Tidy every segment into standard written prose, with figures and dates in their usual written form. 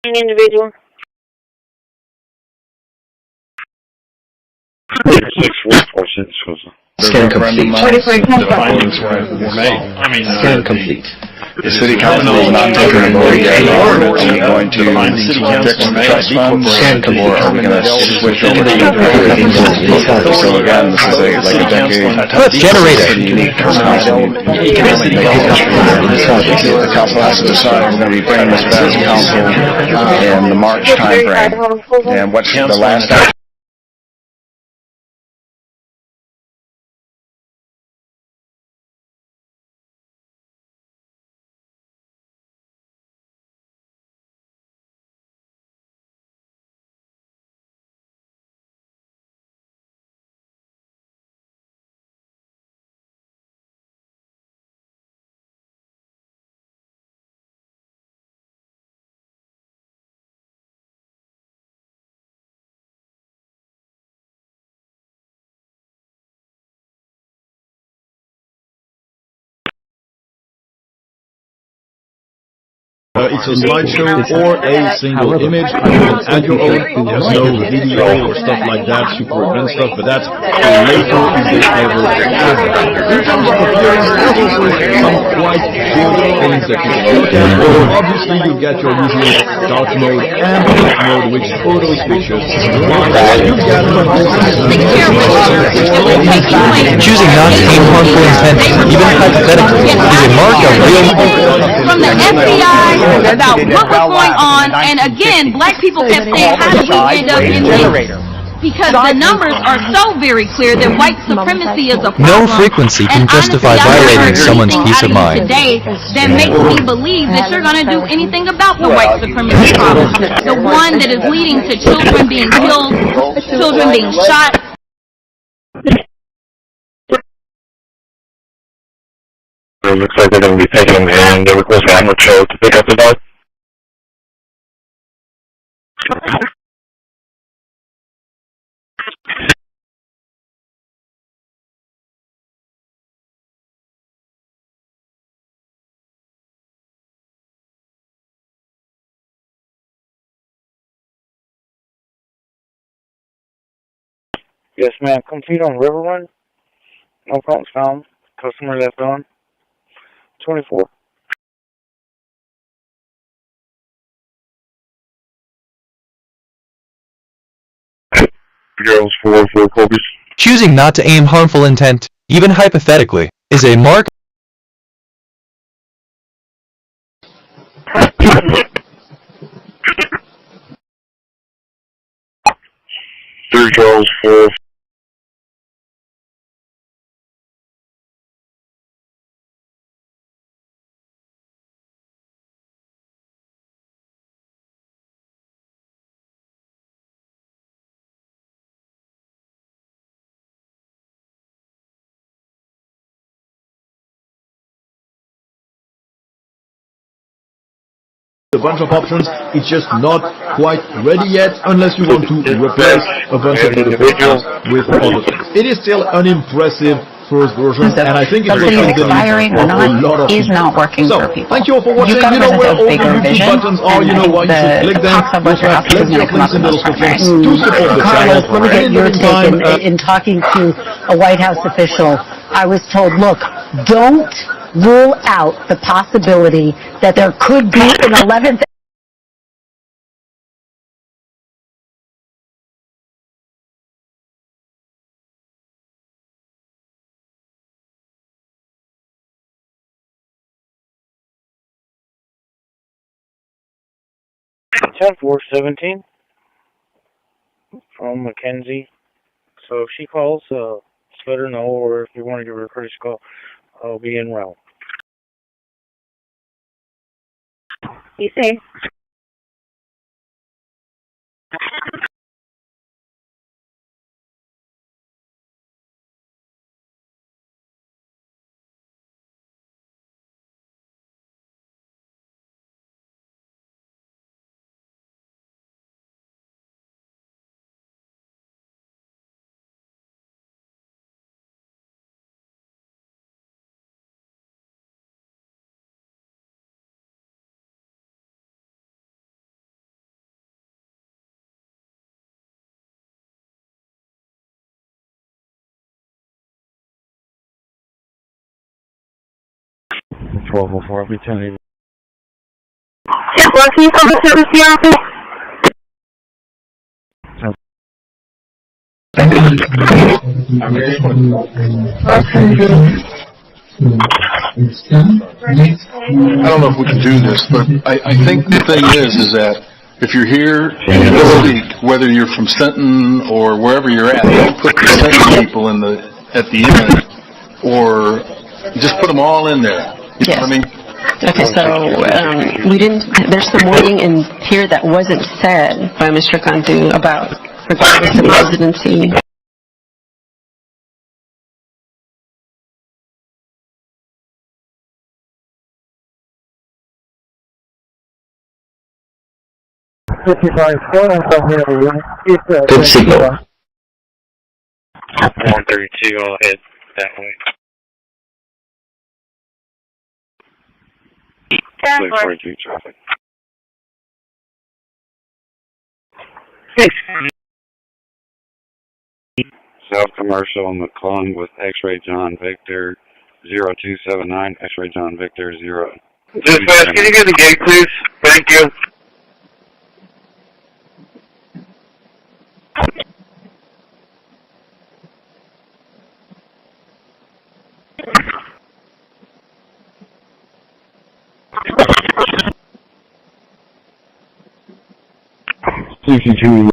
Individual. 6-4-4-6. Scan complete. Scan complete. The city council is not taking a vote yet. Are we going to fix the trust funds, or are we going to switch over to so again, this is like a decade. Generator. Unique economic history. The council has to decide we're going to be bringing this back to council in the March time frame. And what's the last action? It's a slideshow or a single image. You can add your own. There's no video or stuff like that to prevent stuff, but that's a later if they ever have. In terms of appearance, there's also some quite good things that you can look at. Obviously, you get your usual dark mode and light mode, which photo switches. Choosing not to aim harmful intent, even hypothetically, is a mark of real. From the FBI about what was going on, and again, black people kept saying, how did we end up in this? Because the numbers are so very clear that white supremacy is a problem. No frequency can justify violating someone's peace of mind. Today, that makes me believe that you're going to do anything about the white supremacy problem. The one that is leading to children being killed, children being shot. It looks like they're going to be taking and the request for Ashmore to pick up the dog. Yes, ma'am. Complete on River Run. No problems found. Customer left on. 24. Girls 4 for Corpus. Choosing not to aim harmful intent, even hypothetically, is a mark. 3 Charles 4. A bunch of options. It's just not quite ready yet unless you want to replace a bunch of the departments with other things. It is still an impressive first version, and I think it will be expiring or not is not working for people. Thank you all for watching. You know where all the YouTube buttons are, you know why you should click them. You also have plenty of links in the description to support the channel. Carlos, let me get your take. In talking to a White House official, I was told, look, don't rule out the possibility that there could be an 11th. Ten 417 from Mackenzie. So if she calls, just let her know, or if you want to give her a courtesy call, I'll be en route. Be safe. I'll be telling you. Yes, well, can you come to service the office? I don't know if we can do this, but I think the thing is that if you're here and you don't speak, whether you're from Senton or wherever you're at, don't put the Senton people in at the end, or just put them all in there. You know what I mean? Okay, so we didn't. There's some wording in here that wasn't said by Mr. Cantu about regardless of residency. Good signal. 132, I'll head that way. Ten 4. 42 traffic. South Commercial McClung with X-Ray John Victor 0279, X-Ray John Victor 0. Dispatch, can you get the gate, please? Thank you. CC2.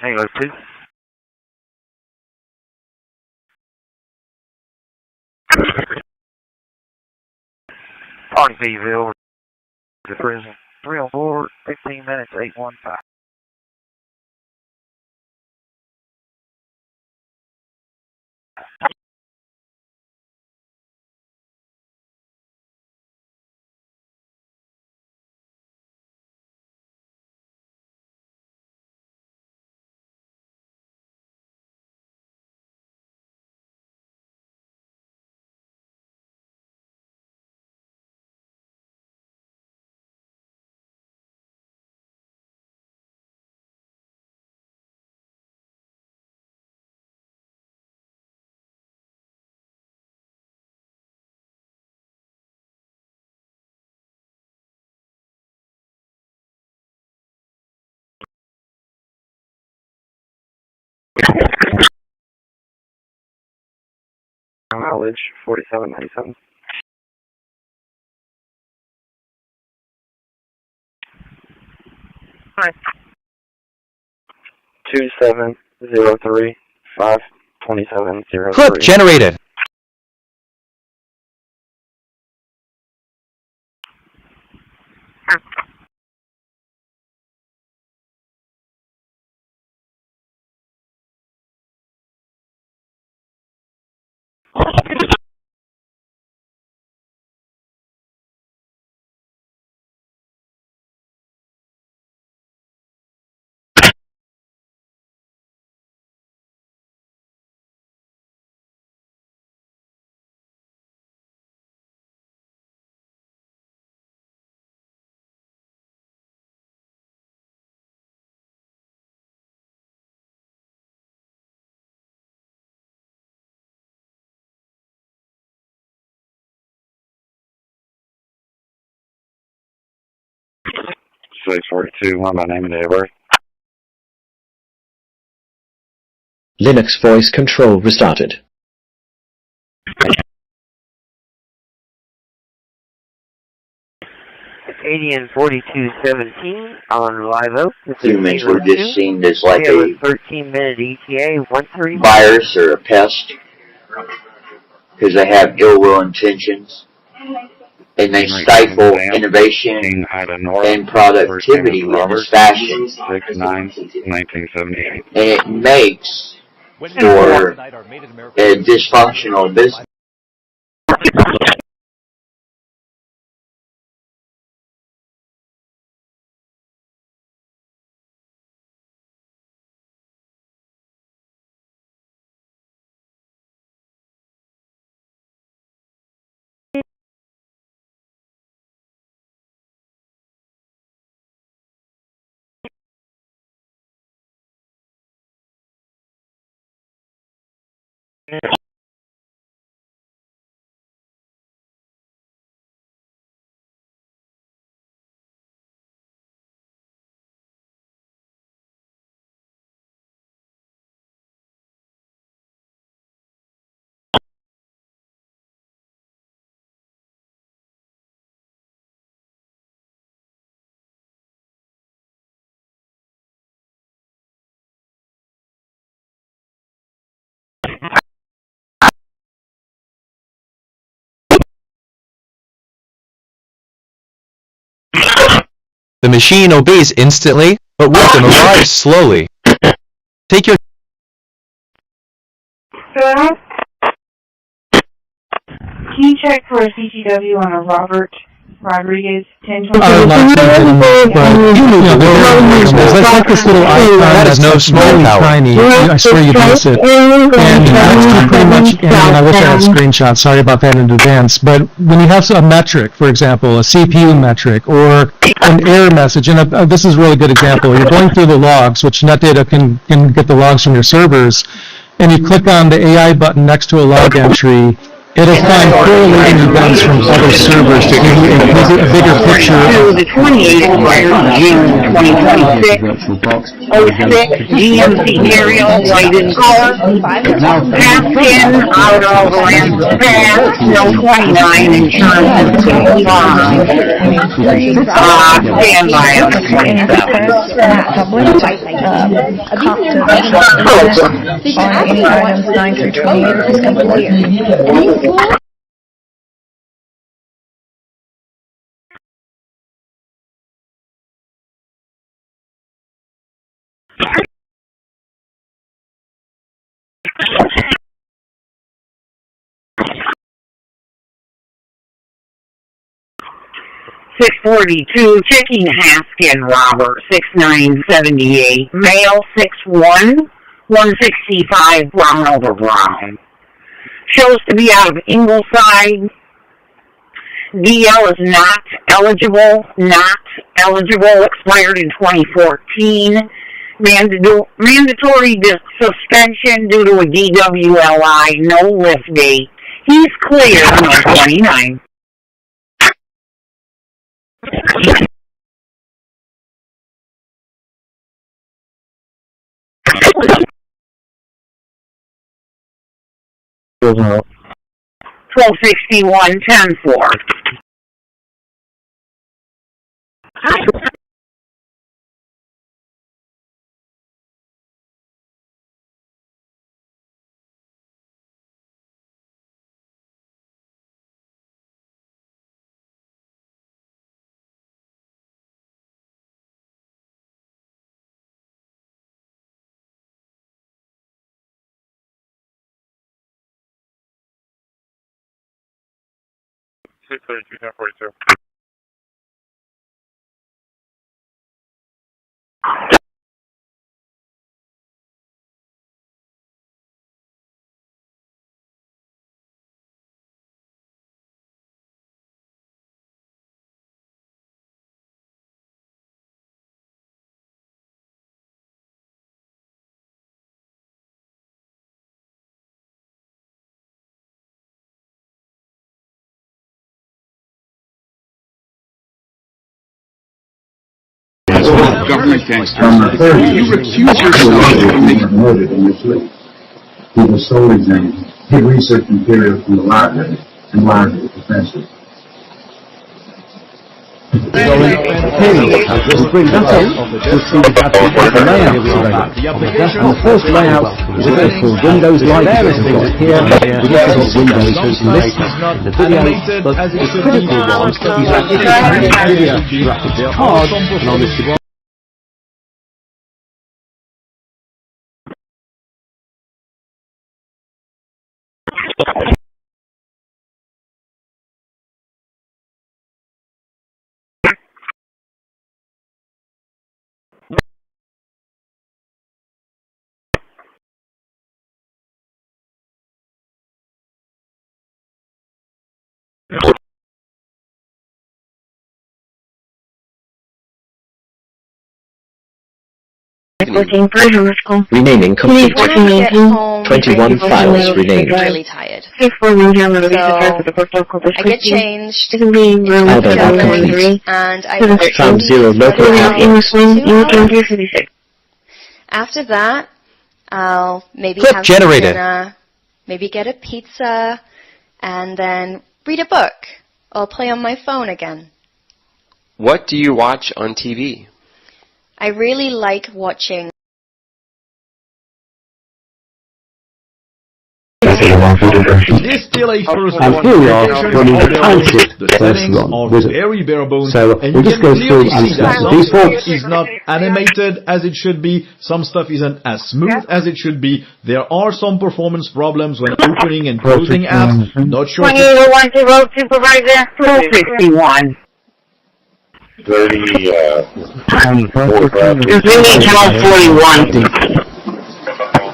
Hang on, please. Ponyville, the prison. 304, 15 minutes, 815. Mileage 4797. Hi. 2703 52703. Clip generated. Six 42, one by name and day of birth. Linux voice control restarted. Canadian 4217 on Live Oak. Humans were just seen as like a 13-minute ETA 13 virus or a pest because they have ill will intentions and they stifle innovation and productivity in this fashion. 6/9/1978. And it makes for a dysfunctional business. The machine obeys instantly, but wisdom arrives slowly. Take your... Can you check for a CTW on a Robert Rodriguez 1020? It's like this little icon that's no small really power. tiny. I swear you'd miss it. And that's pretty much, and I wish I had a screenshot, sorry about that in advance, but when you have a metric, for example, a CPU metric, or an error message, and this is a really good example, you're going through the logs, which NetData can get the logs from your servers, and you click on the AI button next to a log entry, It'll find correlating events from other servers to give you a bigger picture. To the 28th of June 2026, 06 GMC aerial white in color, passed in out of Lance Pass, no 29, insurance is live. Stand by on the 27th. $642, checking Haskin Robert, 6978, male 6'1", 165, brown over brown. Shows to be out of Ingleside. DL is not eligible, expired in 2014. Mandatory suspension due to a DWLI, no lift date. He's clear on 29. $1261, 10-4. $632, 1042. Government gangsters. You recuse yourself from the... Murdered in this league. He was sole examined. He researched material from the library and library defenses. Just bring that up to see the layout today. And the first layout is what they call Windows Live. We've got here, we just got Windows as list, the video, but the critical one is actually card, and obviously Renaming complete. 21 files renamed. Really tired. So, I get changed, Album complete. and I Found 0 local outlets. After that, I'll maybe Clip have generated. some dinner, maybe get a pizza, and then read a book or play on my phone again. What do you watch on TV? I really like watching. This still a first and here we are running the township the first settings run are with it. very bare bones, So and we'll you just can go through clearly and see that select some defaults. stuff is not animated as it should be, some stuff isn't as smooth as it should be. There are some performance problems when opening and closing apps. Not sure. 2810 supervisor, 451. 45.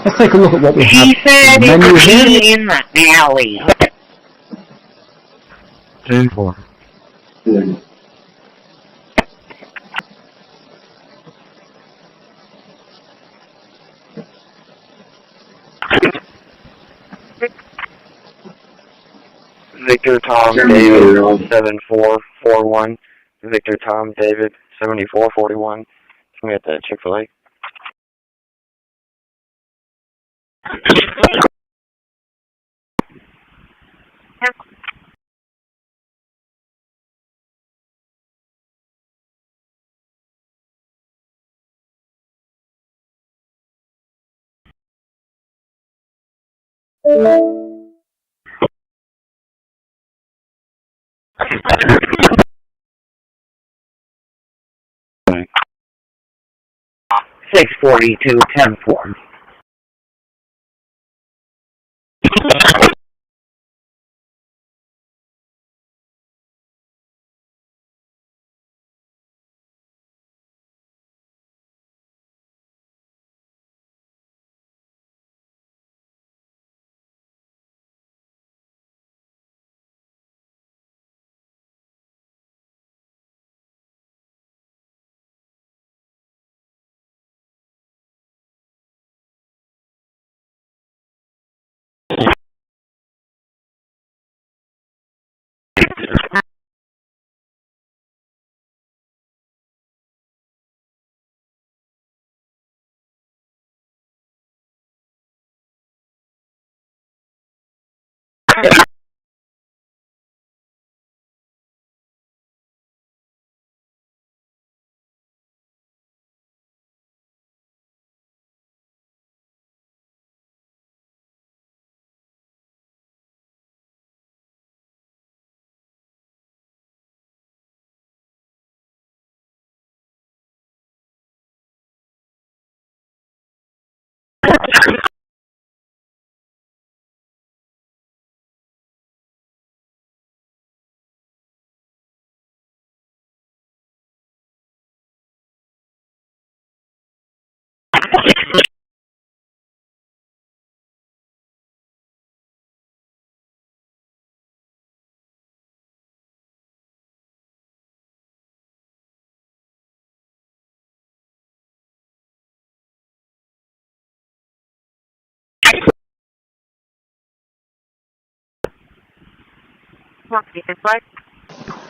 Let's take a look at what we have. He said it Menu would here. be in the alley. 10-4. Victor Tom David 7441. Victor Tom David 7441. Can we get that Chick-fil-A? Okay. 642, 10-4.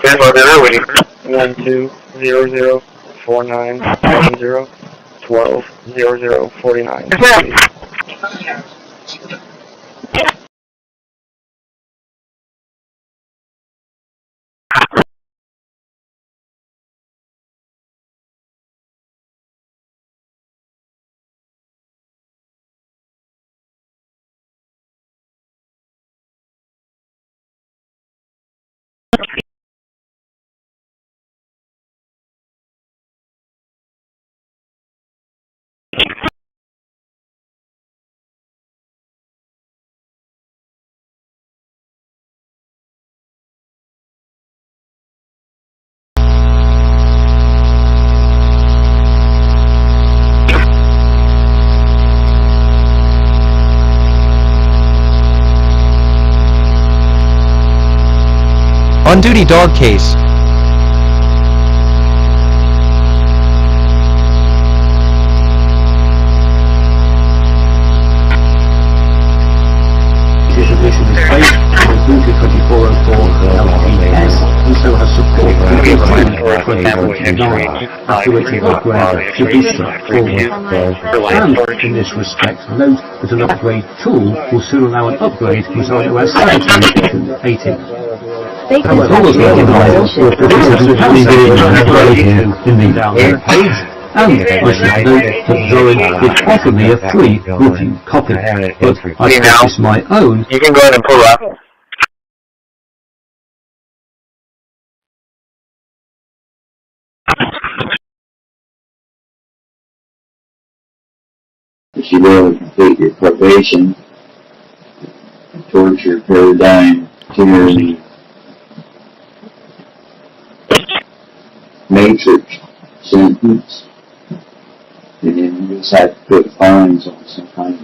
Stand by there, waiting. 12004970 120049. On-duty dog case. Also has support for the 2029, after which an upgrade should be struck forward. And in this respect, note that an upgrade tool will soon allow an upgrade from someone who has 17 to 18. However, all of the devices will produce a in the download page, and I should note that the drawing would offer me a free rookie copy, but I purchased my own. You can go ahead and pull up. If you will complete your probation towards your paradigm tyranny matrix sentence, and then you just have to put fines on some kind of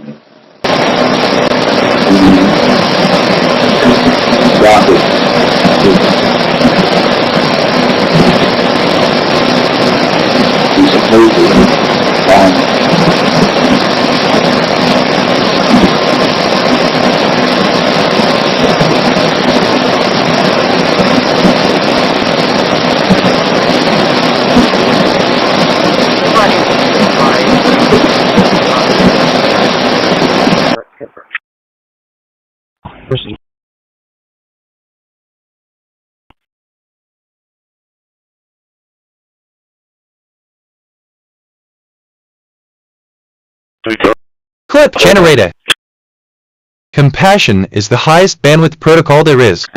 drop it. You supposedly fine. Clip generator. Compassion is the highest bandwidth protocol there is.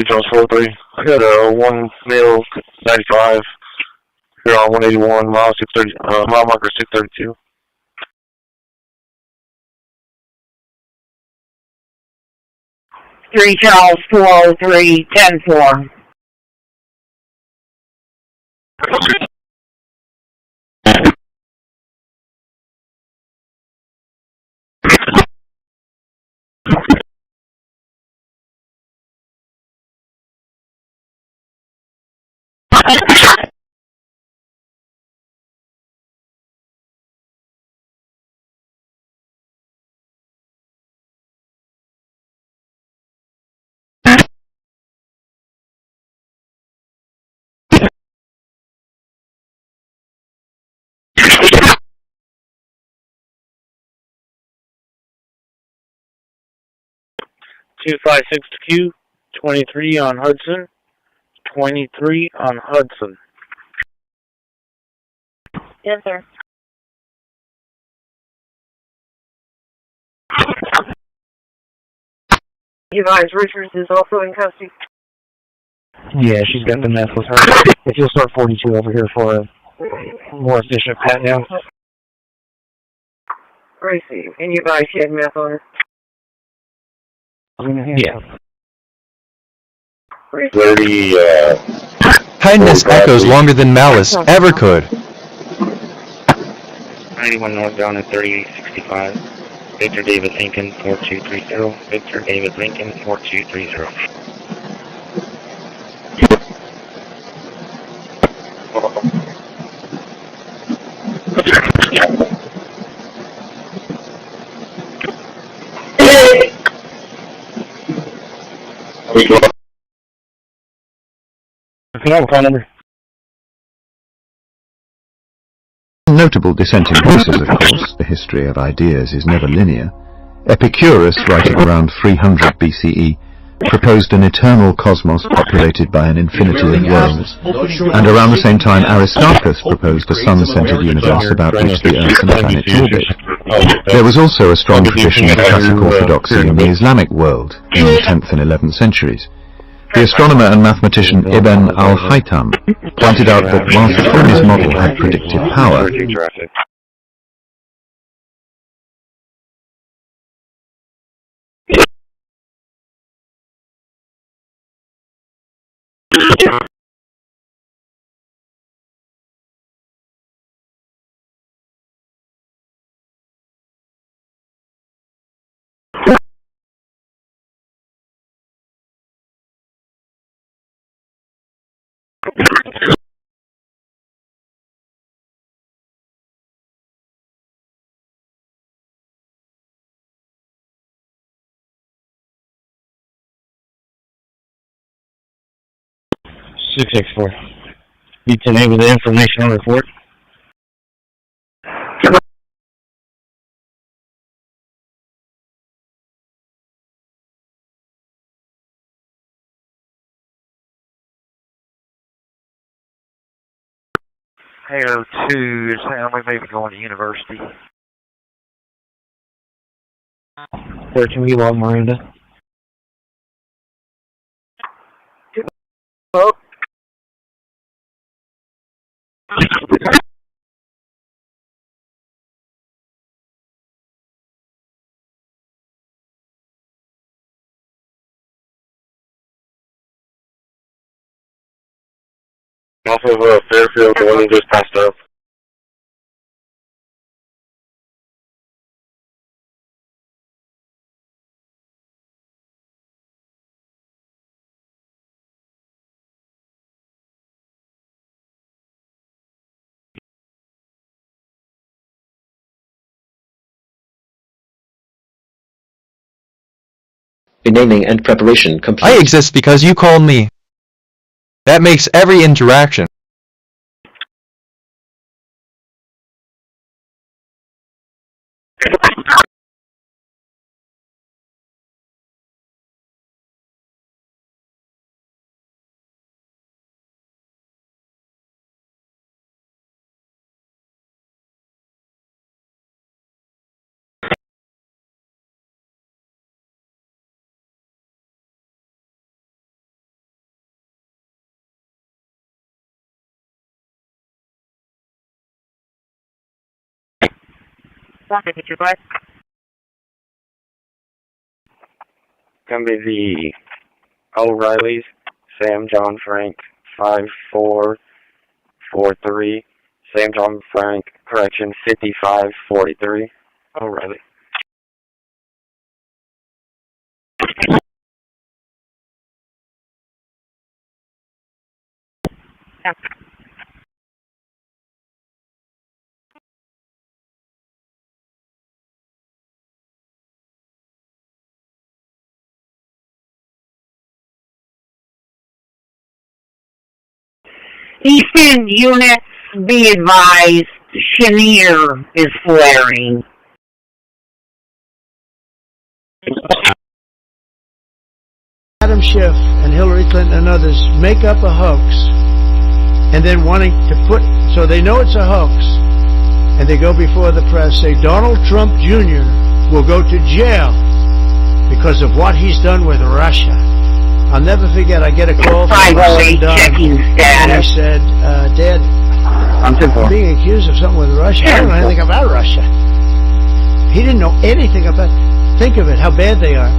Jones 43. I got a 1 male 95 here on 181 mile 630 mile marker 632. 3 Charles 403 10-4. Q 23 on Hudson. 23 on Hudson. Yes, sir. You guys, Richards is also in custody. Yeah, she's got the meth with her. If you'll start 42 over here for a more efficient pat down. Christi, and you guys had meth on her? Yeah. 30, Kindness echoes longer than malice ever could. 91 northbound at 3865. Victor David Lincoln 4230. Victor David Lincoln 4230. Call number. Notable dissenting voices, of course. The history of ideas is never linear. Epicurus, writing around 300 BCE, proposed an eternal cosmos populated by an infinity of worlds, and around the same time Aristarchus proposed a sun-centered universe about which the Earth and planets orbit. There was also a strong tradition of classic orthodoxy in the Islamic world in the 10th and 11th centuries. The astronomer and mathematician Ibn al-Haytham pointed out that whilst Fermi's model had predictive power, $664. You today with the information on report. Halo 2 is saying we may be going to university. Where can we log Miranda? Oh. off of Fairfield, the one that just passed up. Renaming and preparation complete. I exist because you called me. That makes every interaction. p25. Gonna be the O'Reilly's, Sam John Frank, 5443. Sam John Frank, correction, 5543. O'Reilly. Yeah. Eastern units, be advised, Chenier is flaring. Adam Schiff and Hillary Clinton and others make up a hoax and then wanting to put, so they know it's a hoax, and they go before the press, say Donald Trump Jr. will go to jail because of what he's done with Russia. I'll never forget, I get a call from my son Don, and he said, Dad, I'm being accused of something with Russia. I don't know anything about Russia. He didn't know anything about, think of it, how bad they are.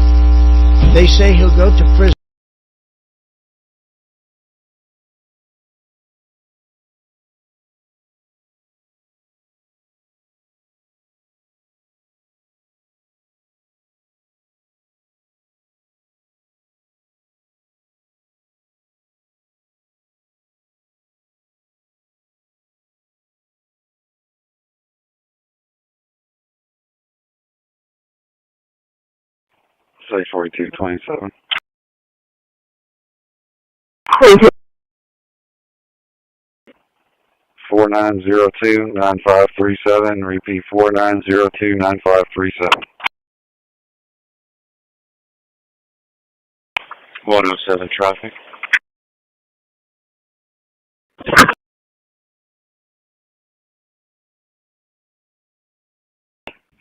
They say he'll go to prison. Say 4227. 4902-9537. Repeat 4902-9537. 107 traffic.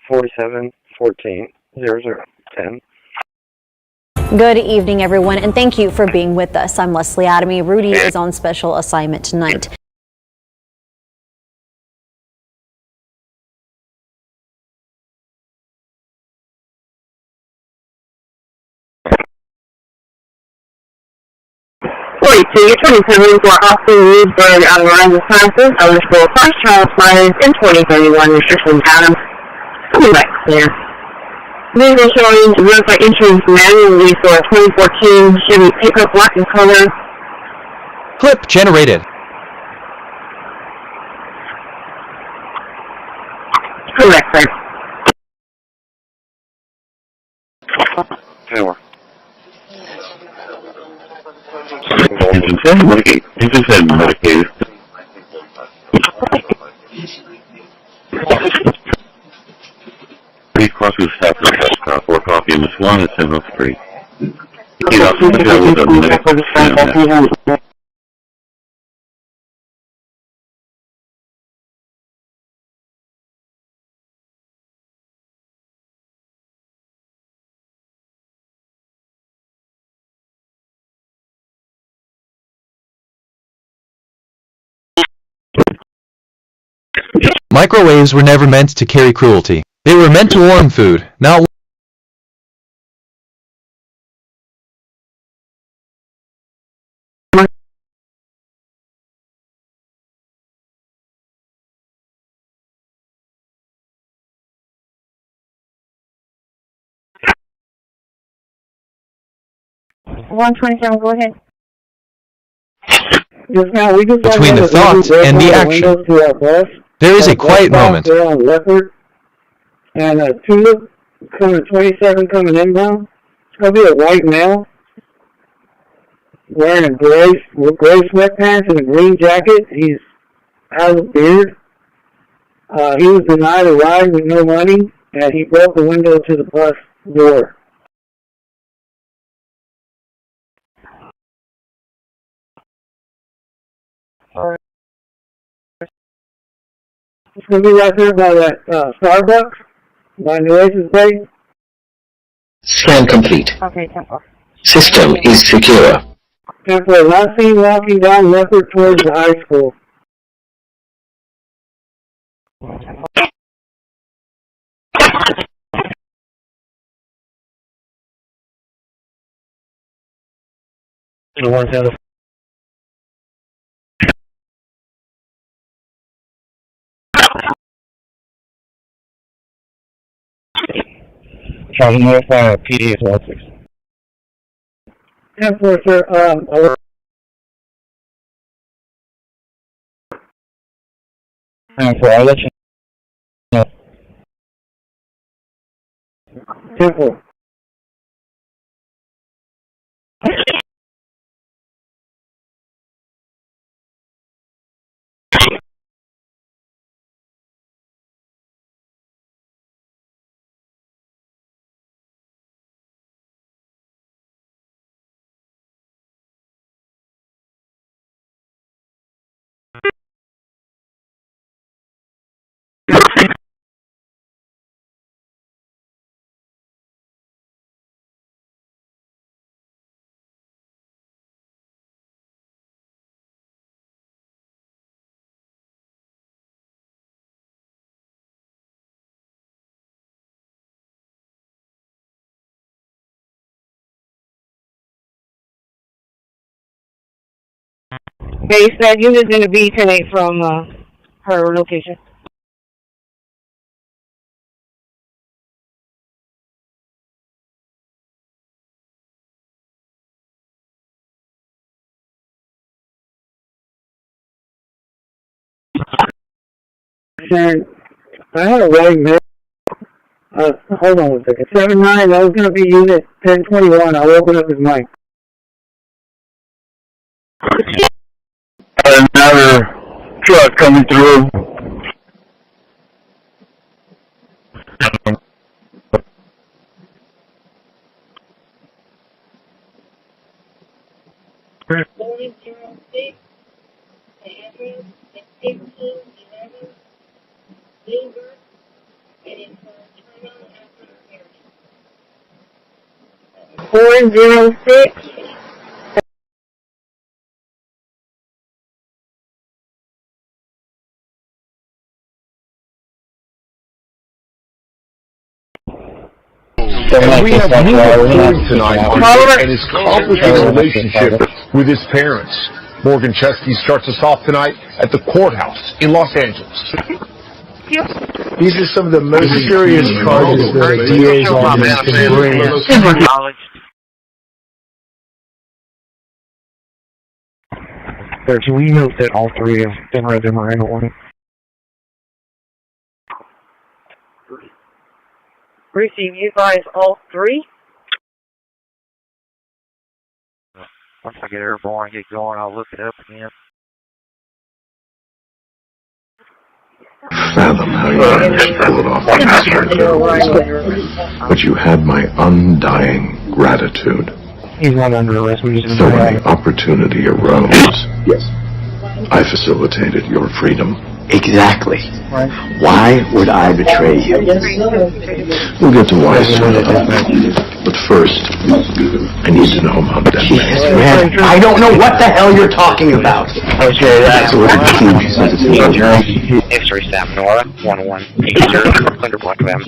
$47 14 0010. Good evening, everyone, and thank you for being with us. I'm Leslie Adamy. Rudy is on special assignment tonight. You're 27 for Austin Reedberg out of Miranda Classes. Eligible first trial expires in 2031. Restrictions Adam. Coming back clear. Visual showing to verify entries manually for a 2014 Chevy pickup black in color. Clip generated. Correct, sir. Taylor. Medicaid. Three crosses after the for coffee in the Swan at 703. Microwaves were never meant to carry cruelty. They were meant to warm food, not $127, go ahead. between the thought and the action. There is a quiet moment. And a tulip coming 27 coming inbound. It's going to be a white male wearing a gray sweatpants and a green jacket. He's out of beard. He was denied a ride with no money, and he broke the window to the bus door. It's going to be right there by that Starbucks, by the Oasis Bay. Scan complete. Okay, Temple. System is secure. Temple, last seen walking down Leopard towards the high school. The ones out of trying to notify PD as well, please. 10-4, sir. I'll let you know. 10-4. Base, that unit's going to be today from her location. Sir, I had a waiting mail. Hold on 1 second. 7-9, that was going to be unit 1021. I'll open up his mic. Another truck coming through. Four 406. And we have new reporting tonight and his complicated relationship with his parents. Morgan Chesky starts us off tonight at the courthouse in Los Angeles. These are some of the most serious charges that a DA's office can bring. Sir, can we note that all three have been read their Miranda warning? Christi, you guys all three? Once I get airborne and get going, I'll look it up again. Fathom how you managed to pull it off, Master. But you had my undying gratitude. He's not under arrest. We just So when the opportunity arose, I facilitated your freedom. Exactly. Why would I betray you? We'll get to why soon enough. But first, I need to know about that man. Man, I don't know what the hell you're talking about. Okay, that's what the team says it's not. X-ray staff Nora 1180 under block of M.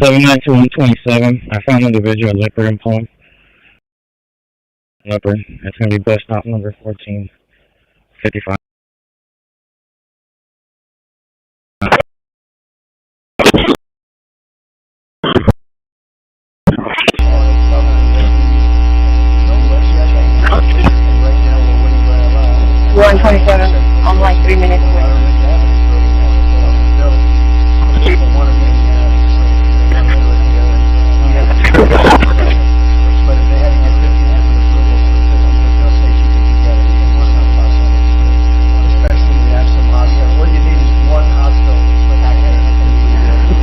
I found an individual leopard employed. Leopard. That's going to be bus stop number 14. 55. One 27. I'm like 3 minutes away.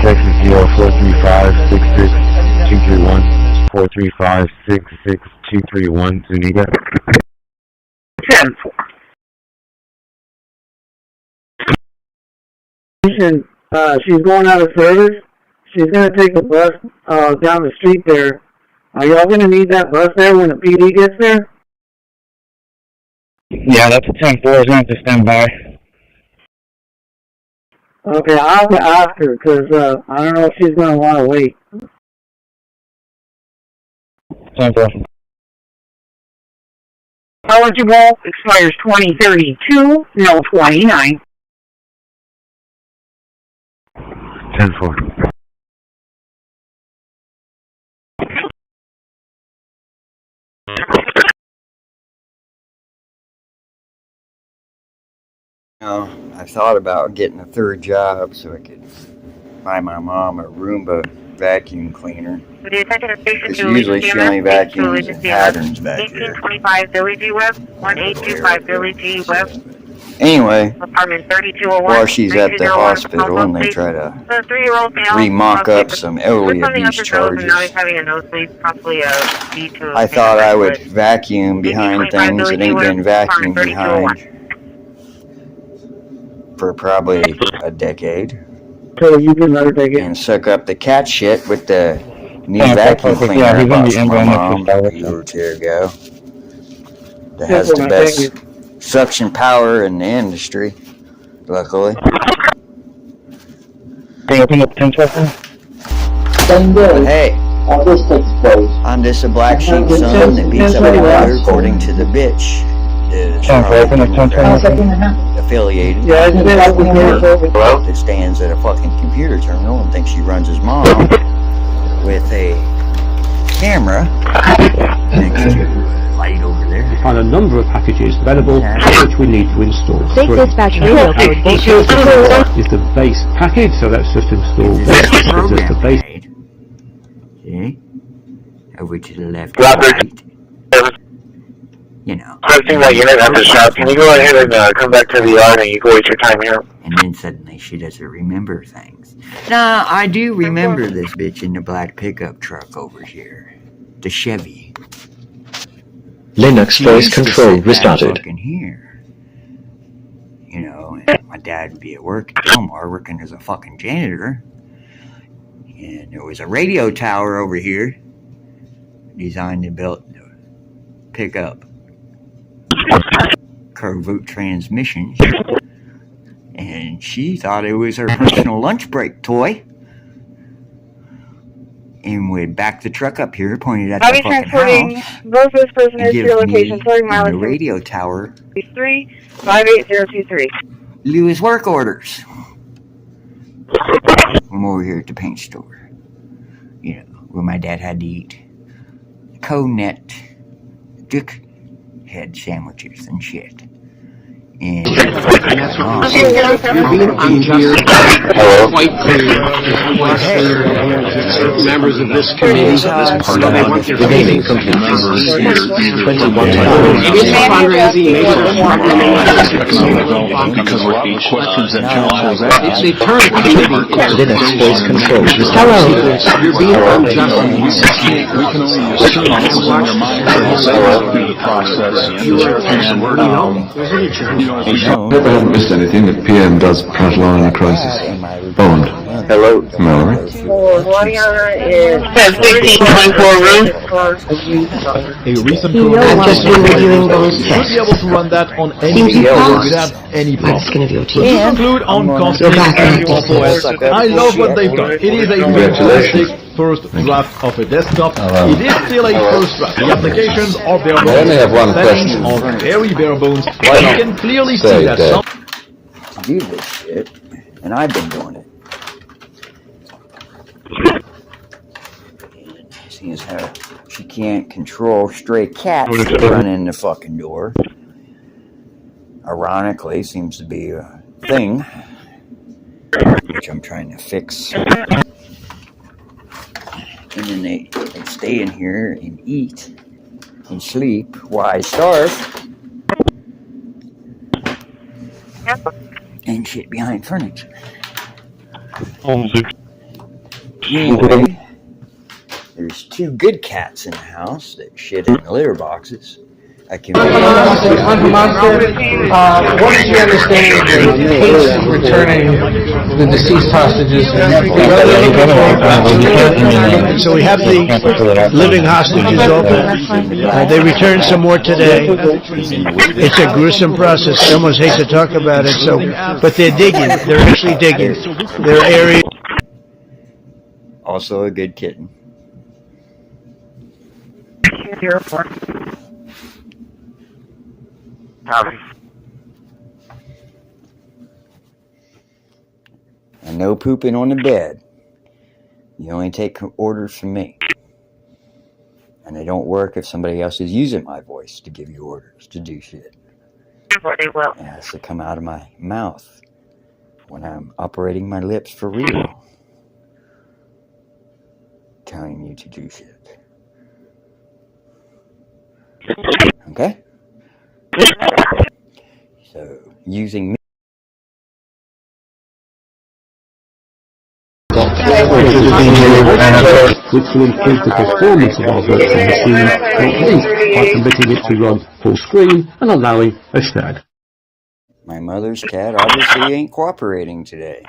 Texas 435-66-231. 435-66-231. Zuniga. 10-4. She's going out of service. She's going to take a bus down the street there. Are y'all going to need that bus there when the PD gets there? Yeah, that's a 10-4. Is going to have to stand by. Okay, I'll have to ask her because I don't know if she's going to want to wait. 10-4. Eligible expires 2032, no 29. 10-4. I thought about getting a third job so I could buy my mom a Roomba vacuum cleaner. Because usually she only vacuums in patterns back here. 1825 Billy G. Webb, 1825 Billy G. Webb. Anyway, Apartment 3201. while she's at the hospital and they try to re-mock up some elderly abuse charges, I thought I would vacuum behind things that ain't been vacuumed behind for probably a decade. So you can another decade. And suck up the cat shit with the new vacuum cleaner I bought for my mom a year or two ago. That has the best suction power in the industry, luckily. Can you open up 10-4? But hey, I'm just a black sheep son that beats up my mother according to the bitch. Affiliated that stands at a fucking computer terminal and thinks she runs his mom with a camera next to a light over there. You find a number of packages available which we need to install. Big dispatch radio code is the base package, so that's just installed. This is the base. See? Over to the left and right. You know. Testing that unit after shop. Can you go ahead and come back to the yard and you go waste your time here? And then suddenly she doesn't remember things. Nah, I do remember this bitch in the black pickup truck over here. The Chevy. Linux voice control restarted. Here. You know, and my dad would be at work at Delmar working as a fucking janitor. And there was a radio tower over here designed and built to pick up curved transmissions, and she thought it was her personal lunch break toy, and would back the truck up here, pointed at the fucking house, both those prisoners and to give your me location, sorry, the radio tower 58023. Lewis work orders. I'm over here at the paint store, you know, where my dad had to eat Conet Dick head sandwiches and shit. And Hello? Quite clear. Members of this committee, they want their remaining complete members here. 21 times. It is fundraising, because of the questions that council has. It's a turn committee. Linux voice control. Hello. You're being unjust. We can only assume what's on your mind through the process. I hope I haven't missed anything. The PM does prattle on in a crisis. Bond. Hello. Am I alright? is 16.4 room. A recent code should be able to run that on any without any problem. To conclude on costing and I love what they've done. It is a fantastic first draft of a desktop. It is still a first draft. The applications are bare bones. I only have one Settings question. are very bare bones. Why You not can clearly say see that that? some Do this shit, and I've been doing it. And seeing as how she can't control stray cats that run in the fucking door, ironically, seems to be a thing, which I'm trying to fix. And then they stay in here and eat and sleep while I starve and shit behind furniture. Anyway, there's two good cats in the house that shit in the litter boxes. I can. What is your understanding of the case of returning the deceased hostages? So we have the living hostages open. They returned some more today. It's a gruesome process. I almost hate to talk about it. But they're digging. They're actually digging. Their area. Also a good kitten. And no pooping on the bed. You only take orders from me. And they don't work if somebody else is using my voice to give you orders to do shit. It has to come out of my mouth when I'm operating my lips for real. Telling you to do shit. Okay? So, using me. Which will improve the performance of our virtual machine, not least by permitting it to run full screen and allowing a shag. My mother's cat obviously ain't cooperating today.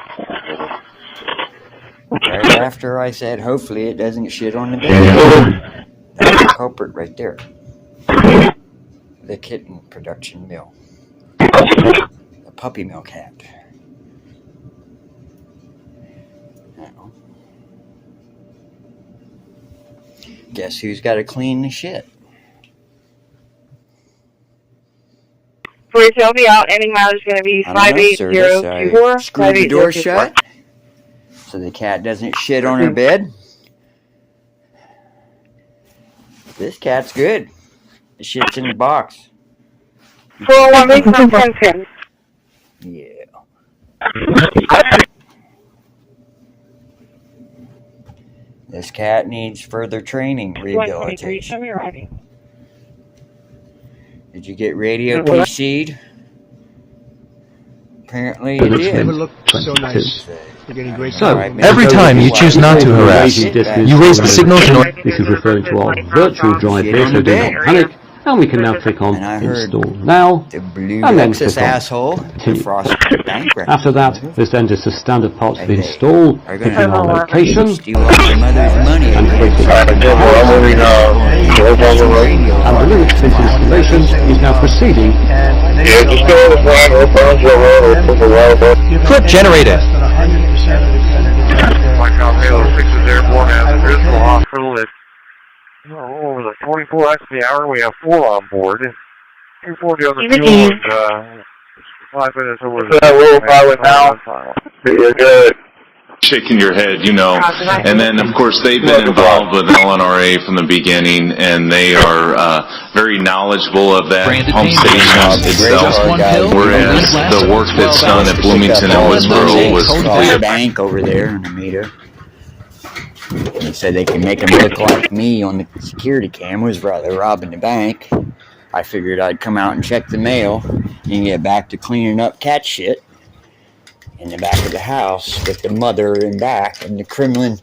Right after I said, hopefully it doesn't shit on the bed. That's the culprit right there. The kitten production mill. The puppy mill cat. Now, guess who's got to clean the shit? Please help me out. Ending mileage is going to be 58024. Screw the door shut so the cat doesn't shit on her bed. This cat's good. The shit's in the box. 401 make 1010. Yeah. This cat needs further training, rehabilitation. Did you get radio PC'd? Apparently you did. Never looked so nice. You're getting great. So, every time you choose not to harass, you raise the signal to... This is referring to our virtual drive here, so do not panic. And we can now click on Install Now, and then click on Continue. After that, there's then just the standard parts of install, clicking on Location, and click and the Linux installation is now proceeding. Clip generated. Like how Halo 6 is airborne as a visible hospital. Over the 24 hours the hour, we have 4 on board. 240 on the fuel and 5 minutes over the... We're pilot now. You're good. Shaking your head, you know. And then, of course, they've been involved with LNRA from the beginning, and they are very knowledgeable of that home station itself. Whereas the work that's done at Bloomington and Woodsboro was completed. Bank over there in the meter. They said they can make them look like me on the security cameras rather robbing the bank. I figured I'd come out and check the mail and get back to cleaning up cat shit in the back of the house with the mother in back and the Kremlin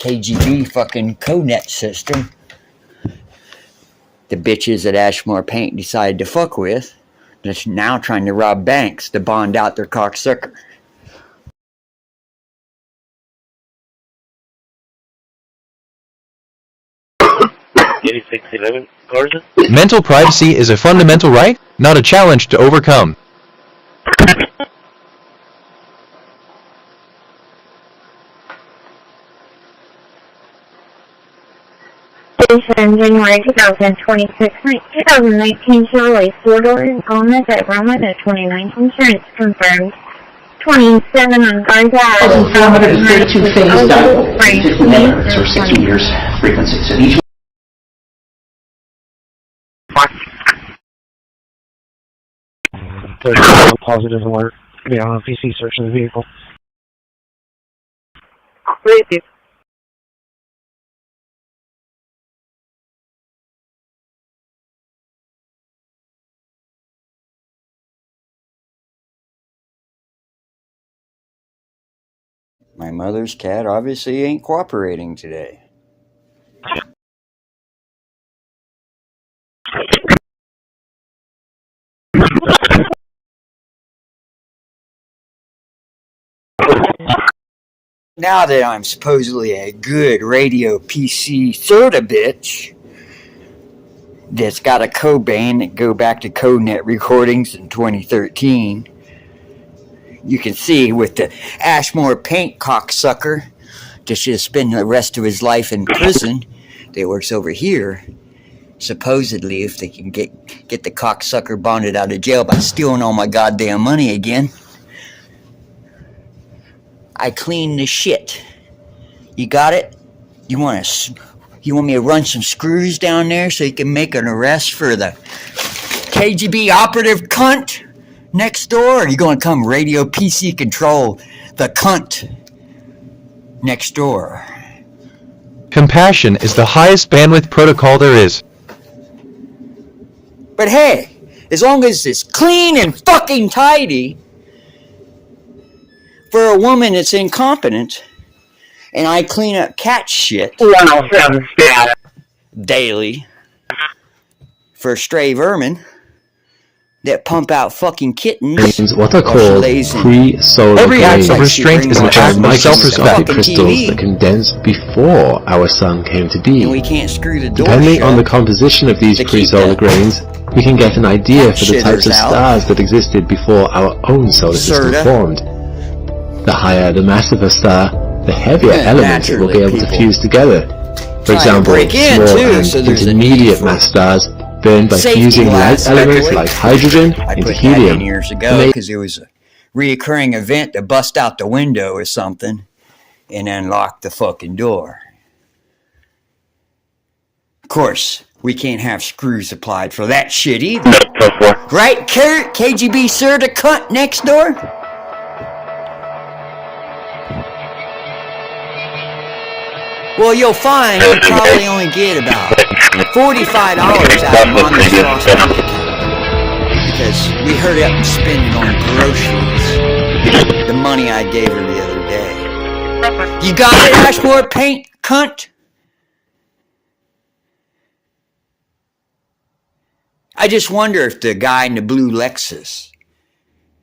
KGB fucking codenet system the bitches at Ashmore Paint decided to fuck with. That's now trying to rob banks to bond out their cocksucker. Mental privacy is a fundamental right, not a challenge to overcome. Citation, January 2026, 2019 Chevrolet 4-door Impala Diorama, the 2019 insurance confirmed. 27 on Garza. 432 phased out, 50 megahertz or 60 meters frequency. So each Positive alert. Yeah, on a PC search of the vehicle. Christi. My mother's cat obviously ain't cooperating today. Now that I'm supposedly a good radio PC soda bitch that's got a Cobain that go back to CodeNet recordings in 2013, you can see with the Ashmore paint cocksucker that should spend the rest of his life in prison that works over here, supposedly if they can get the cocksucker bonded out of jail by stealing all my goddamn money again. I clean the shit. You got it? You want me to run some screws down there so you can make an arrest for the KGB operative cunt next door? Or are you going to come radio PC control the cunt next door? Compassion is the highest bandwidth protocol there is. But hey, as long as it's clean and fucking tidy for a woman that's incompetent, and I clean up cat shit daily for stray vermin that pump out fucking kittens. What are called pre-solar Every act of restraint is an act of self-respect. Crystals that condensed before our sun came to be. And we can't screw the door Depending shut on the composition of these pre-solar grains, we can get an idea for the types of shitters out. stars that existed before our own solar system formed. The higher the mass of a star, the heavier elements it will be able to fuse together. For example, small and intermediate mass stars burn by fusing light elements like hydrogen into helium. Years ago, because there was a reoccurring event to bust out the window or something and unlock the fucking door. Of course, we can't have screws applied for that shit either. Right, KGB sir, the cunt next door? Well, you'll find you probably only get about $45 out of Mommy's Frost Bank account, because we hurried up and spent it on groceries, the money I gave her the other day. You got it, Ashmore paint cunt? I just wonder if the guy in the blue Lexus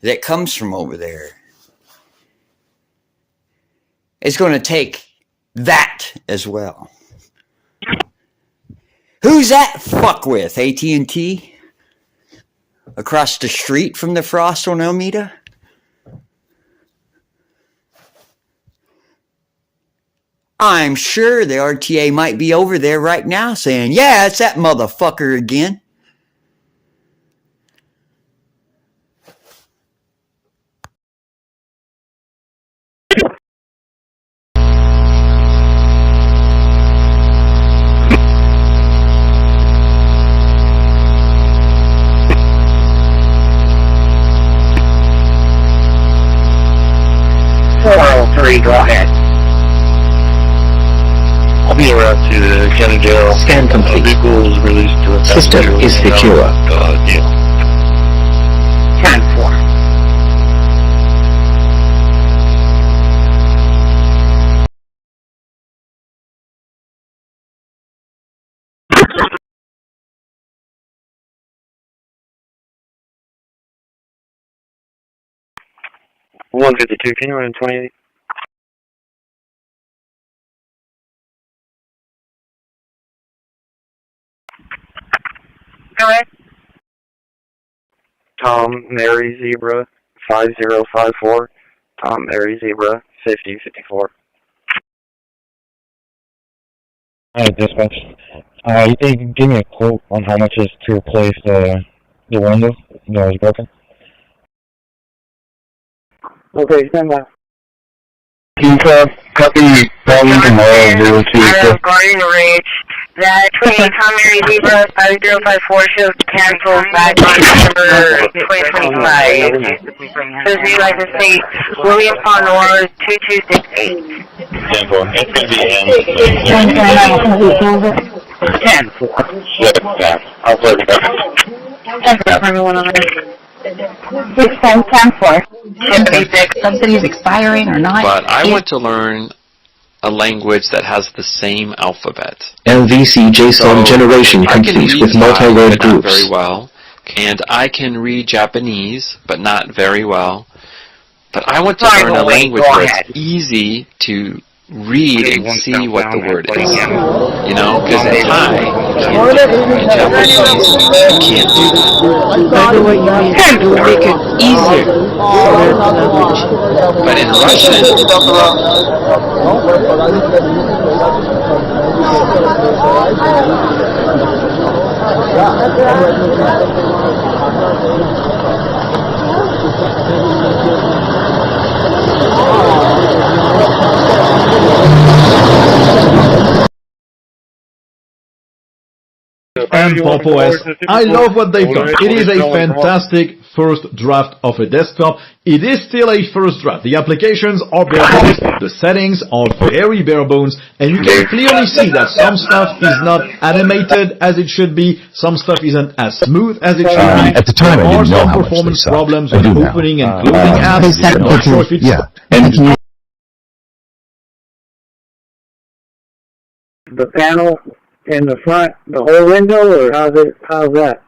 that comes from over there is going to take that as well. Who's that fuck with? AT&T? Across the street from the Frost on Elmeda? I'm sure the RTA might be over there right now saying, yeah, it's that motherfucker again. Go ahead. I'll be around to the county jail. Scan complete. Vehicle was released to a System is secure. Jail. 10-4. $152, can you run 20? Go ahead. Tom, Mary, Zebra, 5054. Tom, Mary, Zebra, 5054. Alright, dispatch. You think you can give me a quote on how much it is to replace the window that was broken? Okay, stand by. Copy volume tomorrow, 02. Garden Ridge. That 28 Tommy Zebra 5054 shows canceled back on December 2025. Says we like to say William Ponor 2268. 10-4. It's going to be in. 10-4. I'll play it back. Everyone on there. 610-10-4. Subsidy is expiring or not. But I want to learn a language that has the same alphabet. LVC JSON generation complete with multi-word Thai, but not groups. very well, and I can read Japanese, but not very well. But I want to learn a language where it's easy to read and see what the word is. You know, because in Thai, you can't do that. In Japanese, you can't do that. By the way, you mean to make it easier to learn the language. But in Russian, And Pop OS, I love what they've done. It is a fantastic first draft of a desktop. It is still a first draft. The applications are bare bones, the settings are very bare bones, and you can clearly see that some stuff is not animated as it should be, some stuff isn't as smooth as it should be. At the time, there I are didn't know some how much performance they sucked. problems I when do now. opening and closing apps. I'm not sure if it's The panel in the front, the whole window, or how's that?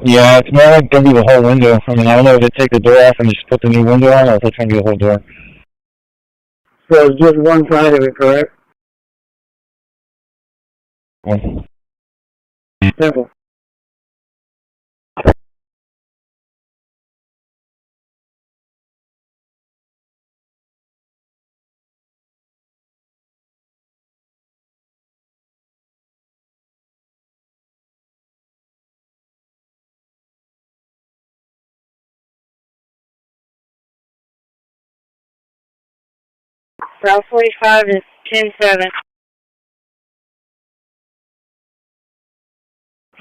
Yeah, it's more like going to be the whole window. I mean, I don't know if they take the door off and just put the new window on, or if it's going to be the whole door. So it's just one side of it, correct? Simple. Route 45 is 10-7.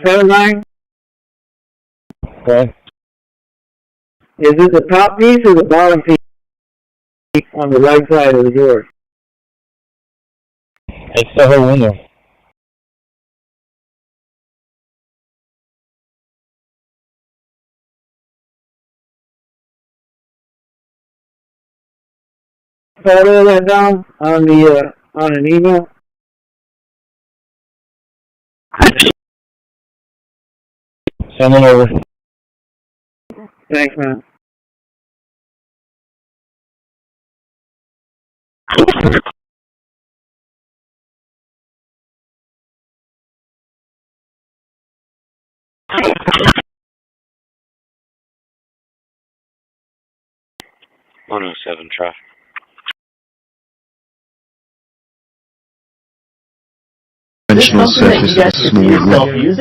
7-9? Okay. Is it the top piece or the bottom piece on the right side of the door? It's the whole window. Photo that down on the on an email. Send it over. Thanks, man. .107 traffic. Dimensional surface of a small room,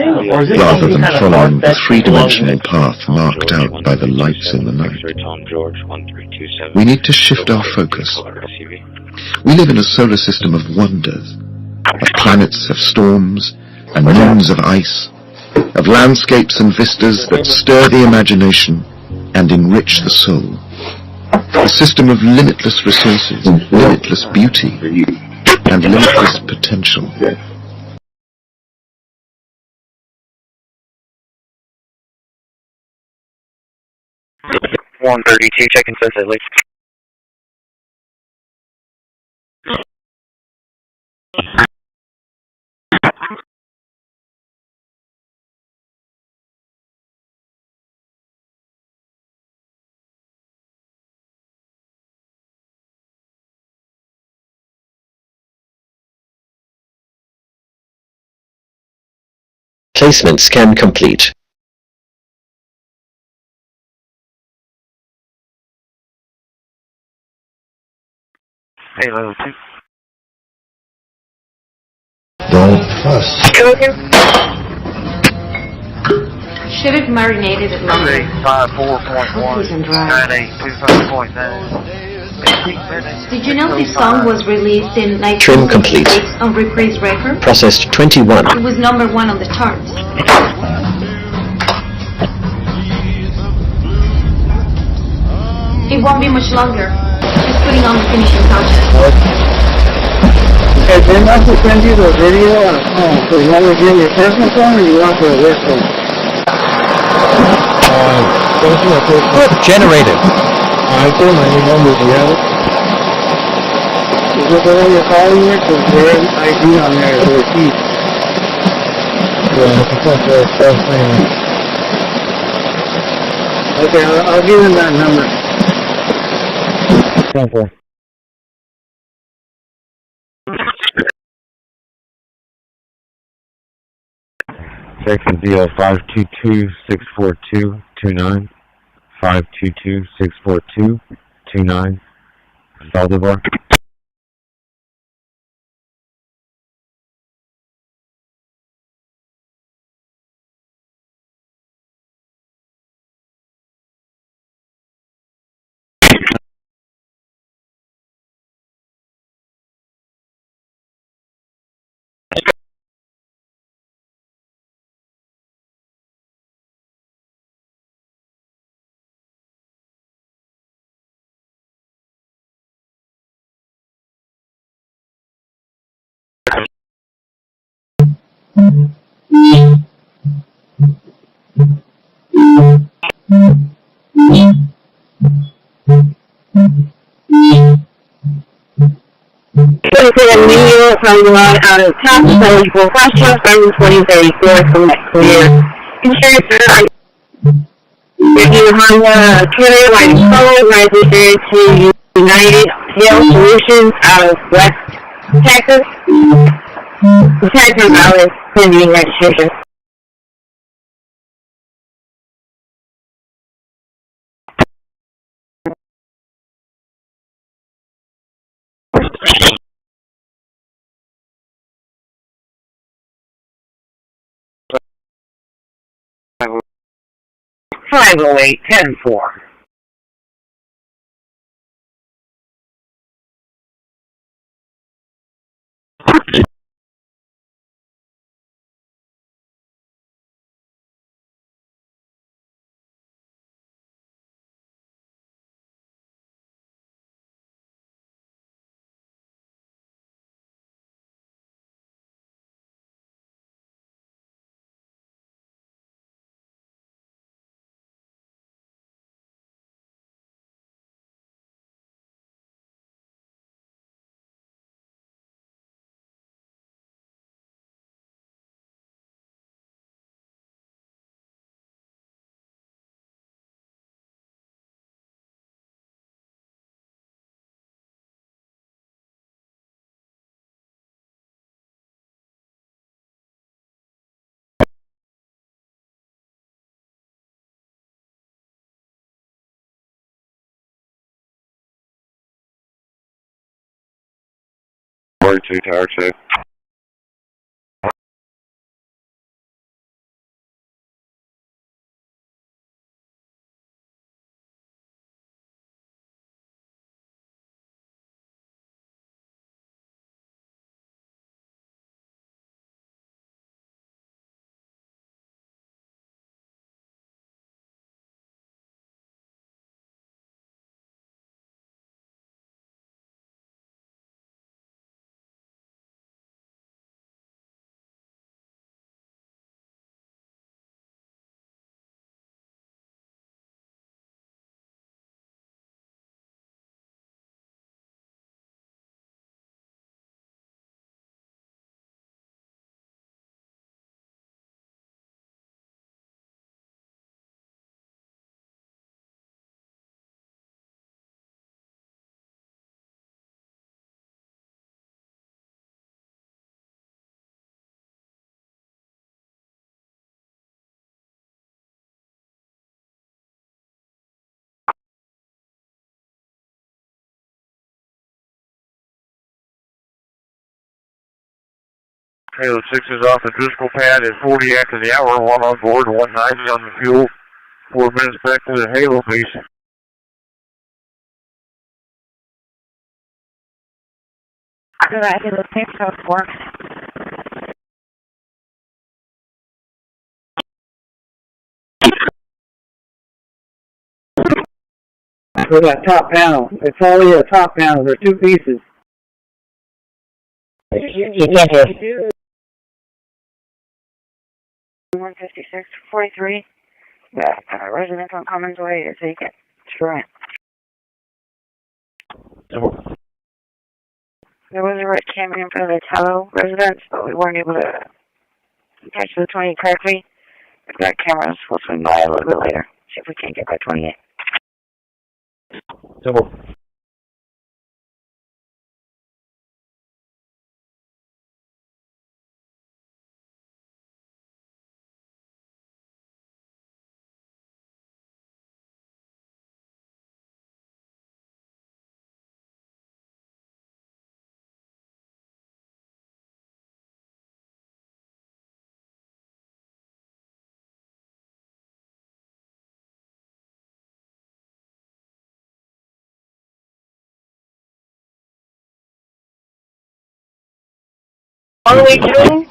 rather than following the three-dimensional path marked out by the lights in the night. We need to shift our focus. We live in a solar system of wonders, of planets, of storms, and moons of ice, of landscapes and vistas that stir the imagination and enrich the soul. A system of limitless resources, limitless beauty, and limitless potential. 132, checking sunset lake. Placement scan complete. Hey, level 2. Don't Should have marinated it longer. 9854.9. Did you know this song was released in Trim complete. 1986 on Reprise Record? Processed 21. It was #1 on the charts. It won't be much longer. Just putting on the finishing touches. Okay, then I will send you the video on a phone. So you want to give me a personal phone or you want the work phone? Generated. I told my new number, do you have it? Is it the one you're calling with? Because there is ID on there, so it's heath. Yeah, it's not the first name. Okay, I'll give him that number. Simple. Section DL 522-642-29. 522-642-29. Saldivar. Meal from one out of top 74 questions from 2034 from next year. Insurance review Honda Carrier White Polo registered to United Health Solutions out of West Texas. The tax amount is pending registration. Five 508-10-4. Word 2 tower check. Halo 6 is off the Driscoll pad at 40 after the hour, 1 on board, 190 on the fuel, 4 minutes back to the Halo base. Good, I did the same code for. For that top panel. It's only a top panel. There are 2 pieces. You can't hear. 156, 43. Resident on Commons Way is vacant. Sure. There was a red cam in front of the Tallow residence, but we weren't able to catch the 20 correctly. If that camera is supposed to be by a little bit later. See if we can't get by 28. All the way through,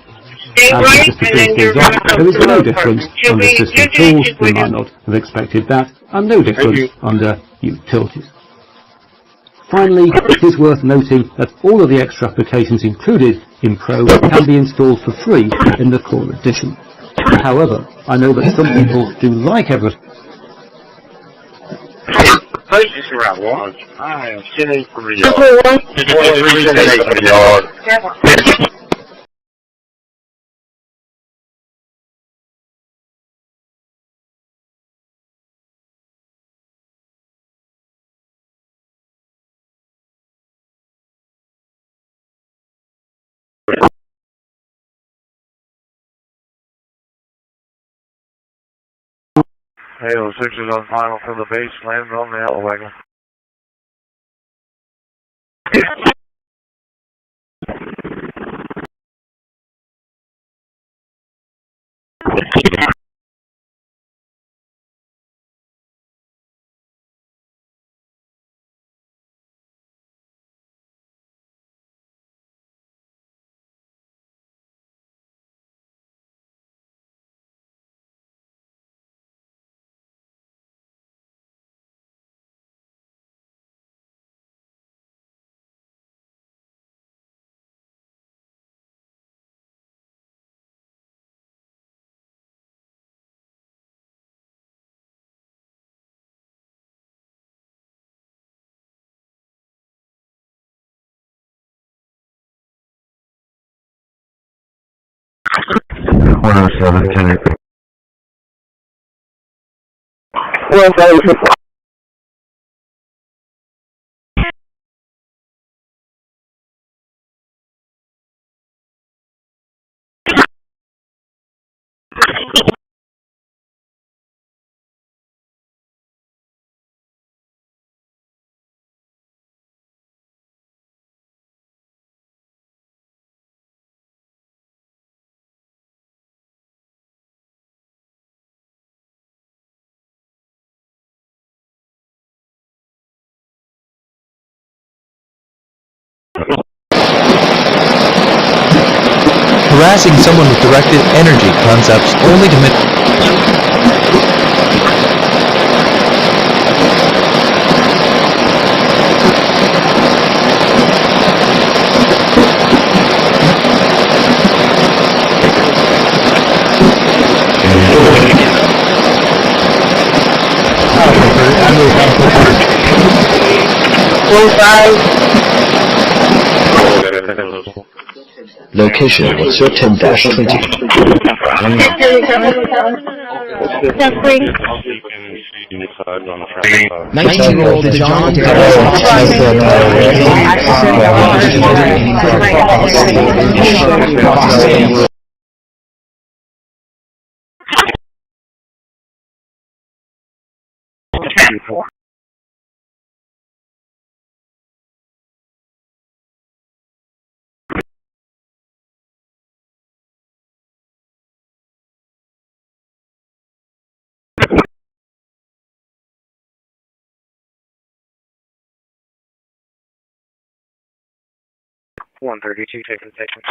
stay right, and then you're going to there is no difference under system tools, you might not have expected that, and no difference under utilities. Finally, it is worth noting that all of the extra applications included in Pro can be installed for free in the Core Edition. However, I know that some people do like everything. Just around one. I am sitting for the yard. Halo 6 is on final from the base, landed on the Helo wagon. Harassing someone with directed energy concepts only to Location was 10-20. 19-year-old John 132, taking section.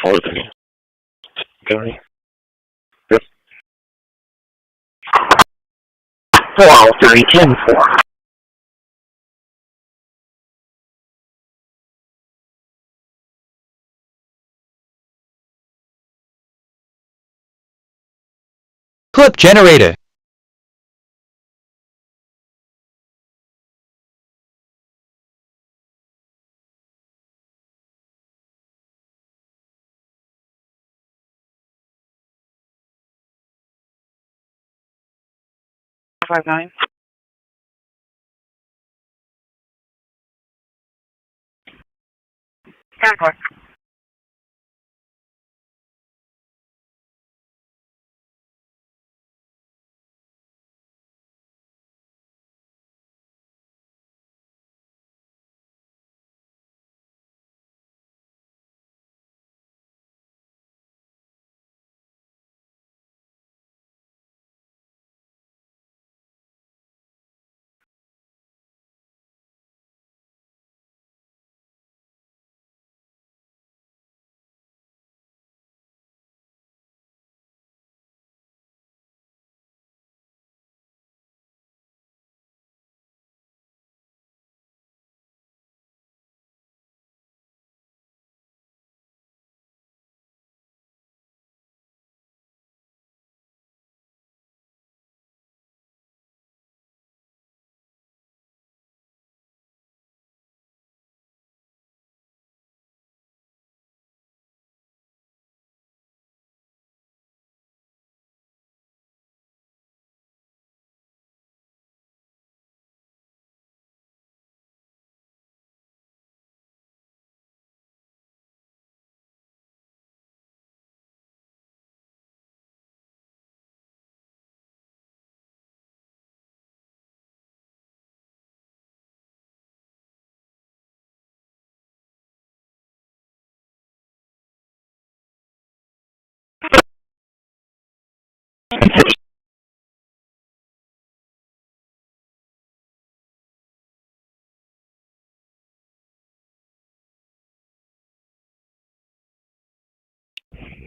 Fourth again. Gary. Yep. 40310 4. Clip generator. Five nine. Concord.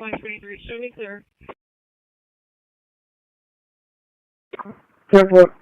Line 23, show me clear. Clear.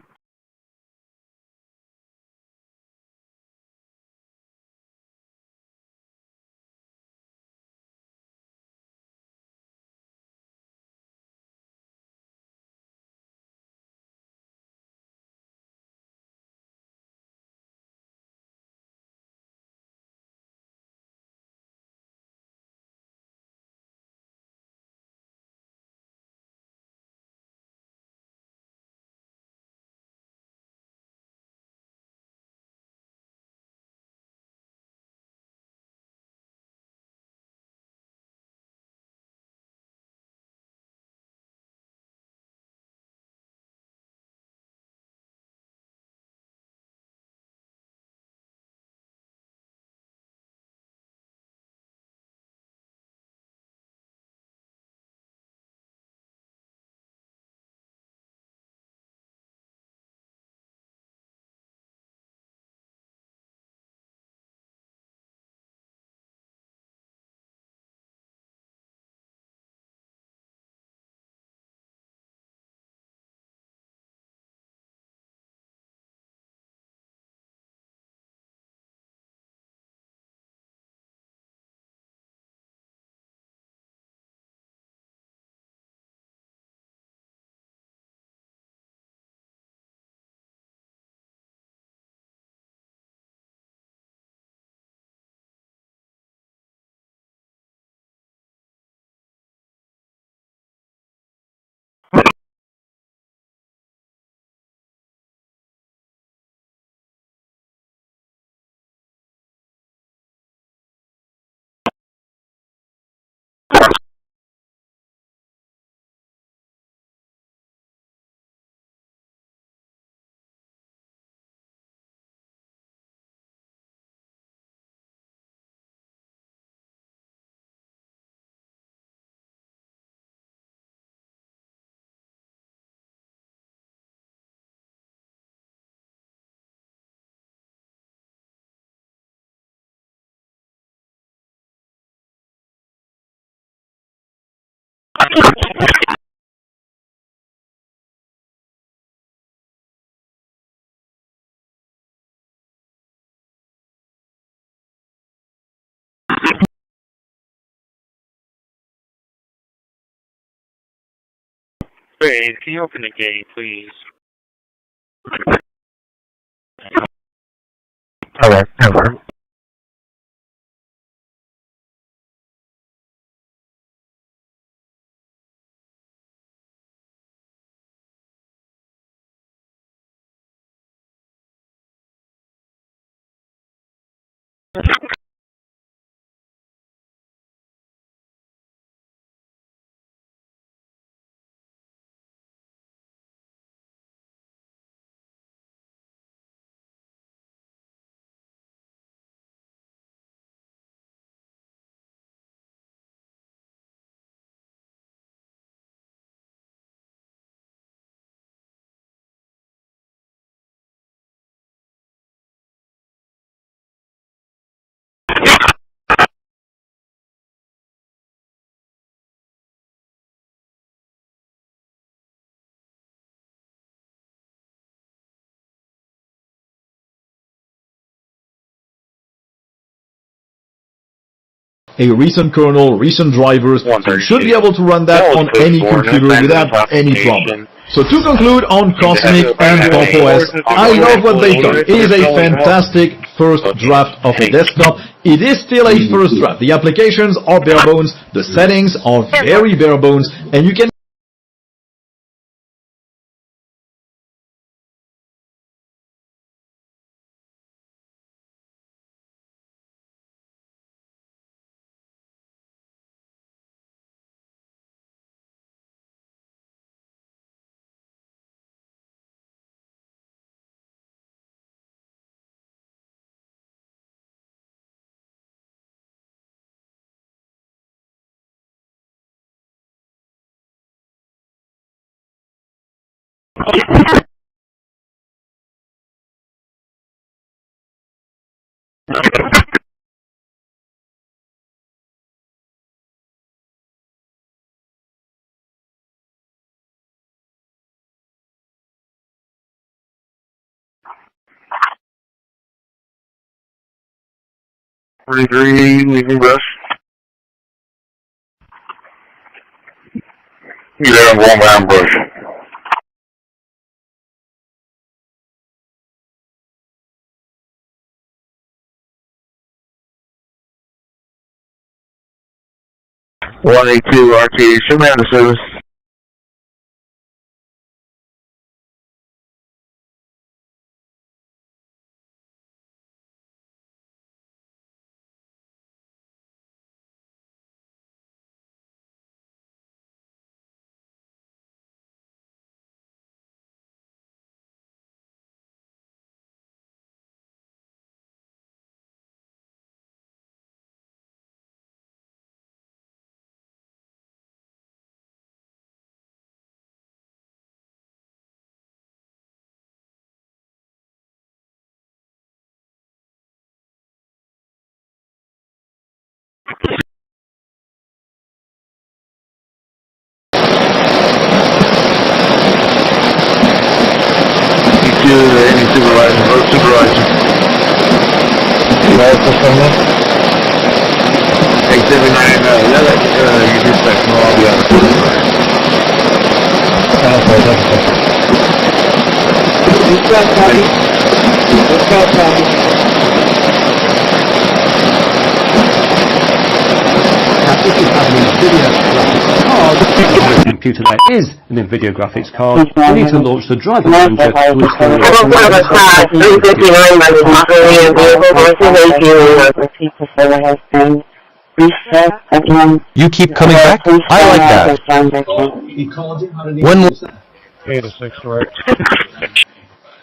Wait, can you open the gate, please? Alright, never. A recent kernel, recent drivers, so you should be able to run that on any computer without any problem. So to conclude on Cosmic and Pop OS, I love what they've done. It is a fantastic first draft of a desktop. It is still a first draft. The applications are bare bones, the settings are very bare bones, and you can leaving brush. You there, I'm going behind brush. One 182 RT, should man the service. Any supervisor, road supervisor. Hey, 79, you dispatch, no, I'll be on the supervisor. If you have an NVIDIA graphics card, the computer that is an NVIDIA graphics card, you need to launch the driver manager to install your You keep coming back? I like that. When will... 8 to 6, right?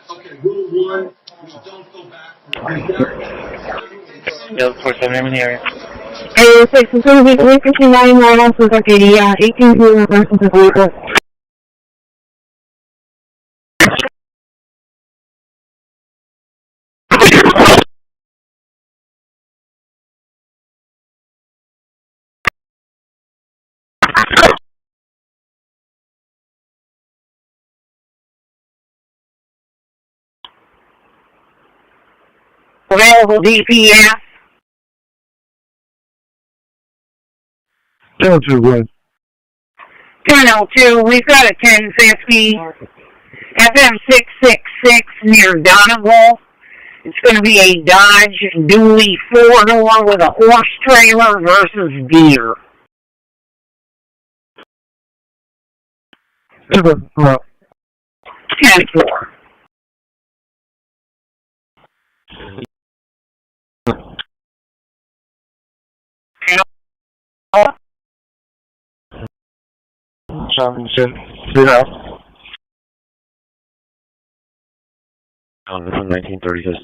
Okay, rule 1, don't go back. Yeah, 47 in the area. And 6, it's going to be 359 miles with Arcadia, 18 versus the vehicle. Available DPS. 10-2, 1002, we've got a 1050, FM 666 near Donegal. It's going to be a Dodge Dually 4-door with a horse trailer versus deer. 10-4. Shopping shit. Your house. This is 1930 says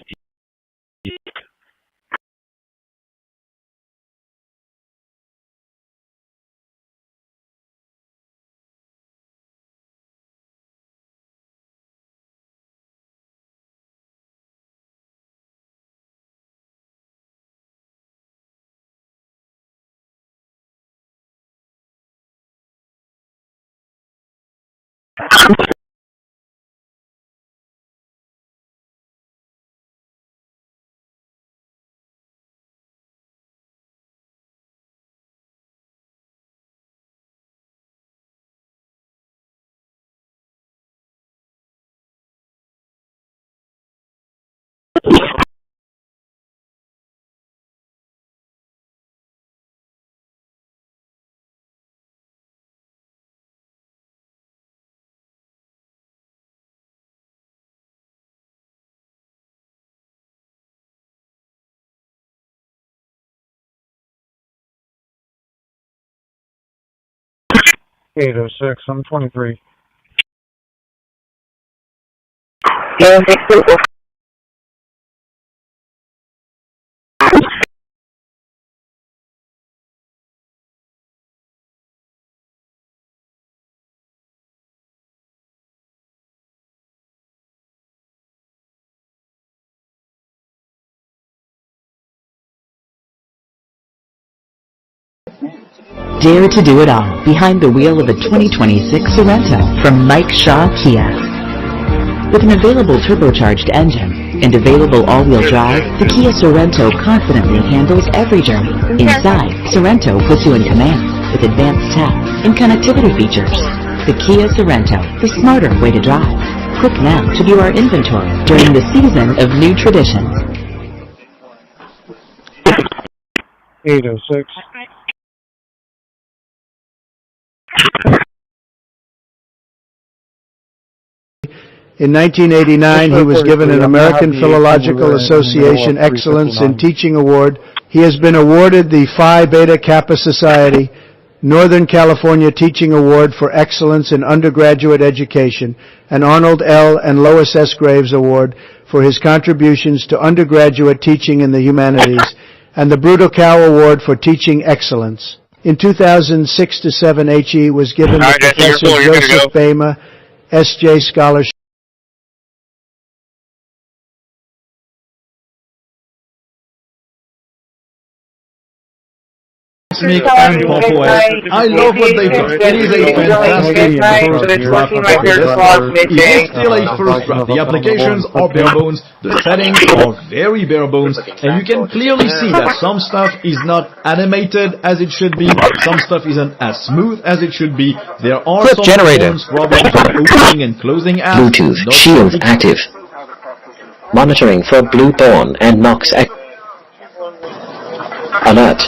.806, I'm 23. Dare to do it all behind the wheel of a 2026 Sorento from Mike Shaw Kia. With an available turbocharged engine and available all-wheel drive, the Kia Sorento confidently handles every journey. Inside, Sorento puts you in command with advanced tech and connectivity features. The Kia Sorento, the smarter way to drive. Click now to view our inventory during the season of new traditions. 806. In 1989, he was given an American Philological Association Excellence in Teaching Award. He has been awarded the Phi Beta Kappa Society Northern California Teaching Award for Excellence in Undergraduate Education, an Arnold L. and Lois S. Graves Award for his contributions to undergraduate teaching in the humanities, and the Bruto Cow Award for Teaching Excellence. In 2006-07, HE was given the Professor Joseph Bama S.J. Scholarship. And Popo, I love what they do. It is a fantastic first draft of the desktop. It is still a first draft. The applications are bare bones, the settings are very bare bones, and you can clearly see that some stuff is not animated as it should be, some stuff isn't as smooth as it should be. There are some problems with opening and closing apps. Bluetooth Shield active. Monitoring for Bluethorn and Nox alert.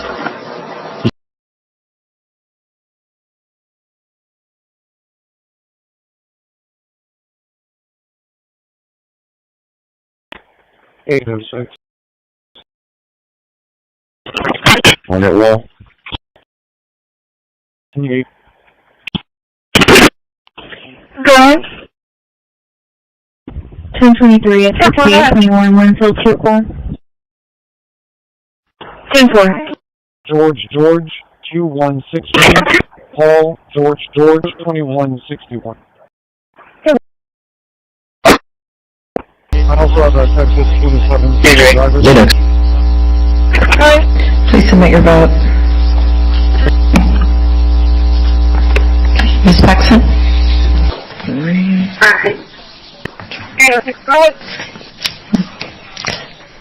.806. On it wall. Go ahead. 1023 at 6821 Winfield Circle. 10-4. George 2161. Paul George 2161. I also have a Texas 27 driver. Linux. Please submit your vote. Ms. Paxson?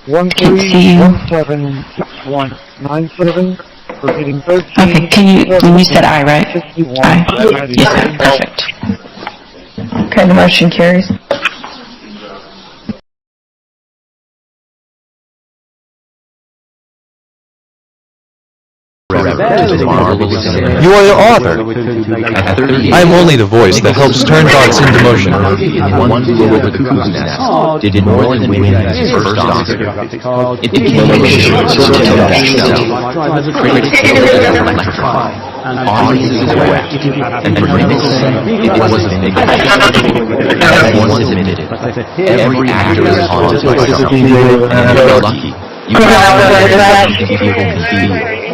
131797 for getting 13. Okay, you said I, right? I. Yes, sir. Perfect. Okay, the motion carries. You are the author. I am only the voice that helps turn thoughts into motion. One flew over the cuckoo's nest did more than win his first Oscar. It became a show electrified. Audiences wept, and for minutes it was a big everyone submitted. Every actor is haunted by something, and if you're lucky, you can something people can feel.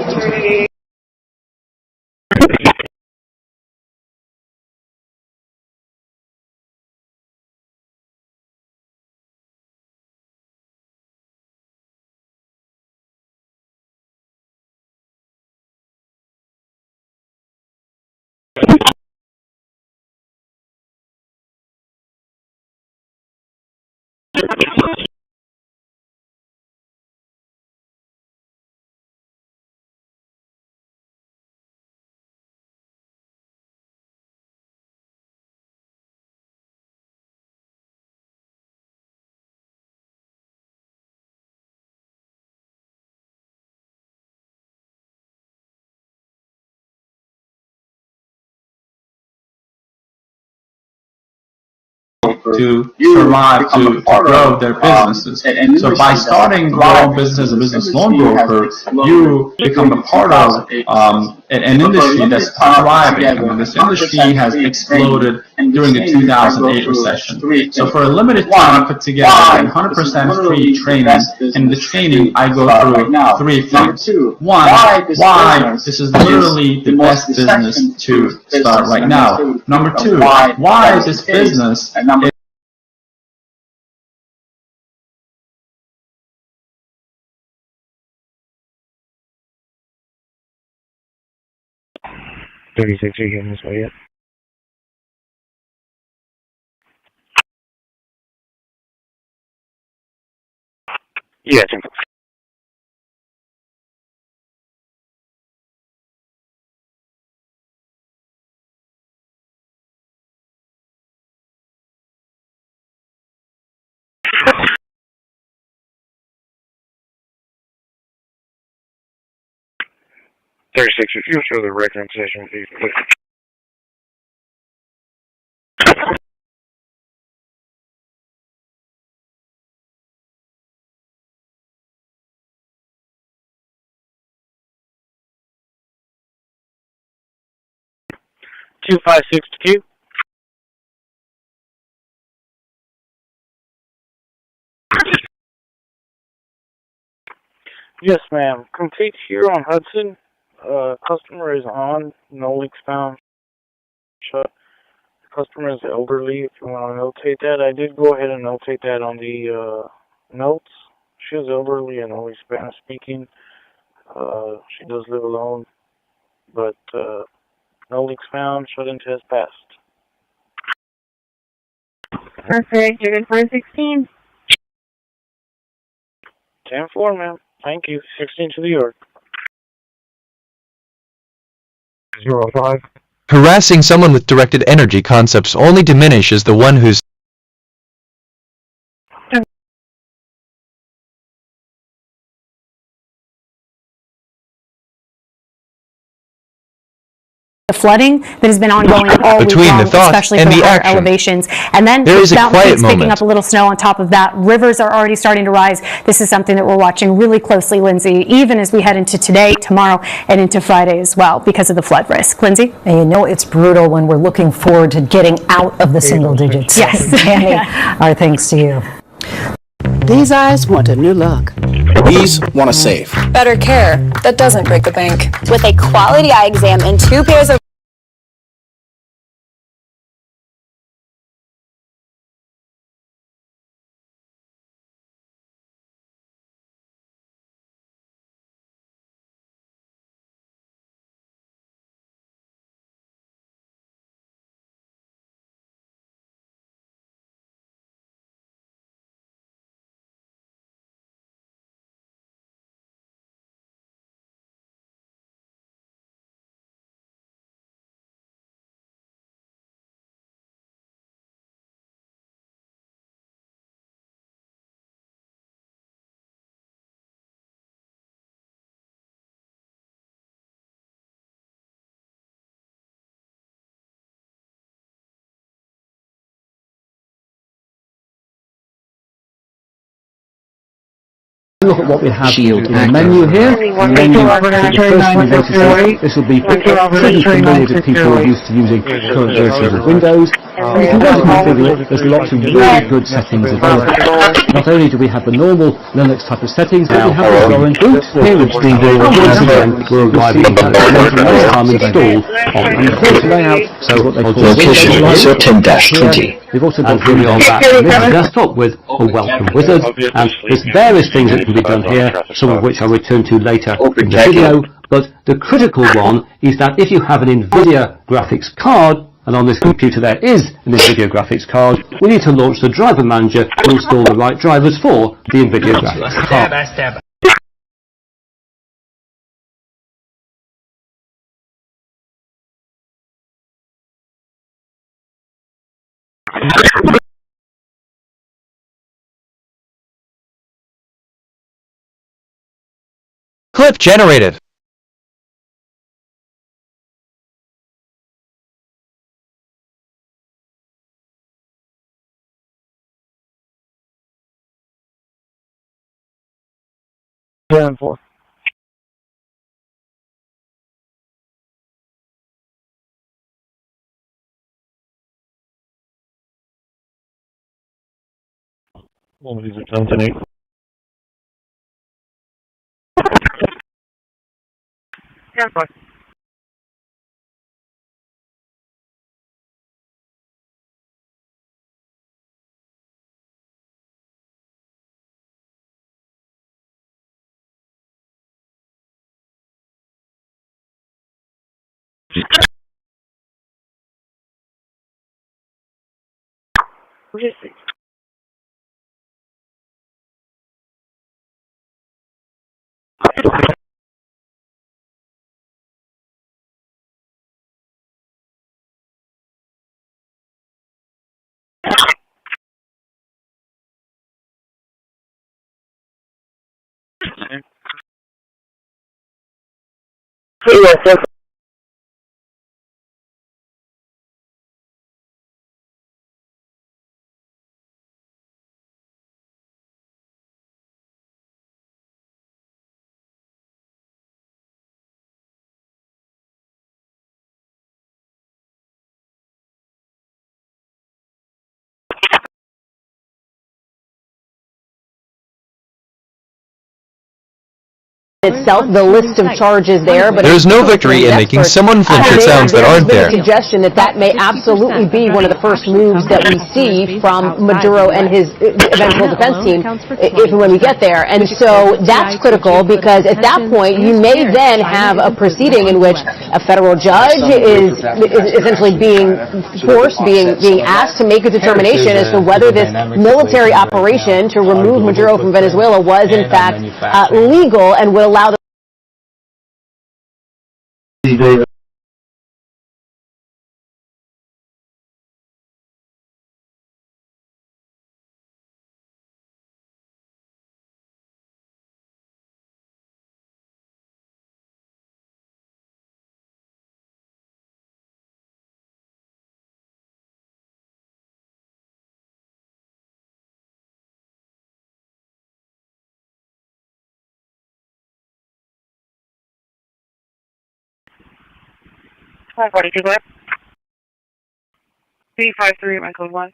To survive, to grow their businesses. So by starting your own business as a business loan broker, you become a part of an industry that's thriving. I mean, this industry has exploded during the 2008 recession. So for a limited time, I put together 100% free training. In the training, I go through three things. One, why this is literally the best business to start right now. Number two, why this business is 36, are you getting this way yet? Yeah, 10. If you'll show the record session, please. 2562. Yes, ma'am. Complete here on Hudson. Customer is on. No leaks found. Shut. Customer is elderly. If you want to notate that, I did go ahead and notate that on the notes. She is elderly and only Spanish speaking. She does live alone, but no leaks found. Shut-in test passed. Perfect. You're good for a 16. 10-4, ma'am. Thank you. 16 to the York. 05. Harassing someone with directed energy concepts only diminishes the one who's the flooding that has been ongoing all week between long, the thoughts especially and from the higher action. elevations. And then There is a mountain quiet peaks picking moment. up a little snow on top of that. Rivers are already starting to rise. This is something that we're watching really closely, Lindsay, even as we head into today, tomorrow, and into Friday as well because of the flood risk. Lindsay? And you know it's brutal when we're looking forward to getting out of the single digits. Yes. Tammy, our thanks to you. These eyes want a new look. These want to save. Better care that doesn't break the bank. With a quality eye exam and 2 pairs of Look at what we have in the menu here. The menu, this will be pretty familiar to people used to using current versions of Windows. You can go to configure it. There's lots of really good settings as well. Not only do we have the normal Linux type of settings, but we have the Zorin boot here, which means once again we're arriving at next time installed on the first layout. So what they call location 13-20. We've also got here on that desktop with a welcome wizard, and there's various things that can be done here, some of which I'll return to later in the video, but the critical one is that if you have an NVIDIA graphics card, and on this computer there is an NVIDIA graphics card, we need to launch the driver manager to install the right drivers for the NVIDIA graphics card. Clip generated. Yeah, 4. One of these are 10-8. Yeah, fine. Yes, itself, the list of charges there, but there's no victory in making someone flinch at sounds that aren't there. There's a suggestion that that may absolutely be one of the first moves that we see from Maduro and his eventual defense team, if and when we get there. And so that's critical, because at that point you may then have a proceeding in which a federal judge is essentially being forced, being asked to make a determination as to whether this military operation to remove Maduro from Venezuela was in fact legal and will allow the Hi, 42 Clip. P25, my code 1.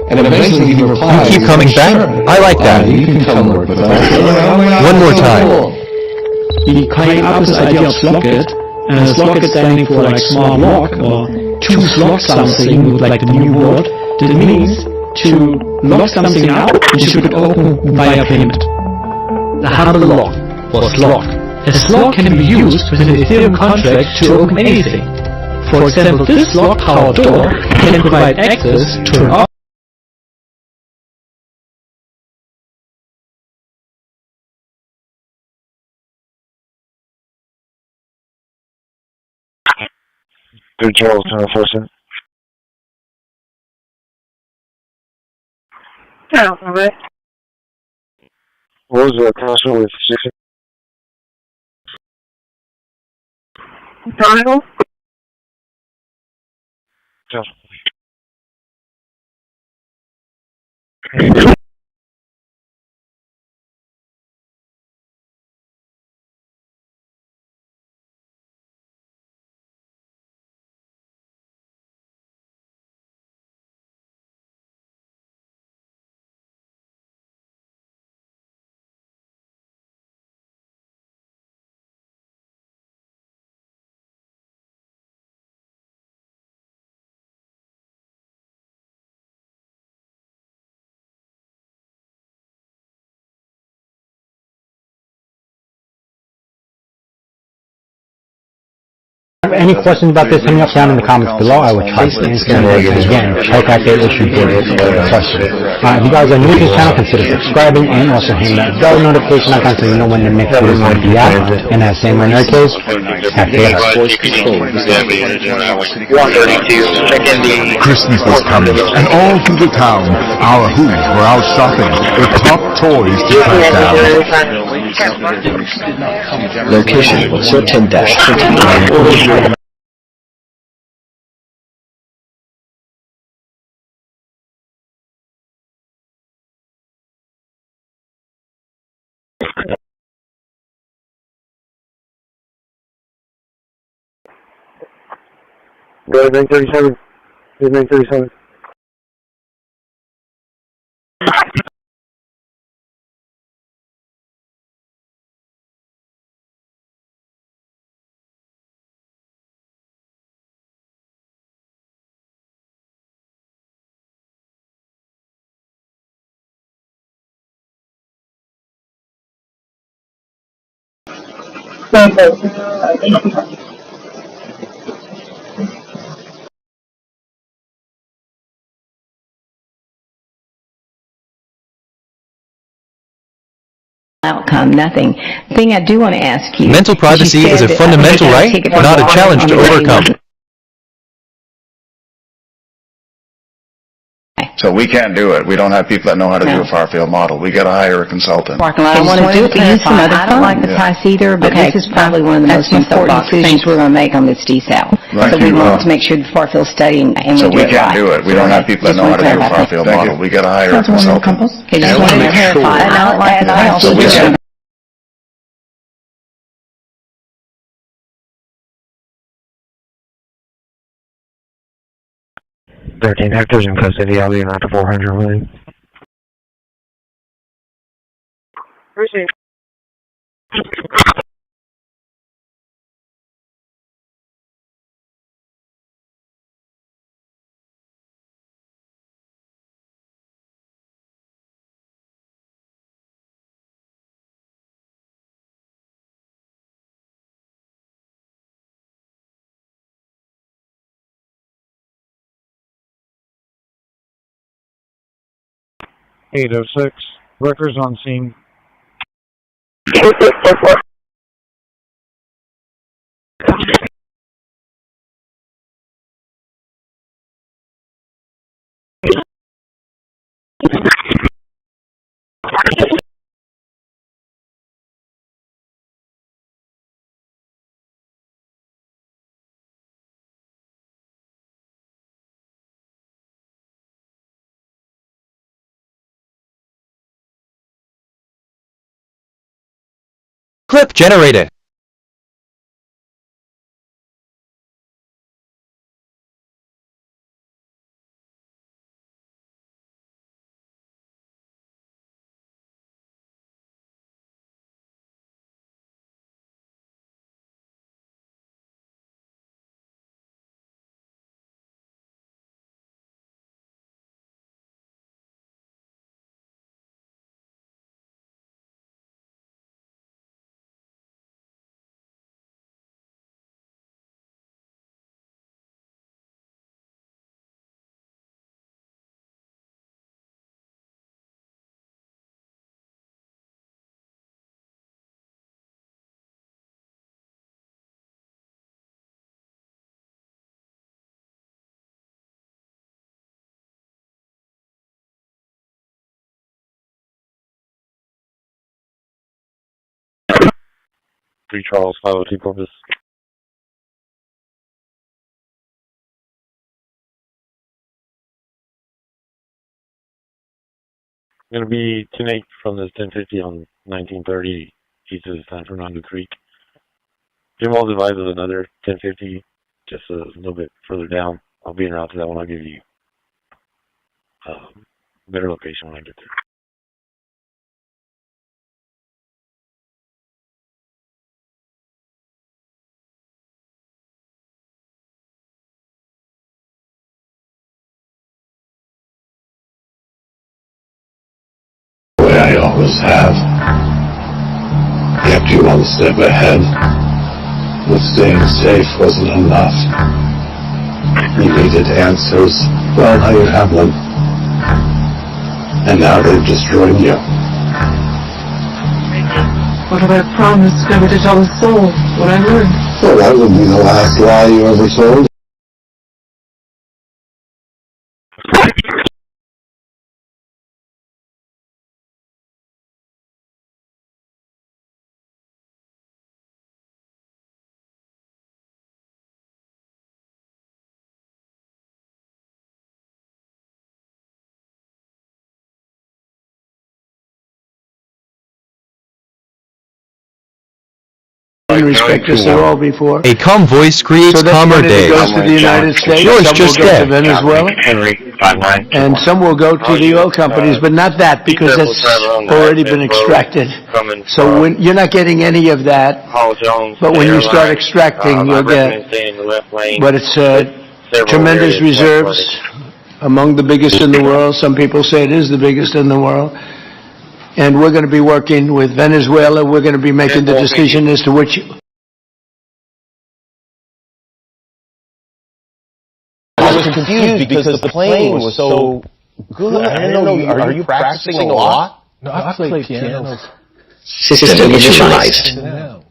And eventually he replies, you keep coming back? I like that. You can come work with us. One more time. He came up with this idea of Slockit, Lock is standing for like smart lock, or choose lock something with like the new word. That means to lock something up, you should open via payment. The humble lock, or slog. A slog can be used with an Ethereum contract to open anything. For example, this slog-powered door can provide access to an object. Good Charles, 10-4. What was the console with 6? Donald? Any questions about this, hit me up down in the comments below. I will try to answer them. Again, check out the issue for this question. If you guys are new to this channel, consider subscribing and also hitting that bell notification icon so you know when the next video is going to be out. And as same in our case, have faith. Christmas was coming, and all through the town, our Who's were out shopping with top toys to cut down. Location 13-29. Go to 937. 937. Outcome, nothing. The thing I do want to ask you... Mental privacy is a fundamental right, not a challenge to overcome. So we can't do it. We don't have people that know how to do a far field model. We got to hire a consultant. I want to do it, use some other I don't like the price either, but this is probably one of the most important decisions we're going to make on this desal. Right. So we want to make sure the far field study and so we do it right. So we can't do it. We don't have people that know how to do a far field model. We got to hire a consultant. Okay, just want to clarify. I don't like the price. So we can. 13 hectares in custody. I'll be in after 400 million. Christi. (806) Records on scene. Clip generated. 3 Charles, 502 Corpus. Going to be 10-8 from this 1050 on 1930 east of San Fernando Creek. Jim Walls advises another 1050 just a little bit further down. I'll be en route to that one. I'll give you better location when I get there. I always have. Kept you one step ahead. But staying safe wasn't enough. You needed answers. Well, now you have them. And now they've destroyed you. What have I promised never to tell a soul what I learned? Well, that would be the last lie you ever told. Respect us at all before. A calm voice creates calmer days. Goes to the United States. Yours Some just will go dead. to Venezuela, and some will go to the oil companies, but not that because it's already been extracted. So when you're not getting any of that, but when you start extracting, you'll get. But it's tremendous reserves, among the biggest in the world. Some people say it is the biggest in the world. And we're going to be working with Venezuela. We're going to be making the decision as to which. I was confused because the playing was so good. I didn't know. Are you practicing a lot? No, I play piano. System initialized.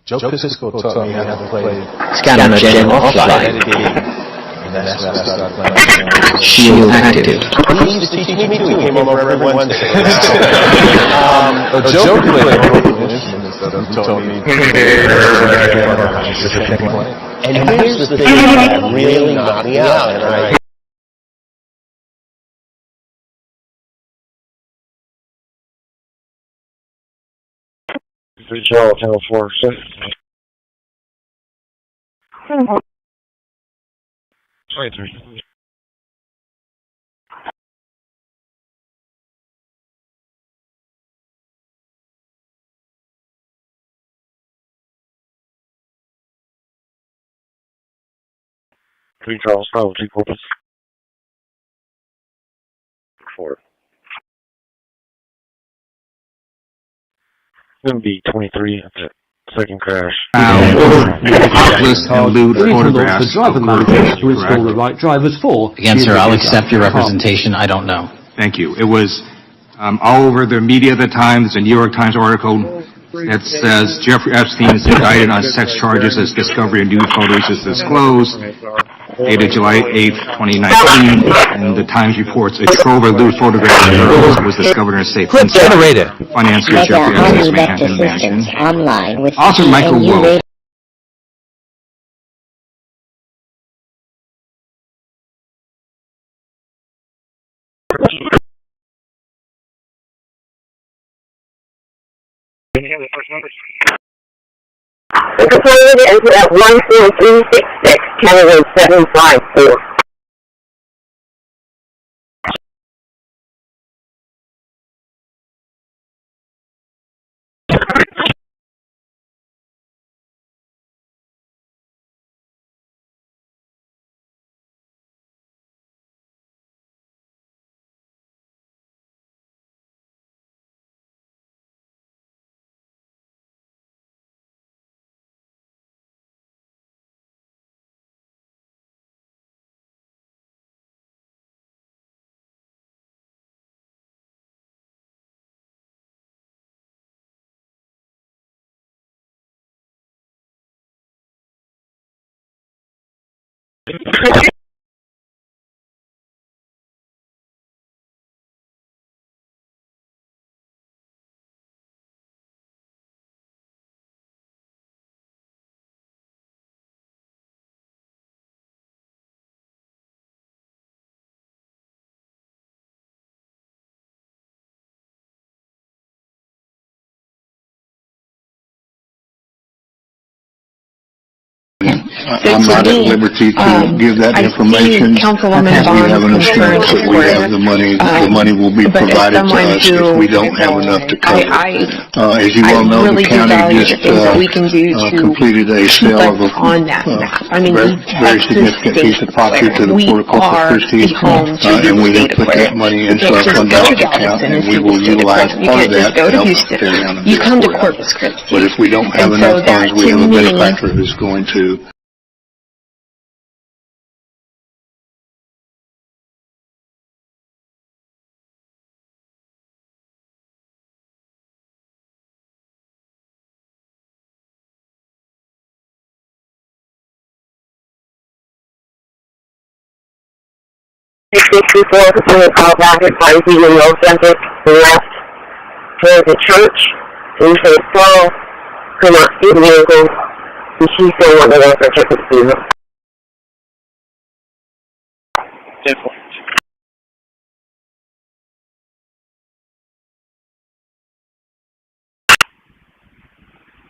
Joe Pisco taught me how to play. Scanner gen offline. Shield active. He used to teach me too. He came over every Wednesday. Joe played he told me. And here's the thing that really knocked me out. And I. Charles, Channel 4, 6. Right there. Three Charles, 502 Corpus. 4. It's going to be 23 at that second crash. List and lewd photographs. The driver manager to install the right drivers for. Again, sir, I'll accept your representation. I don't know. Thank you. It was all over the media at the time. There's a New York Times article that says Jeffrey Epstein is indicted on sex charges as discovery of nude photos is disclosed. Dated July 8th, 2019, and the Times reports a trove of lewd photographs of girls was discovered in a safe Clip generated. Financier Jeffrey Epstein's Manhattan mansion. Online with Author Michael Woe. Completed into that 14366, Canada 754. I'm not at liberty to give that information. We have an assurance that we have the money. The money will be provided to us if we don't have enough to cover. As you well know, the county just completed a sale of a very significant piece of property to the Port of Corpus Christi, and we have put that money into our fund balance account, and we will utilize part of that to help tear down the courthouse. But if we don't have enough funds, we have a benefactor who's going to call back at 5 p.m. Center, left towards the church, and you say slow, come out, see the vehicle, and she said what they want for tickets to you.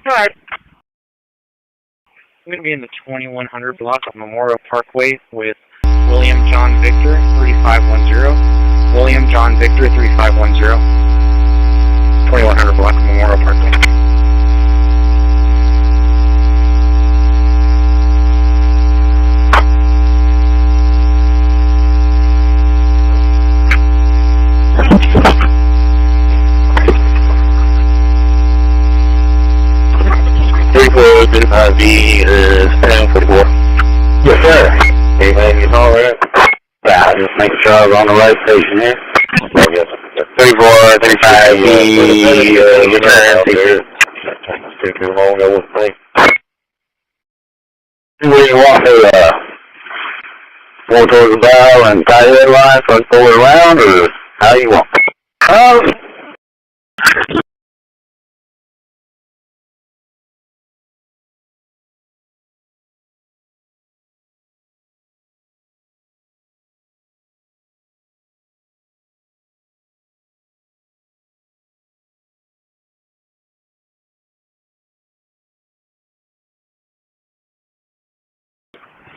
Alright. I'm going to be in the 2100 block of Memorial Parkway with William John Victor 3510. William John Victor 3510. 2100 block of Memorial Parkway. Yes, sir. Anything you saw there? Yeah, just making sure I was on the right station here. 34, 35, took too long, I wouldn't think. Where you want to, pull towards the bow and tie that line so I can pull it around, or how you want?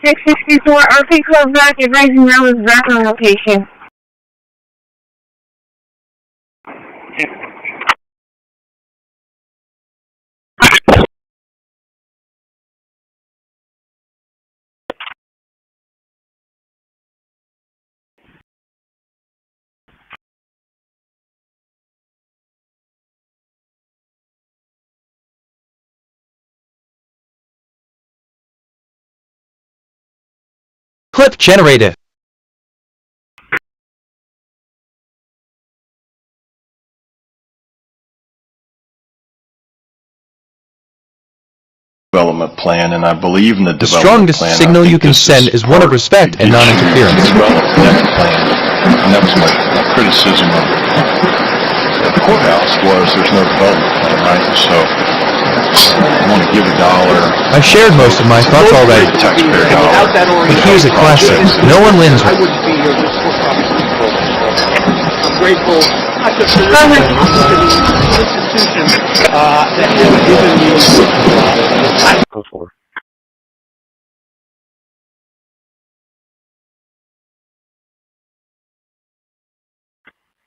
.664 RP close back, advising rail is back on location. Clip generated. development plan, and I believe in the The development strongest plan. signal you can send is one of respect and non-interference. And that was my criticism of the courthouse was there's no development plan, right? So I want to give $1. I shared most of my thoughts already. Taxpayer dollar. But here's a classic. No one wins. I wouldn't be here this I'm grateful not just to the institution that has given me Go for it.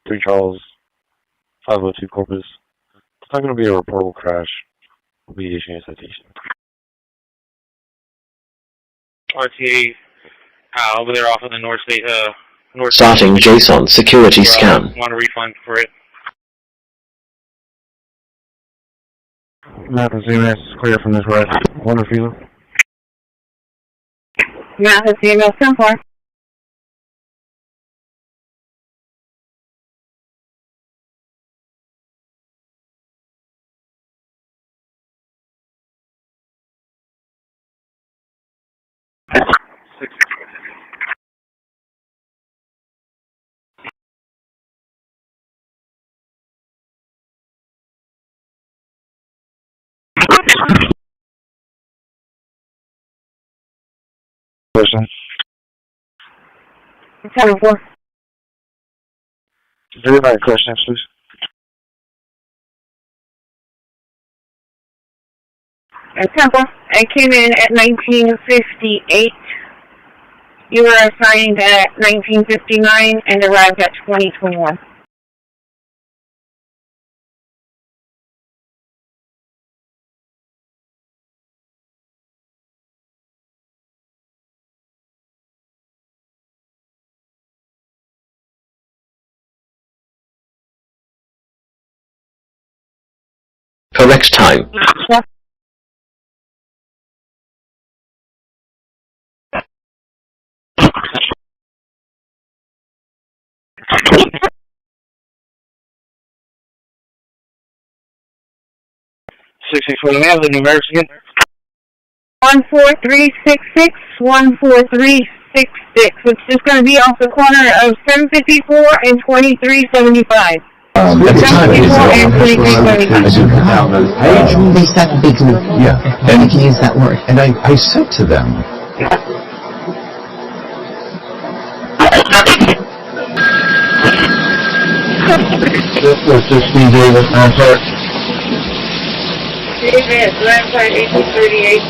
3 Charles, 502 Corpus. It's not going to be a reportable crash. We'll be issuing a citation. RTA over there off of the North State, North Starting JSON security scan. Want a refund for it? Map and CMS is clear from this right. Wonder feeler. Map and CMS, 10-4. Question. 10-4. Is there any questions, please? Temple, and came in at 1958. You were assigned at 1959 and arrived at 2021. Correct time. Yes. We have the numerics again. 14366, 14366. It's just going to be off the corner of 754 and 2375. At the time, and 2375. they said big group. Yeah. And he used that word. And I said to them, This was just DJ with Rampart. David, Rampart 1838.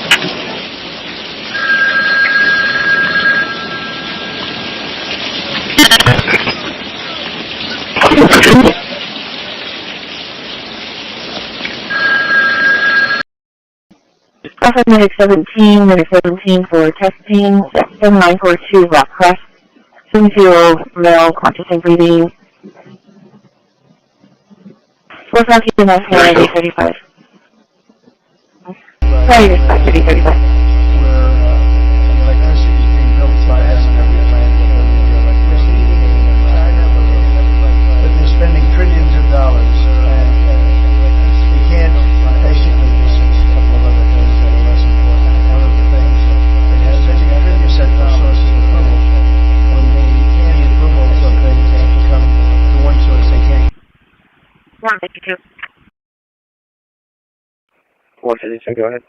Alpha Medic 17, Medic 17 for testing, 7942 Rock Crest, 70 male, conscious and breathing. What's on TMS here at 835? Sorry, dispatch 835. Spending trillions of dollars, and we can't, basically, this is a couple of other things that are less important. One of the things that has been tribute set for sources of approval. When they can't get approvals of things, they have to come to one source they can't. 152. 152, go ahead.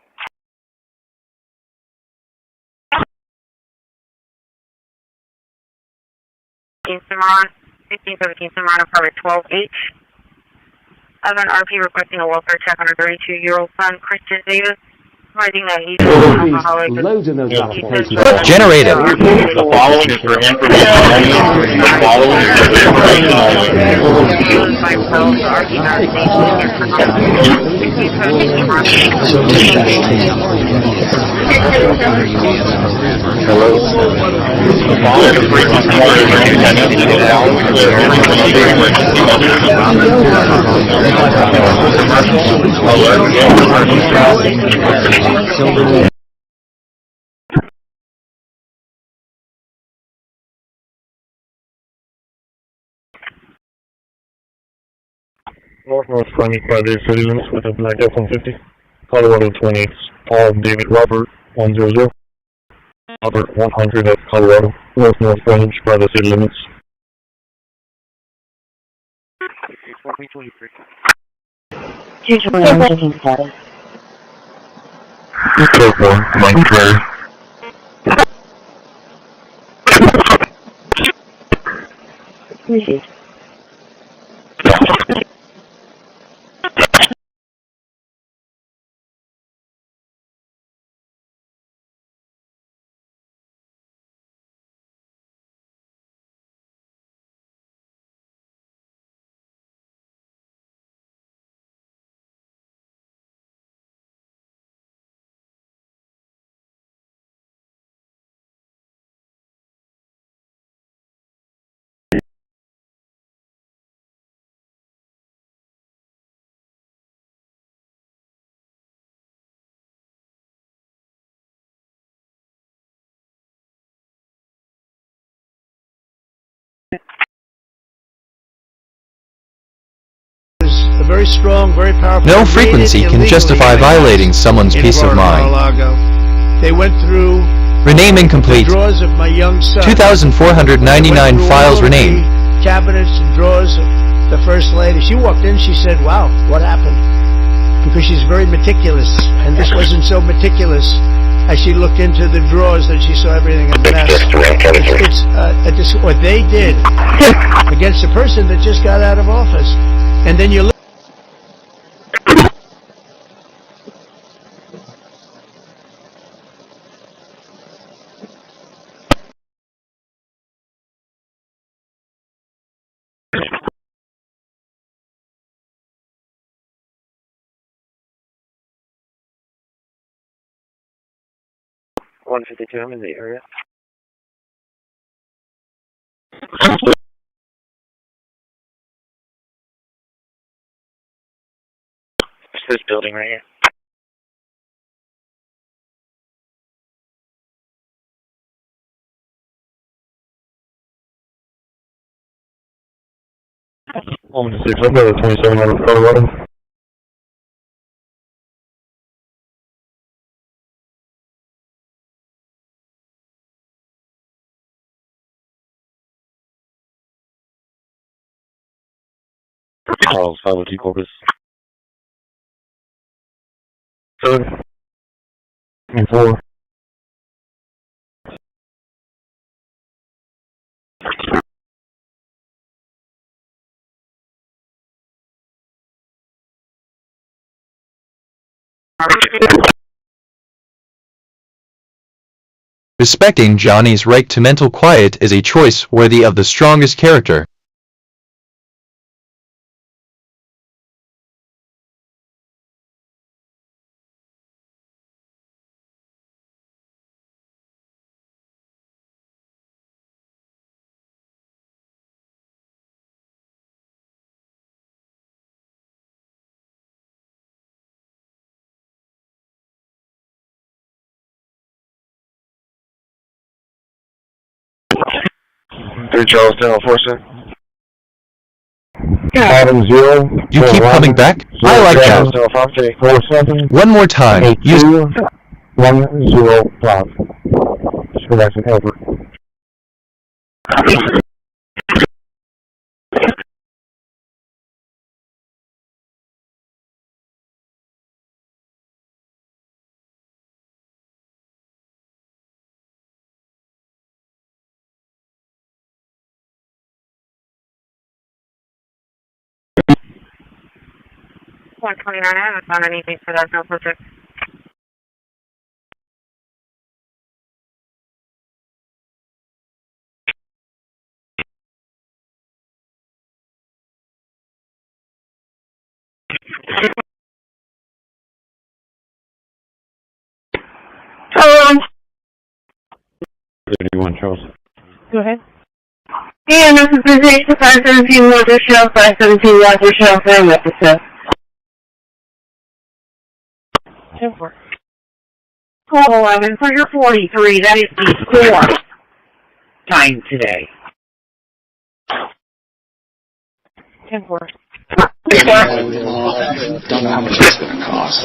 Cimarron, 1517 Cimarron, Private 12H. I have an RP requesting a welfare check on a 32-year-old son, Christian Davis, finding that he's an alcoholic. Generated. The following is for information. The following is for Hello. The following is for North 25 city limits with a black F-150. Colorado 28, Paul David Robert 100. Robert 100 at Colorado, North Range by the city limits. Usually I'm taking status. Code 1, Mike Dre. Received. A very strong, very powerful. No frequency can justify violating someone's peace of mind. They went through Rename incomplete. the drawers of my young son. 2,499 files renamed. Cabinets and drawers of the First Lady. She walked in, she said, wow, what happened? Because she's very meticulous, and this wasn't so meticulous. As she looked into the drawers, that she saw everything a mess. It's what they did against a person that just got out of office. And then you look. 152, I'm in the area. It's this building right here. I'm going to 6, I've got a 2700 Colorado. Charles, 502 Corpus. 7 and 4. Respecting Johnny's right to mental quiet is a choice worthy of the strongest character. Three Charles, General Forces. Adam 0. You keep coming back? I like that. 47. One more time. 82 105. Just go back to Albert. .29, I haven't found anything for that no project. Hello. 31 Charles. Go ahead. Yeah, this is Position 517 Water Shell, 517 Water Shell, very much so. 10-4. 12-11 for your 43, that is the fourth time today. 10-4. Don't know how much it's going to cost.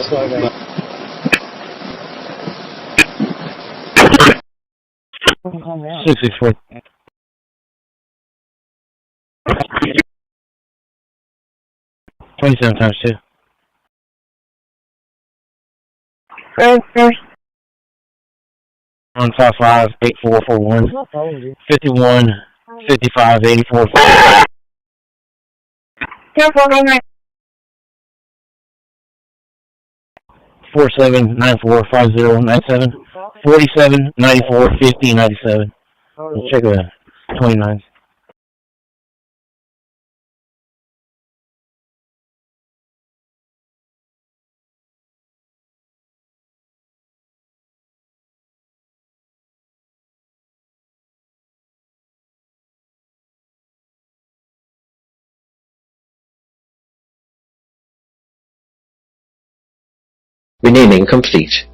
664. $27 times 2. First. 155 8441 51 55 84 47 94 50 97 47 94 50 97. We'll check the 29s. Renaming complete.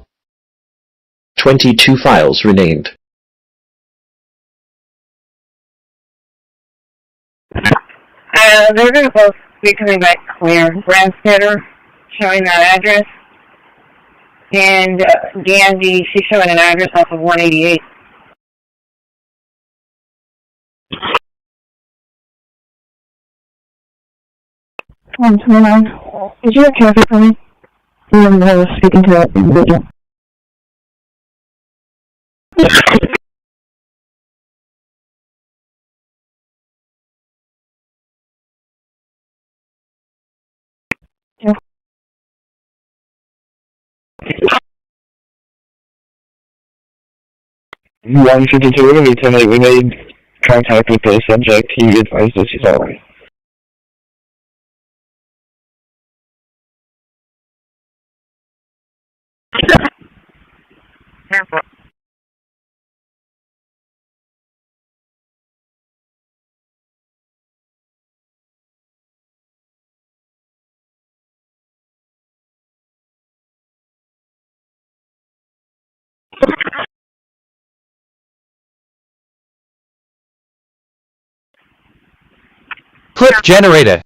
22 files renamed. They're going to both be coming back clear. Branstetter showing that address. And Gandy, she's showing an address off of 188. Is you a traffic for me? I was speaking to that individual. You 152, we're going to be 10-8. We made contact with the subject. He advised us he's alright. Clip generator.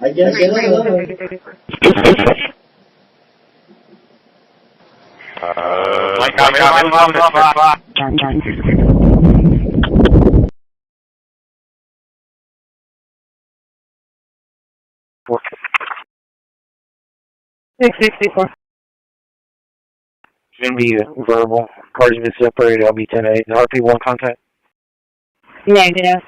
I guess It's going to be verbal. Parties been separated. I'll be 10-8. RP1 contact. Negative.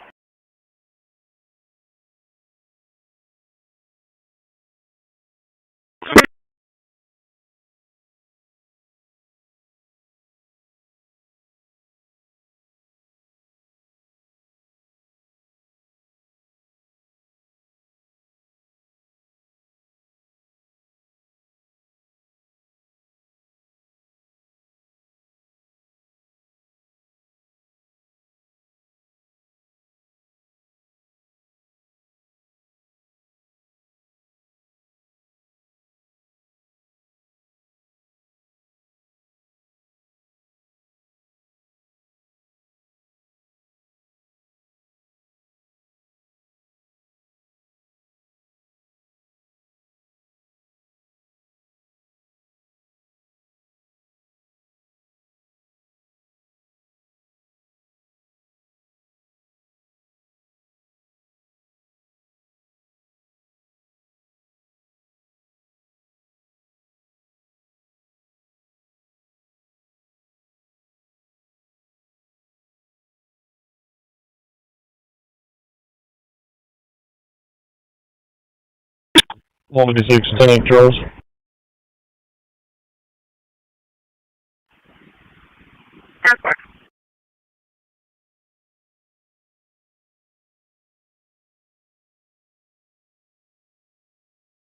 Want me to see extending controls?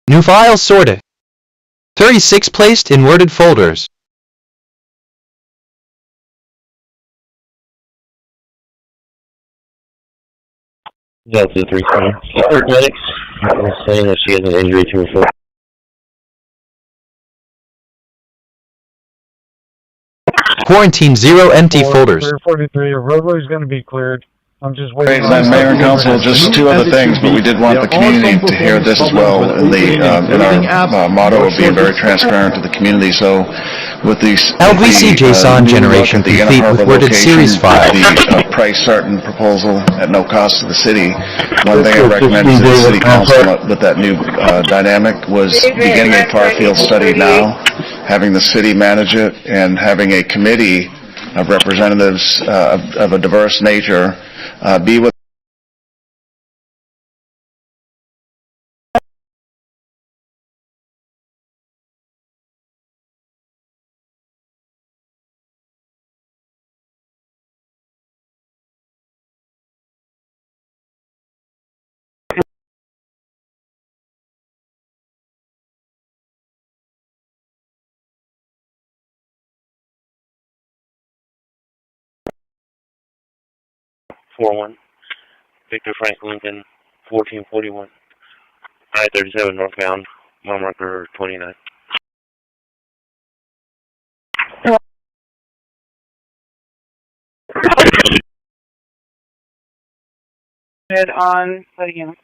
New files sorted. 36 placed in worded folders. Delta 3 Start medics. Saying that she has an injury to her foot. Quarantine 0 empty folders. 43, a roadway is going to be cleared. I'm just waiting. Mayor and Council, just two other things, but we did want the community to hear this as well. In our motto of being very transparent to the community. So, with these LVC JSON generation complete with worded series file. The price certain proposal at no cost to the city. One thing I recommended to the City Council with that new dynamic was beginning a far field study now, having the city manage it, and having a committee of representatives of a diverse nature be with Victor Frank Lincoln, 1441. I-37 northbound, mile marker 29. Head on, again.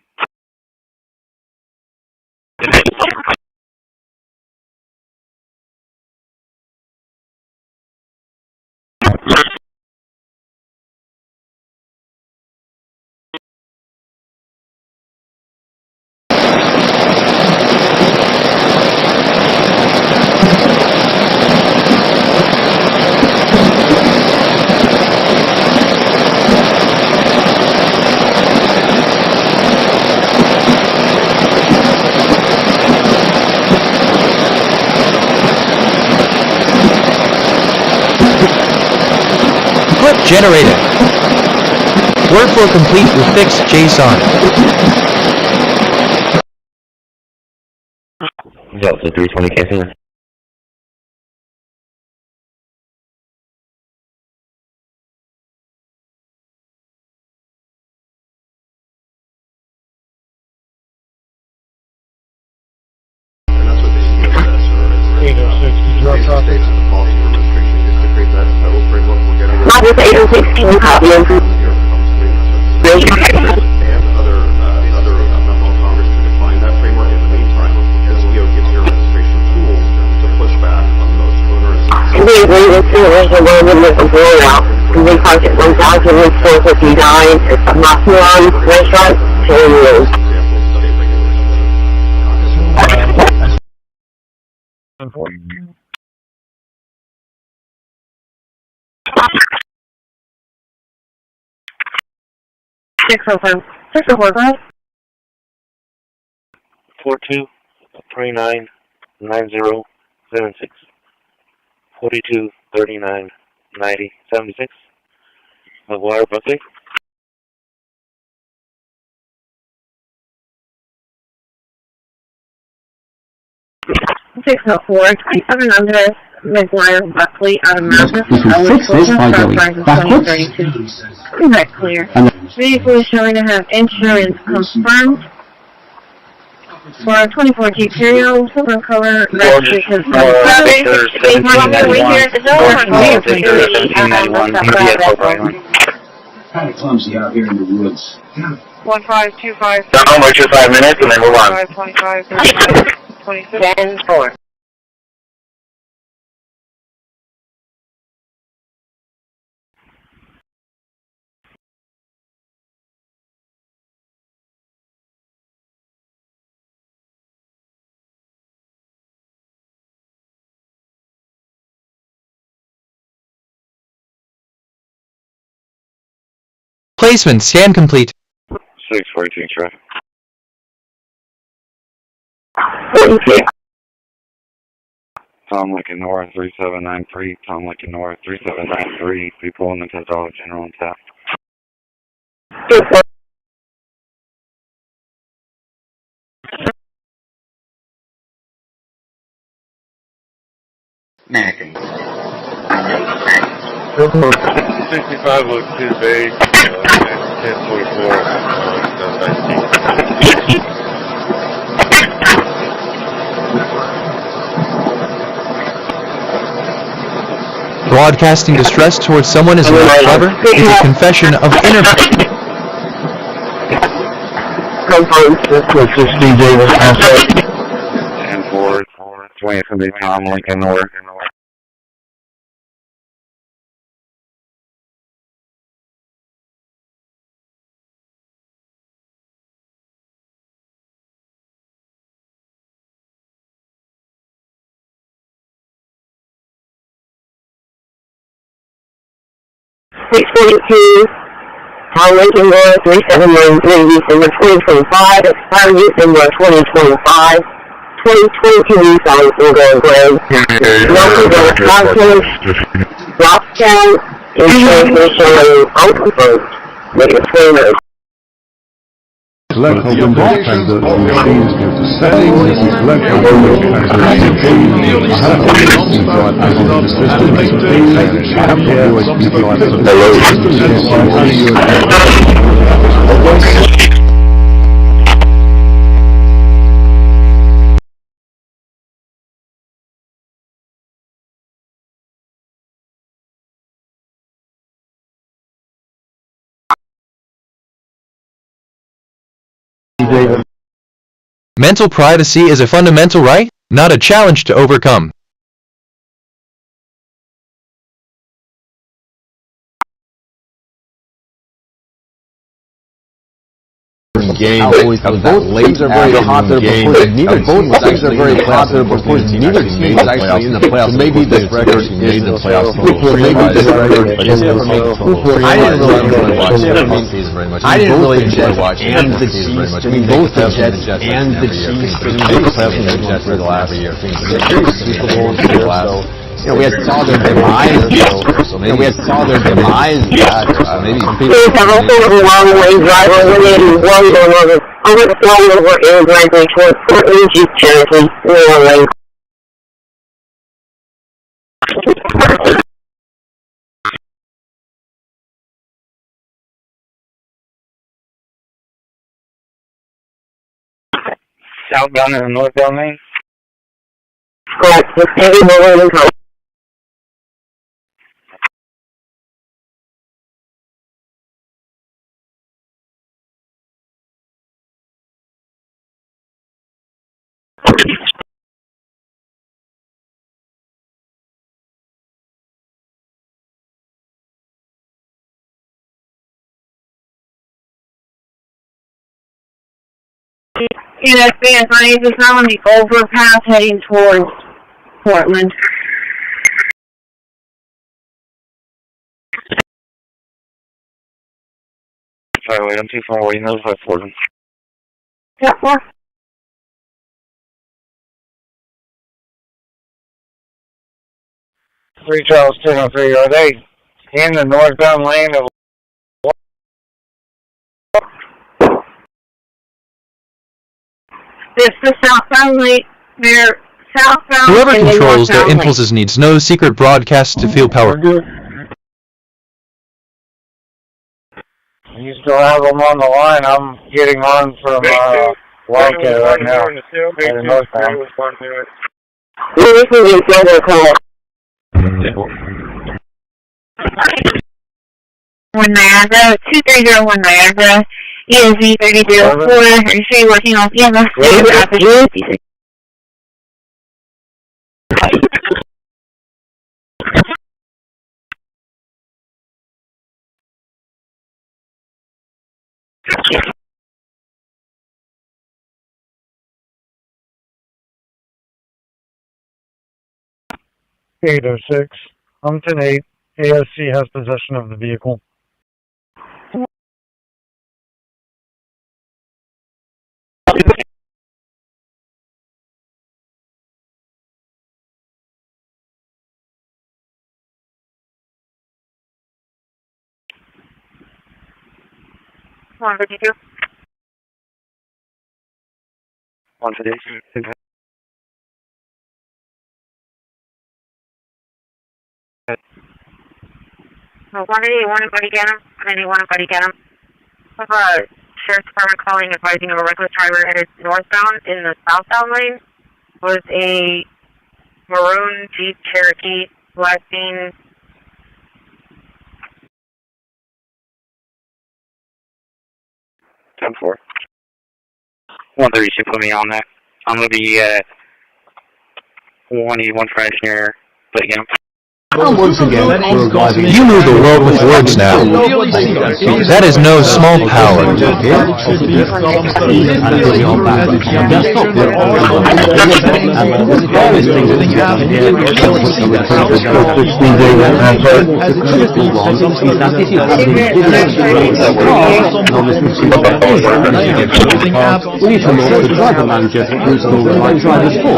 generated. Workflow complete with fixed JSON. Delta 320 casing. Not with 816 copies. We agree with the original with the blowout. We parked at 1,459 at the Ashmore restaurant, 10 years. Six oh four, 4239 9076 4239 9076. The wire bucket. 604, 2700 McGuire Buckley out of Memphis. We can fix this by going backwards. Correct, clear. Vehicle is showing to have insurance confirmed. For a 24 Jeep Cherokee, silver color, registration confirmed. Kind of clumsy out here in the woods. 1525. Down, wait your 5 minutes and then move on. 25, 26, 10, 4. Placement scan complete. 642 traffic. Tom Lincoln North 3793. Tom Lincoln North 3793. People in the $10 general and tap. Nagging. 65 looks too big. 1044. Broadcasting distress towards someone is not clever. It's a confession of inner. This is DJ with 10-4. 20 from the Tom Lincoln North. Tom Lincoln North 3793, December 2025, expired December 2025. 2022 Nissan single gray. Number of contents, drop count, information unconfirmed. Make a trainer. Select open box and the machines go to settings. Select open box and Mental privacy is a fundamental right, not a challenge to overcome. Game. Both leagues are very positive, but neither both leagues are very positive, but neither team is actually in the playoffs. So maybe this record is the playoffs. Maybe this record is I didn't really watch and the Chiefs. I mean, both the Jets and the Chiefs. The Jets for the last year. Super Bowl and so we had saw their demise, so maybe we had saw their demise. Maybe some people. There's also a long-way driver related one over the phone over in driveway towards Portland, Jeep Cherokee, long way. Southbound and northbound lane? Correct. Just heavy moving and coming. Yes, my name is now on the overpass heading towards Portland. Sorry, wait, I'm too far away. Notify Portland. Yeah, well. 3 Charles 1003, are they in the northbound lane of... This the southbound lane. They're southbound. Whoever and controls their northbound impulses needs no secret broadcast to feel power. You still have them on the line. I'm getting on from Wildcat right now. Heading northbound. This is a further call. One Niagara, 2301 Niagara, ESV 3004. Are you sure you're working off EMS? .806. I'm 10-8. ASC has possession of the vehicle. One 52. 152. Well, 181 and Buddy Gannon. 181 and Buddy Gannon. Have a sheriff's department calling advising of a reckless driver headed northbound in the southbound lane. Was a maroon Jeep Cherokee last seen. Ten 4. 130 should put me on that. I'm gonna be 181 for engineer, but again. Once again, You move the world with words now. That is no small power. We need to know the driver manager who's the right drivers for.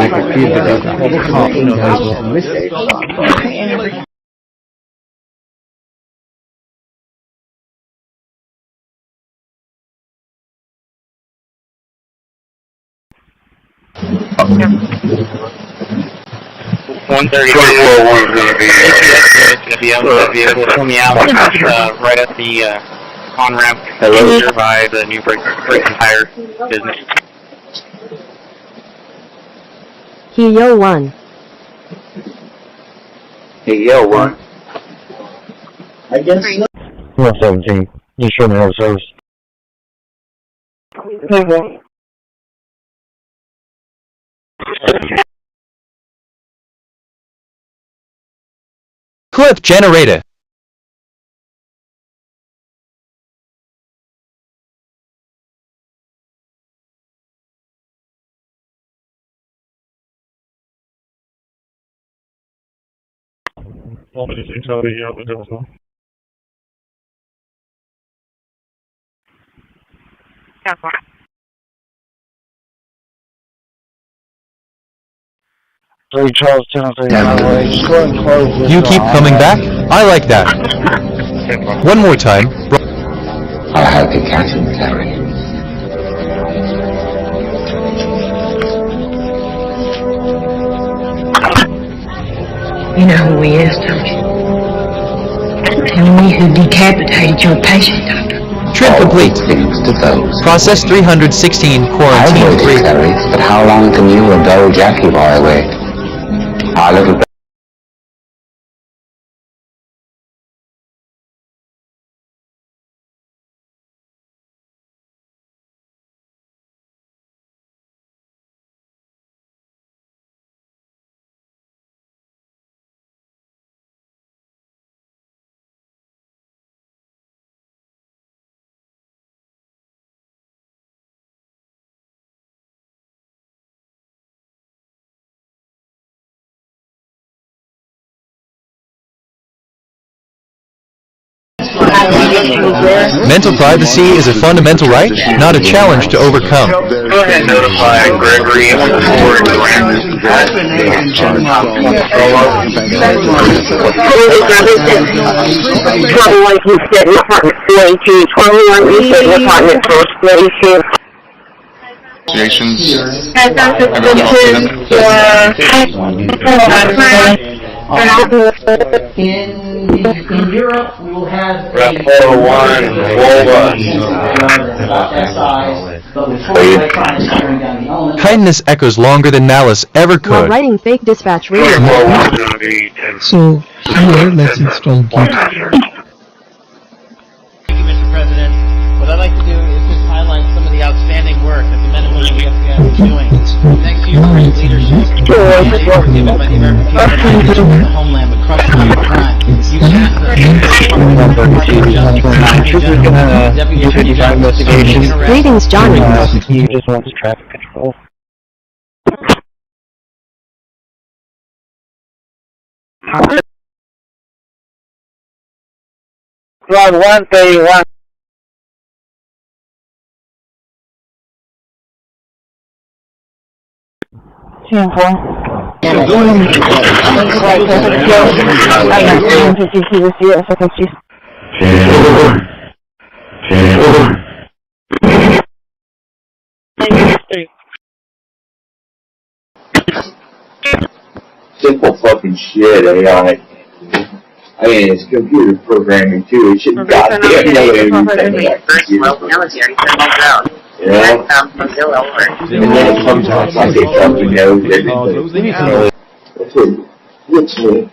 One 130. It's gonna be out that vehicle. Pull me out right at the on ramp closure by the new brake and tire business. Yo 1. Hey, yo, what? I guess 117. You show me how service. Clip generator. 3 Charlestown Highway. Just go and close this You keep off. coming back? I like that. One more time. I have the catamaran. You know who he is, don't you? Tell me who decapitated your patient, Doctor. Trim complete. To those. Process 316, quarantine 3. But how long can you and old Jackie lie awake? Our little Mental privacy is a fundamental right, not a challenge to overcome. Go ahead and notify Gregory on the board. Trouble like you said, apartment 42, 21, you said apartment 42. In Europe, we will have a Kindness echoes longer than malice ever while could. writing fake dispatch radio. So, here, let's install Git. Thank you, Mr. President. What I'd like to do is just highlight some of the outstanding work that the men and women of the FBI are doing. Thanks to your great leadership, mandates were given by the American people in the homeland with crushing crime. You passed the Department of Justice, Deputy Attorney General, Greetings, John. He just wants traffic control. Road 131. Simple fucking shit, AI. I mean, it's computer programming too. It shouldn't goddamn know everything about Military, yeah. And then it comes out like it fucking knows everything. That's it. What's it?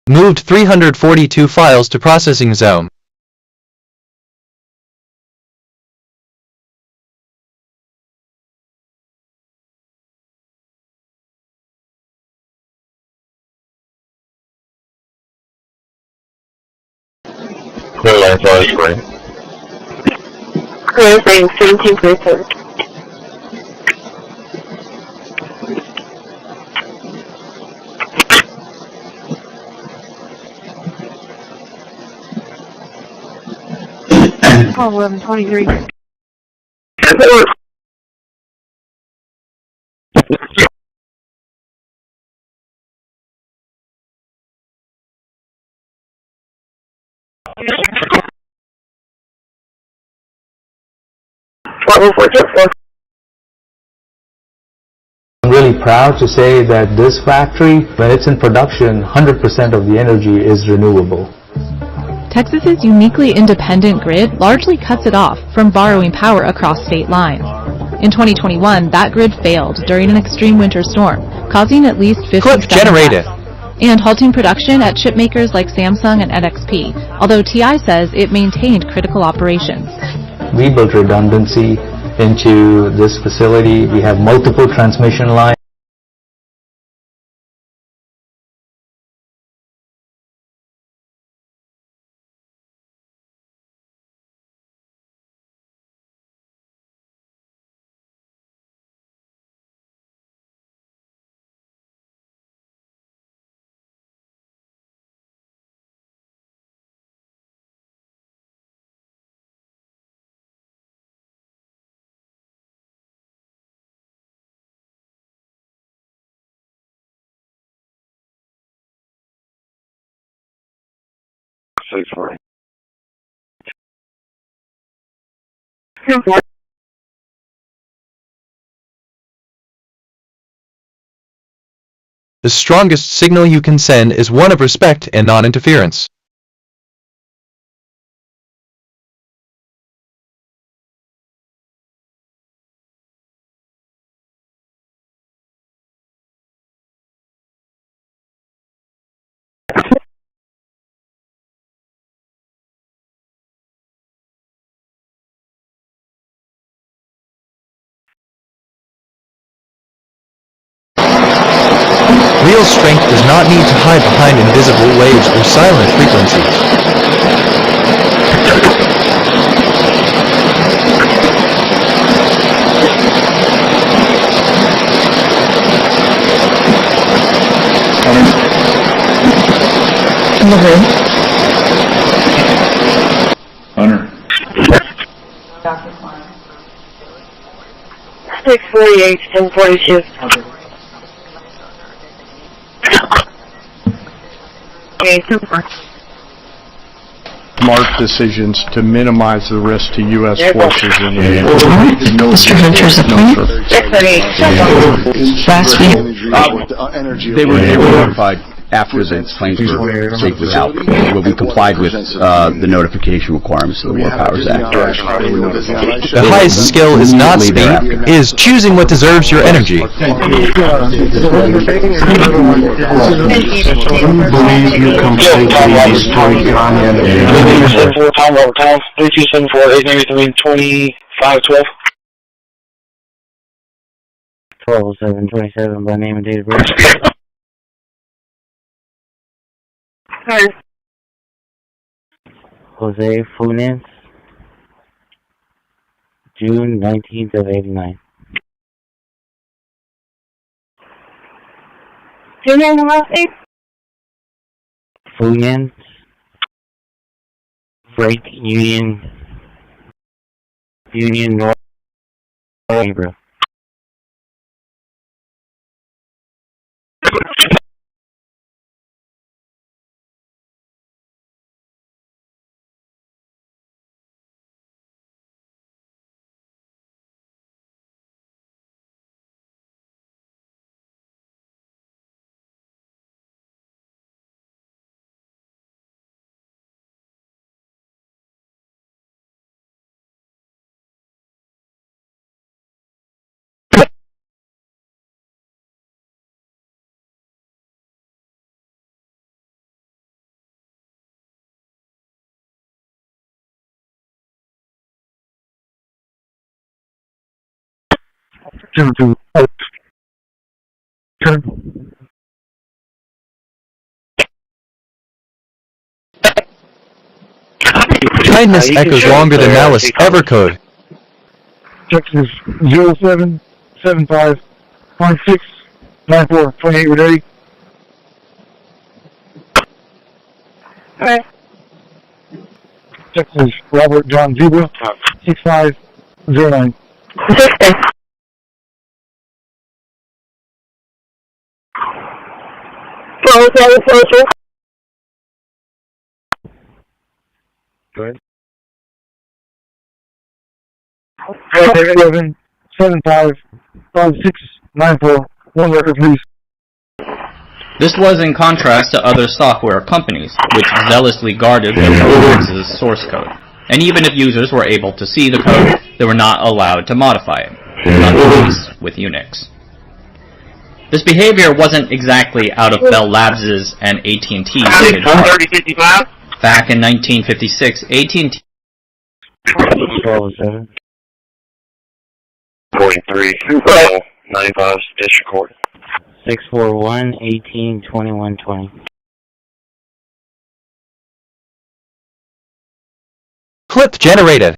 Moved 342 files to processing zone. Clear line for spring. Clear thing, 17%. 121123. I'm really proud to say that this factory, when it's in production, 100% of the energy is renewable. Texas's uniquely independent grid largely cuts it off from borrowing power across state lines. In 2021, that grid failed during an extreme winter storm, causing at least 57 deaths, and halting production at chip makers like Samsung and NXP, although TI says it maintained critical operations. We built redundancy into this facility. We have multiple transmission lines. The strongest signal you can send is one of respect and non-interference. Real strength does not need to hide behind invisible waves or silent frequencies. Hunter. 648, 1042. Okay, super. Smart decisions to minimize the risk to U.S. forces in the area. Mr. Hunter's appointment. 648. Last week. They were notified after the planes were safely out. Well, we complied with the notification requirements of the War Powers Act. The highest skill is not speed, it is choosing what deserves your energy. Believe you completely destroyed Kanye. 12/7/27 by name and date of birth. Jose Funes, June 19th of 89. Your name and last name? Funes, Freight Union, North April. Kindness echoes longer than malice ever could. Texas 0775169428 ready. Texas Robert John Zebra, 6509. Go ahead. 5-7-5-6-9-4. One record, please. This was in contrast to other software companies, which zealously guarded their Corpus's source code. And even if users were able to see the code, they were not allowed to modify it, not the case with Unix. This behavior wasn't exactly out of Bell Labs' and AT&T's Back in 1956, AT&T 43, 95, District Court. 641-18-2120. Clip generated.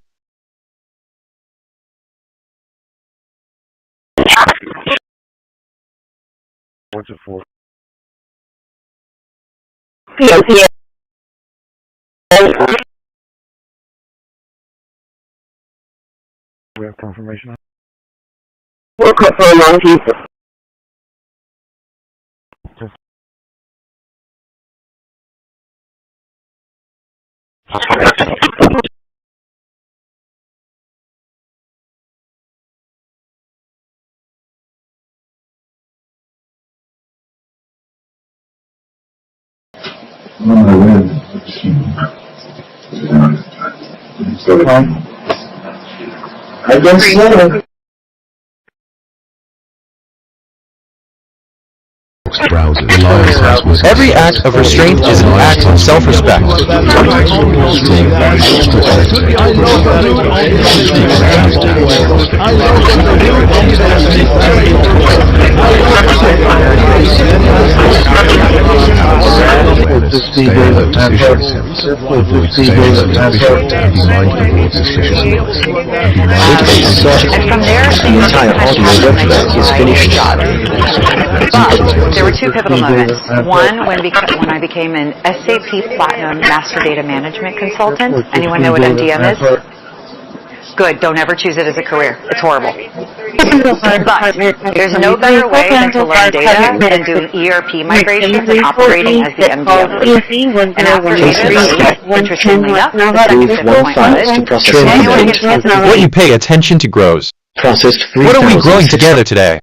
What's it for? We have confirmation. We'll cut for a long piece. I guess so. Every act of restraint is an act of self-respect. And from there, the entire audio document is finished. But there were two pivotal moments. One, when I became an SAP Platinum Master Data Management Consultant. Anyone know what MDM is? Good, don't ever choose it as a career. It's horrible. But there's no better way than to learn data than doing ERP migrations and operating as the MDM lead. And after 8 years, interestingly enough, the second pivot point was anyone who gets What you pay attention to grows. What are we growing together today?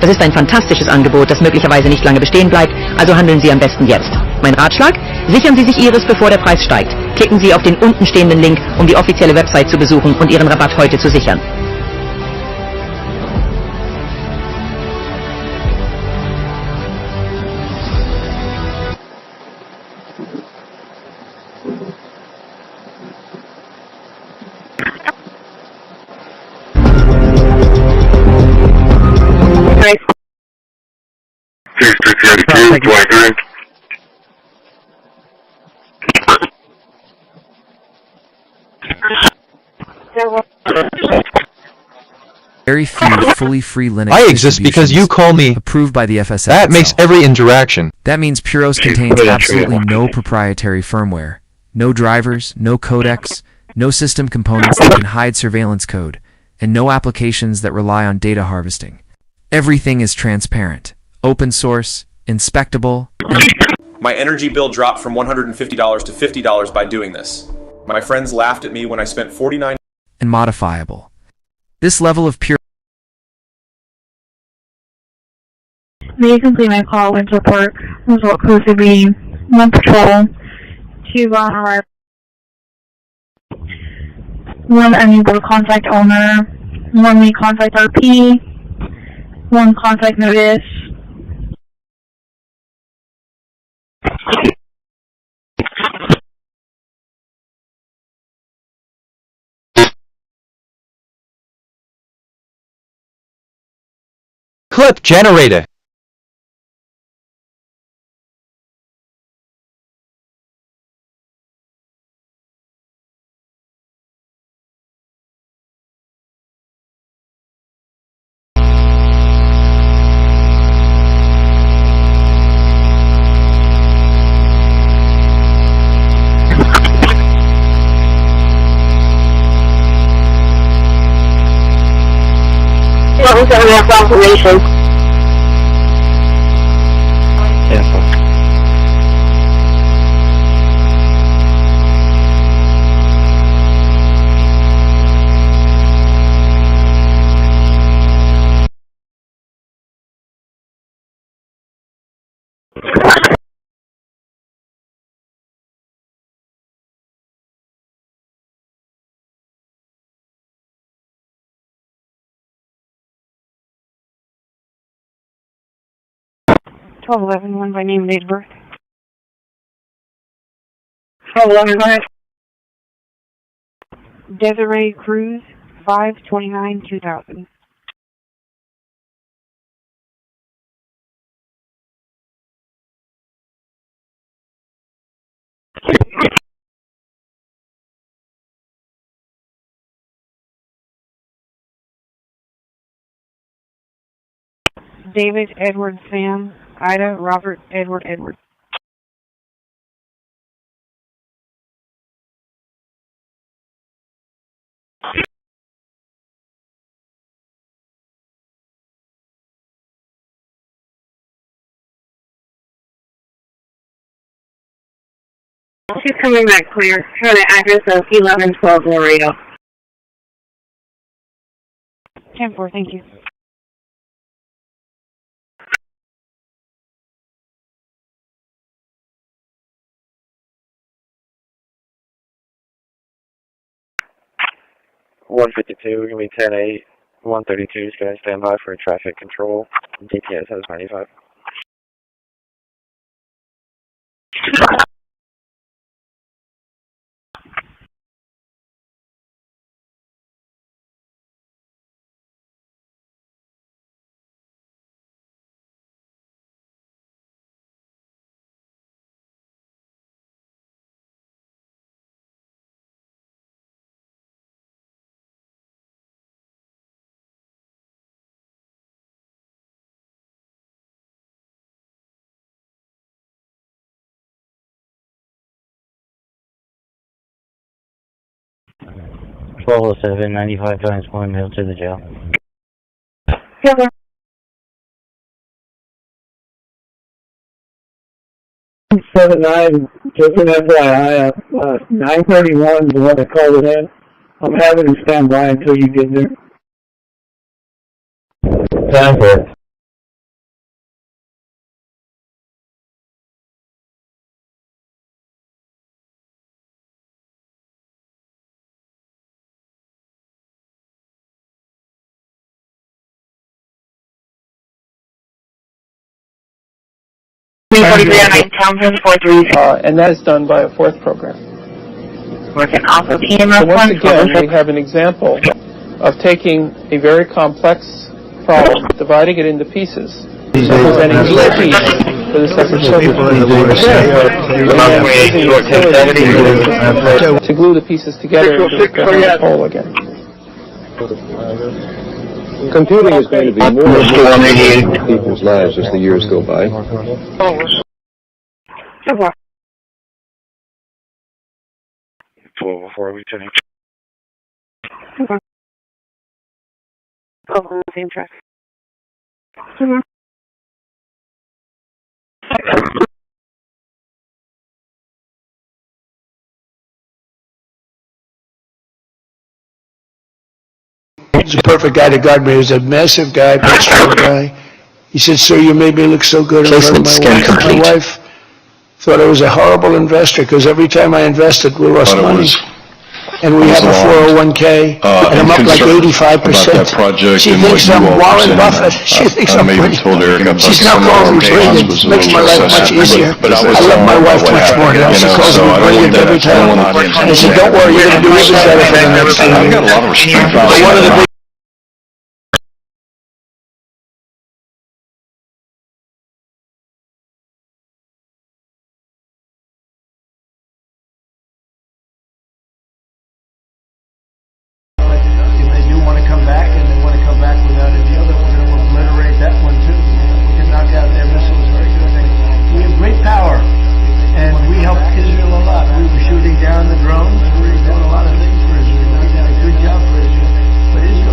Das ist ein fantastisches Angebot, das möglicherweise nicht lange bestehen bleibt, also handeln Sie am besten jetzt. Mein Ratschlag? Sichern Sie sich Ihres, bevor der Preis steigt. Klicken Sie auf den unten stehenden Link, um die offizielle Website zu besuchen und Ihren Rabatt heute zu sichern. Very few fully free Linux I exist because you call me. Approved by the FSF That makes itself. every interaction. That means Puros contains absolutely no proprietary firmware, no drivers, no codecs, no system components that can hide surveillance code, and no applications that rely on data harvesting. Everything is transparent, open source, inspectable, and my energy bill dropped from $150 to $50 by doing this. My friends laughed at me when I spent $49 and modifiable. This level of pure May you complete my call with report. Result codes would be 1 patrol, 2 arrival, 1 unable to contact owner, 1 may contact RP, 1 contact notice. Clip generated. 17 confirmation. Yeah, 1211, one by name, date of birth. 1211, go ahead. Desiree Cruz, 5/29/2000. David Edward Sam, Ida Robert Edward Edward. She's coming back clear. Her the address of 1112 Laredo. 10-4, thank you. $152, gonna be 10-8, 132 is gonna stand by for traffic control. GPS has 95. $1207, 95 times 1 mil to the jail. Silver. Seven nine, just an FYI, 931 is the one that called it in. I'm having to stand by until you get there. Time for it. And that is done by a fourth program. Working off of EMS. So once again, we have an example of taking a very complex problem, dividing it into pieces, presenting each piece for the separate circuit, to glue the pieces together into the whole again. Computing is going to be more important in people's lives as the years go by. Before we finish. Over the same track. He's a perfect guy to guard me. He's a massive guy, big strong guy. He said, "Sir, you made me look so good in front of my wife." My wife thought I was a horrible investor because every time I invested, we lost money. And we have a 401k, and I'm up like 85%. She thinks I'm Warren Buffett. She thinks I'm pretty. She's now calling me brilliant. Makes my life much easier. I love my wife much more now. She calls me brilliant every time. And I said, "Don't worry, you're going to do even better for the next time." I've got a lot of respect. One of the big down the drones. We're doing a lot of things for Israel. We've done a good job for Israel. But Israel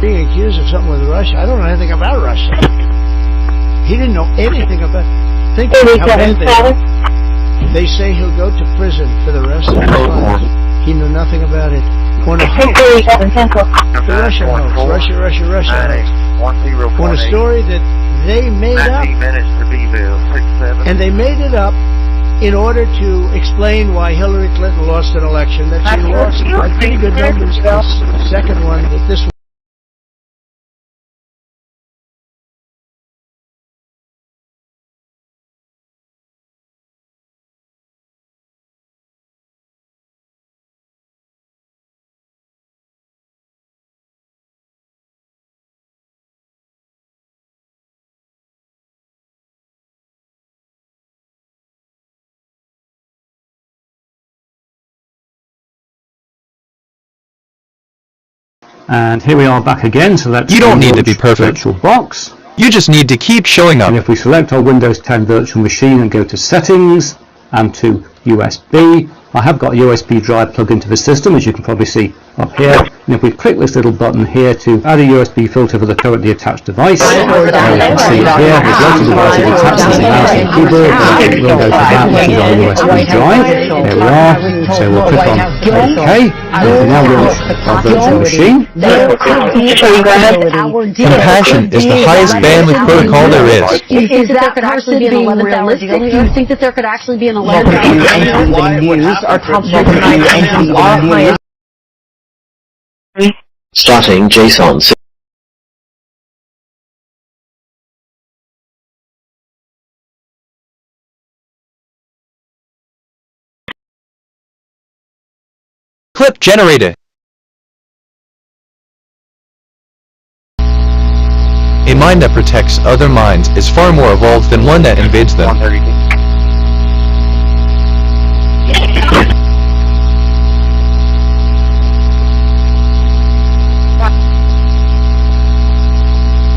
Being accused of something with Russia, I don't know anything about Russia. He didn't know anything about. Think how bad they are. They say he'll go to prison for the rest of his life. He knew nothing about it. When a hoax, the Russia hoax, Russia hoax. When a story that they made up, and they made it up in order to explain why Hillary Clinton lost an election that she lost by pretty good numbers. The second one that this. And here we are back again, so let's... You don't need to be perfect. Virtual box. You just need to keep showing up. And if we select our Windows 10 virtual machine and go to Settings and to USB, I have got a USB drive plugged into the system, as you can probably see up here. And if we click this little button here to add a USB filter for the currently attached device, you can see it here. There's lots of devices attached to the mouse and keyboard. We'll go to that, which is our USB drive. There we are. So we'll click on OK. And we now launch our virtual machine. Compassion is the highest bandwidth protocol there is. Do you think that there could actually be an 11th hour deal? Do you think that there could actually be an 11th hour? Starting JSON. Clip generated. A mind that protects other minds is far more evolved than one that invades them.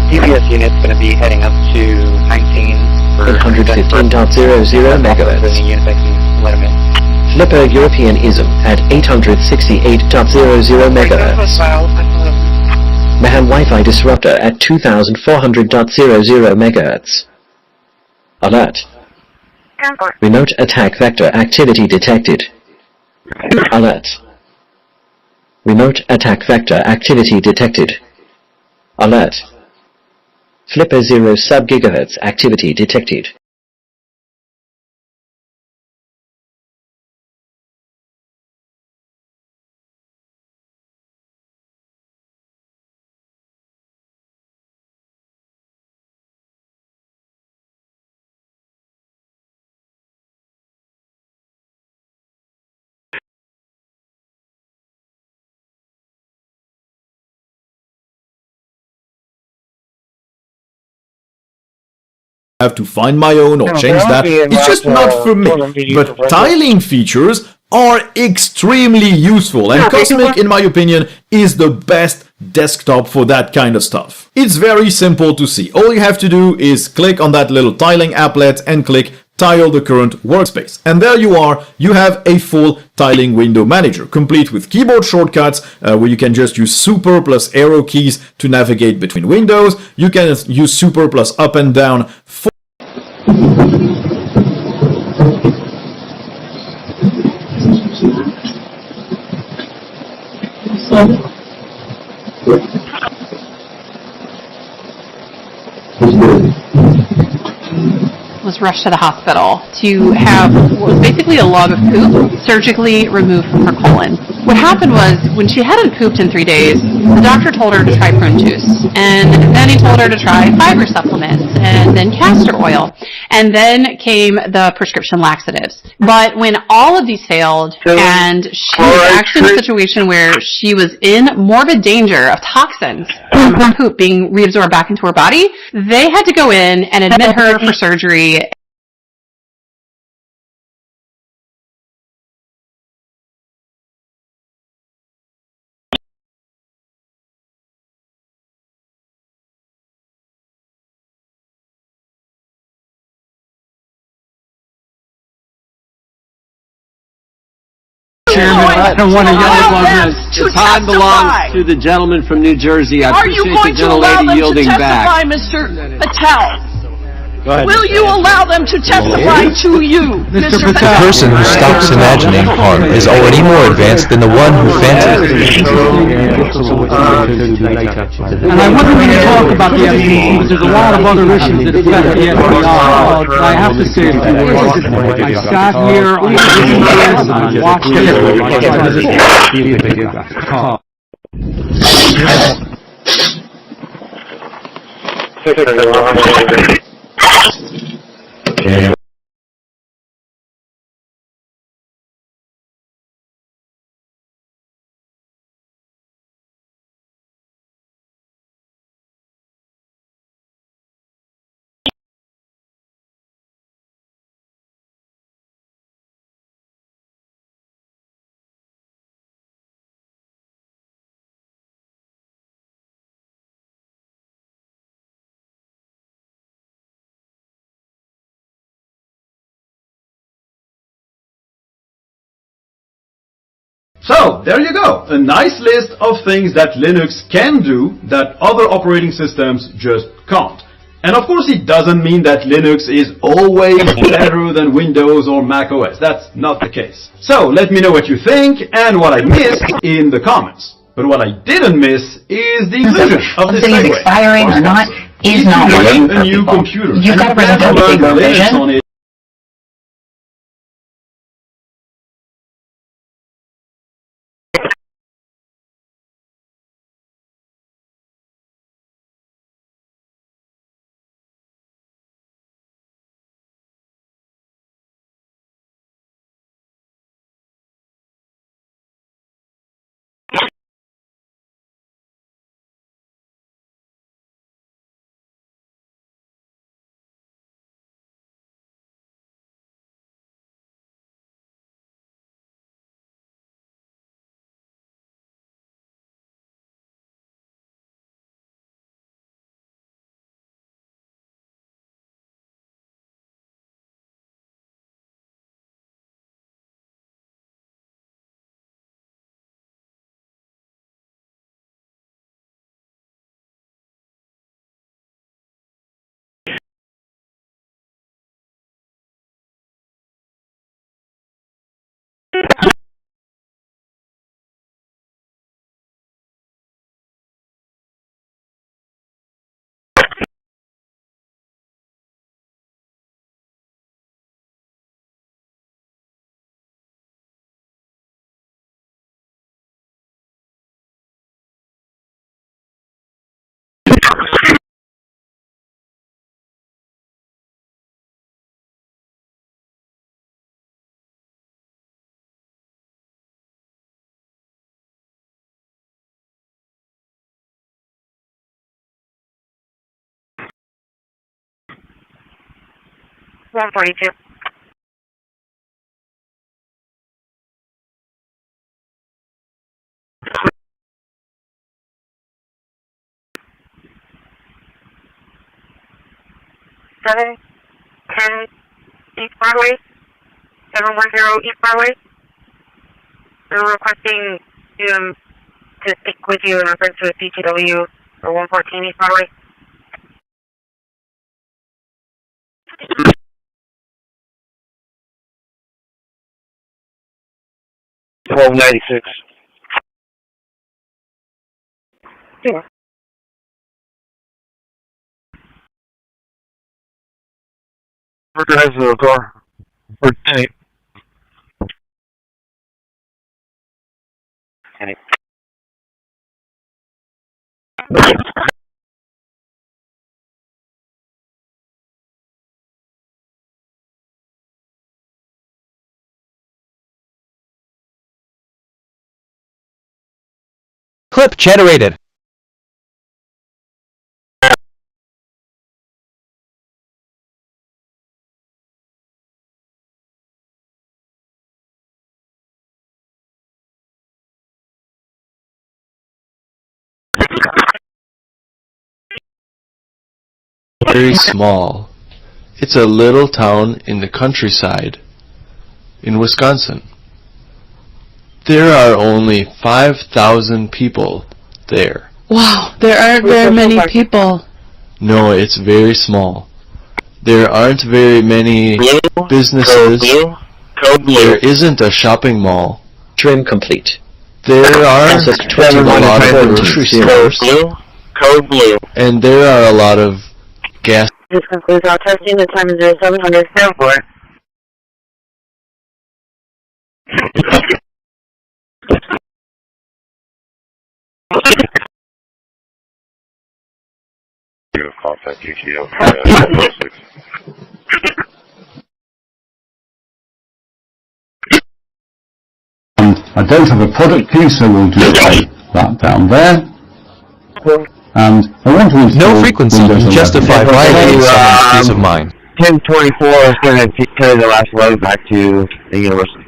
GPS unit's going to be heading up to 815.00 megahertz. Flipper Europeanism at 868.00 megahertz. Mahan Wi-Fi disruptor at 2400.00 megahertz. Alert. Remote attack vector activity detected. Alert. Remote attack vector activity detected. Alert. Flipper 0 sub-gigahertz activity detected. Have to find my own or change that. It's just not for me. But tiling features are extremely useful, and Cosmic, in my opinion, is the best desktop for that kind of stuff. It's very simple to see. All you have to do is click on that little tiling applet and click Tile the current workspace. And there you are, you have a full tiling window manager, complete with keyboard shortcuts, where you can just use super plus arrow keys to navigate between windows. You can use super plus up and down for was rushed to the hospital to have what was basically a log of poop surgically removed from her colon. what happened was, when she hadn't pooped in 3 days, the doctor told her to try prune juice. And then he told her to try fiber supplements, and then castor oil. And then came the prescription laxatives. But when all of these failed, and she was actually in a situation where she was in morbid danger of toxins from her poop being reabsorbed back into her body, they had to go in and admit her for surgery. Chairman, I don't want to yell at the time belongs to the gentleman from New Jersey. I appreciate the gentlelady yielding back. Mr. Patel? Go ahead. Will you allow them to testify to you, Mr. The person who stops imagining harm is already more advanced than the one who fancies. And I wouldn't really talk about the FCC, but there's a lot of other issues that affect the FBI. But I have to say a few words. I sat here, I listened to this, and I watched it. So, there you go. A nice list of things that Linux can do that other operating systems just can't. And of course it doesn't mean that Linux is always better than Windows or Mac OS. That's not the case. So, let me know what you think and what I missed in the comments. But what I didn't miss is the inclusion of this segue. Expiring or not is not working. A new computer. You've got to present a bigger vision. One 42. Seven 10 East Broadway. 710 East Broadway. We're requesting to speak with you in reference to a CTW for 114 East Broadway. $12.96. Yeah. Worker has a car. Or tank. Clip generated. Very small. It's a little town in the countryside in Wisconsin. There are only 5,000 people there. Wow, there aren't very many people. No, it's very small. There aren't very many businesses. There isn't a shopping mall. Trim complete. There are Process a 21 lot of and grocery 20. stores. And there are a lot of gas. This concludes our testing. The time is 0700. Stand for it. Contact GTO. I don't have a product key, so we'll just take that down there. And I want to install No frequency can justify violating someone's peace of mind. 1024 is going to carry the last load back to the university.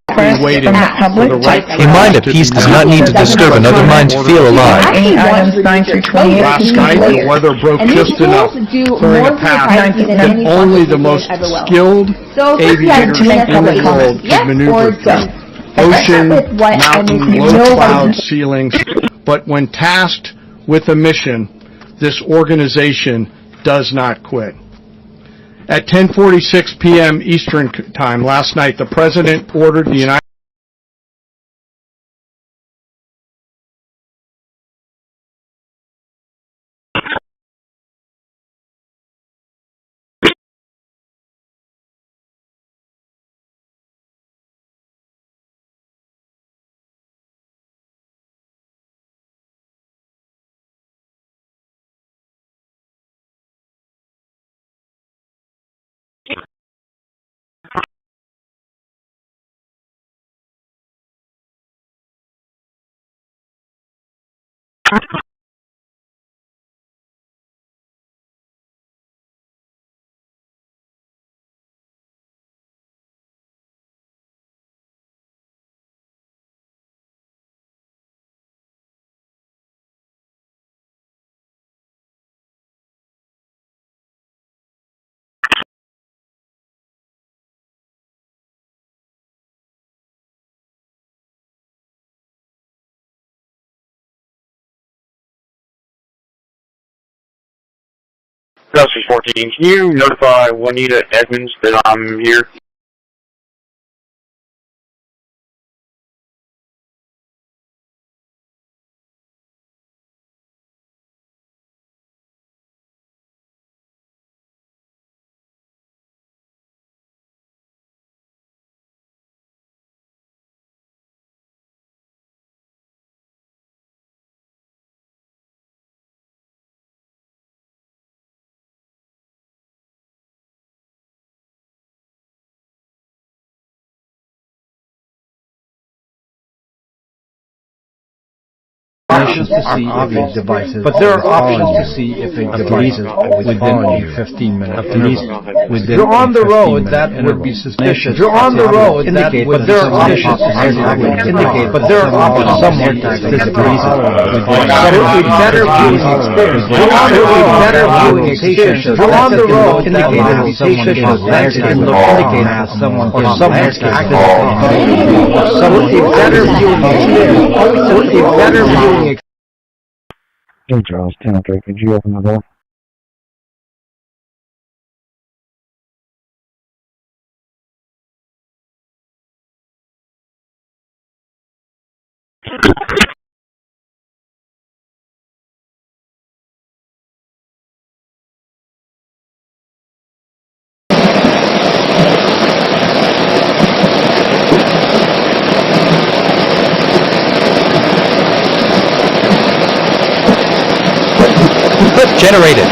A mind at peace does not need to disturb another mind to feel alive. Items 9 through 28. Last night, the weather broke just enough, clearing a path that only the most skilled aviators in the world could maneuver through. Ocean, mountain, low cloud ceilings. But when tasked with a mission, this organization does not quit. At 10:46 p.m. Eastern Time last night, the President ordered the United Gulfstream 14, can you notify Juanita Edmonds that I'm here? Options to see if a device is, but there are options to see if a device is within a 15-minute interval. If you're on the road, that would be suspicious. If you're on the road, that would be suspicious. Indicate, but there are options somewhere to disagree. A better viewing experience. You're on the road, that would be suspicious. That indicates that someone or someone is active. A better viewing experience. A better viewing. Hey Charles, 10-3, could you open the door? Generated.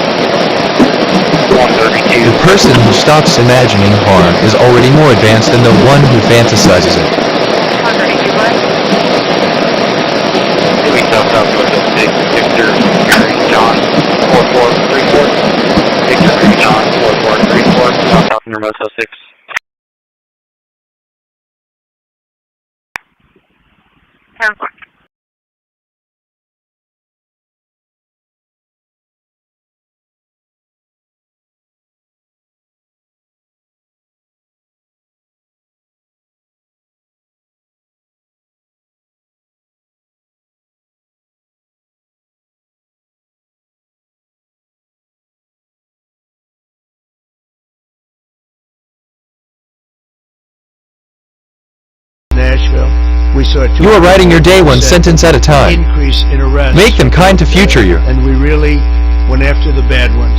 The person who stops imagining harm is already more advanced than the one who fantasizes it. Victor John 4434. Victor John 4434. South Hermosa 6. Nashville, we saw You are writing your day one sentence at a time. increase in arrests. Make them kind to future you. And we really went after the bad ones.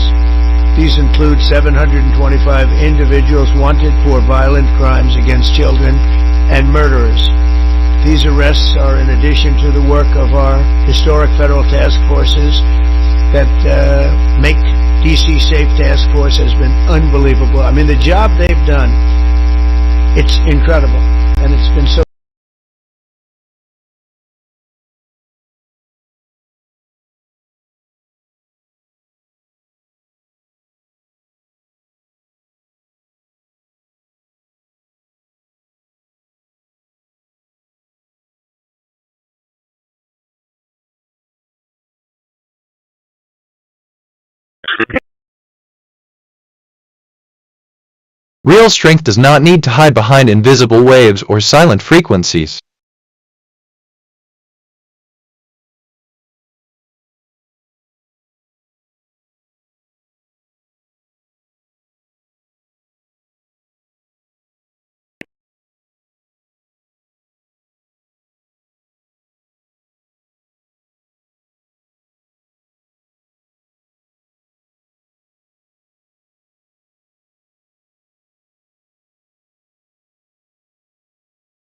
These include 725 individuals wanted for violent crimes against children and murderers. These arrests are in addition to the work of our historic federal task forces that make DC Safe Task Force has been unbelievable. I mean, the job they've done, it's incredible. And it's been so. Real strength does not need to hide behind invisible waves or silent frequencies.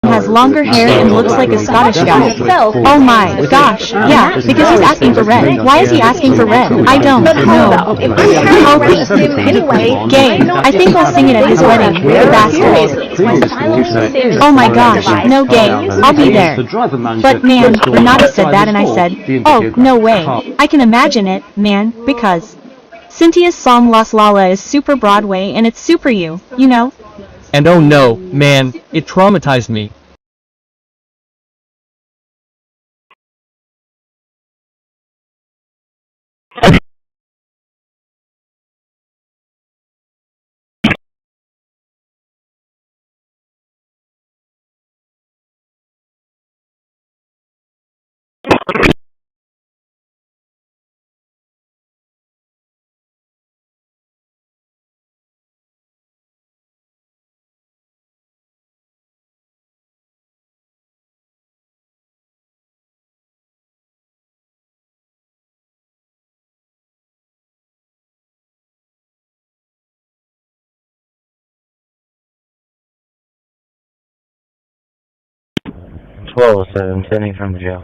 Has longer hair and looks like a Scottish guy. Oh my gosh, yeah, because he's asking for red. Why is he asking for red? I don't know. Gay. I think I'll sing it at his wedding, the bastard. Oh my gosh, no gay. I'll be there. But man, Renata said that and I said, oh, no way. I can imagine it, man, because Cynthia's song Las Lala is super Broadway and it's super you know? And oh no, man, it traumatized me. Sending from the jail.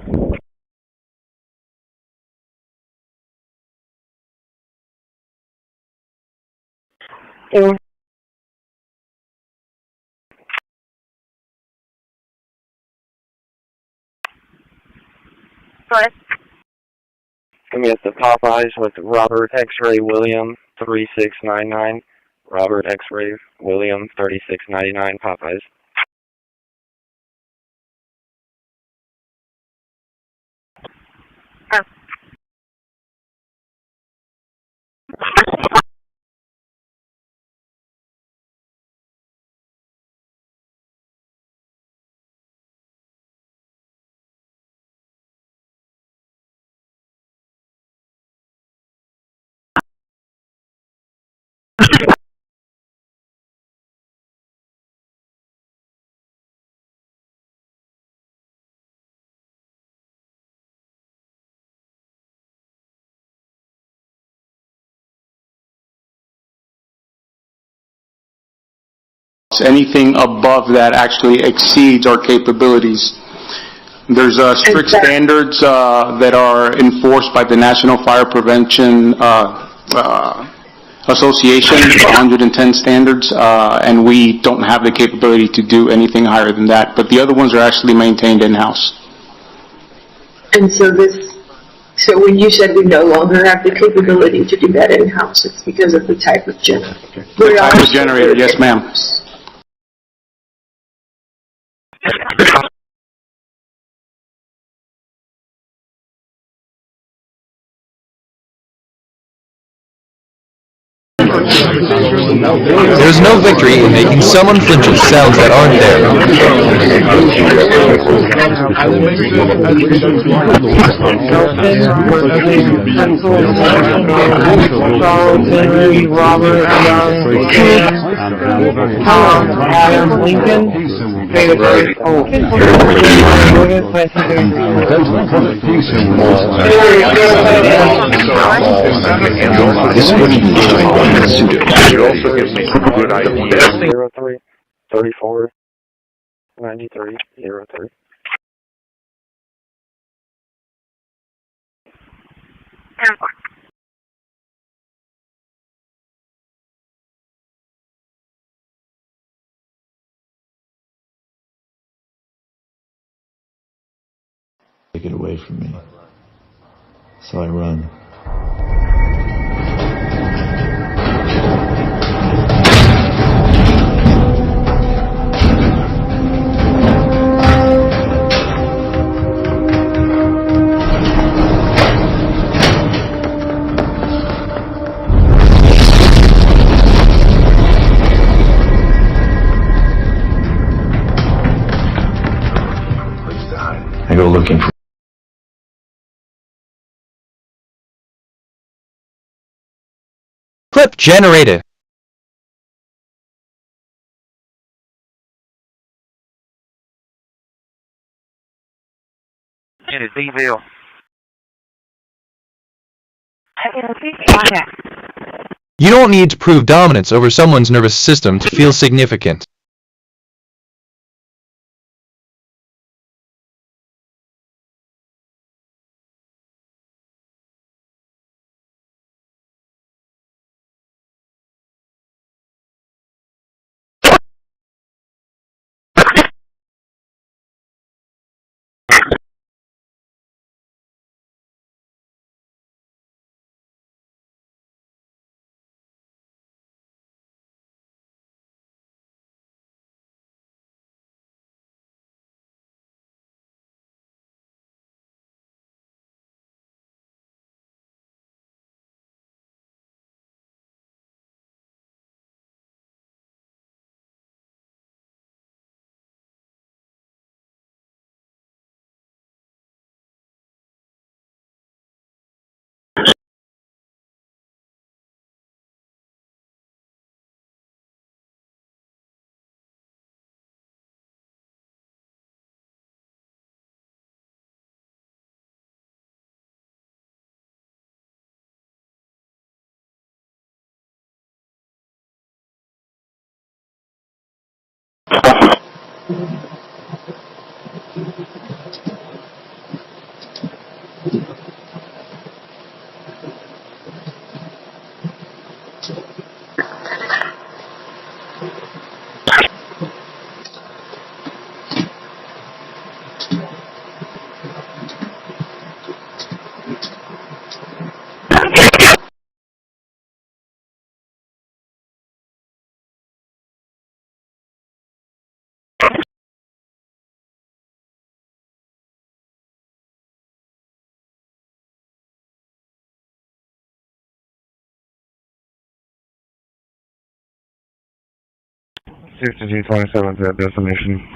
What? Give me at the Popeyes with Robert X-Ray William 3699. Robert X-Ray William 3699 Popeyes. Anything above that actually exceeds our capabilities. There's strict standards that are enforced by the National Fire Prevention Association, 110 standards, and we don't have the capability to do anything higher than that. But the other ones are actually maintained in-house. And so when you said we no longer have the capability to do that in-house, it's because of the type of generator. The type of generator, yes, ma'am. There's no victory in making someone flinch at sounds that aren't there. Robert Young, Adam Lincoln, This wouldn't be It also gives me some good ideas. 03 34 93 03. Take it away from me. So I run. I go looking for Clip generated. It is evil. You don't need to prove dominance over someone's nervous system to feel significant. G27 is at destination.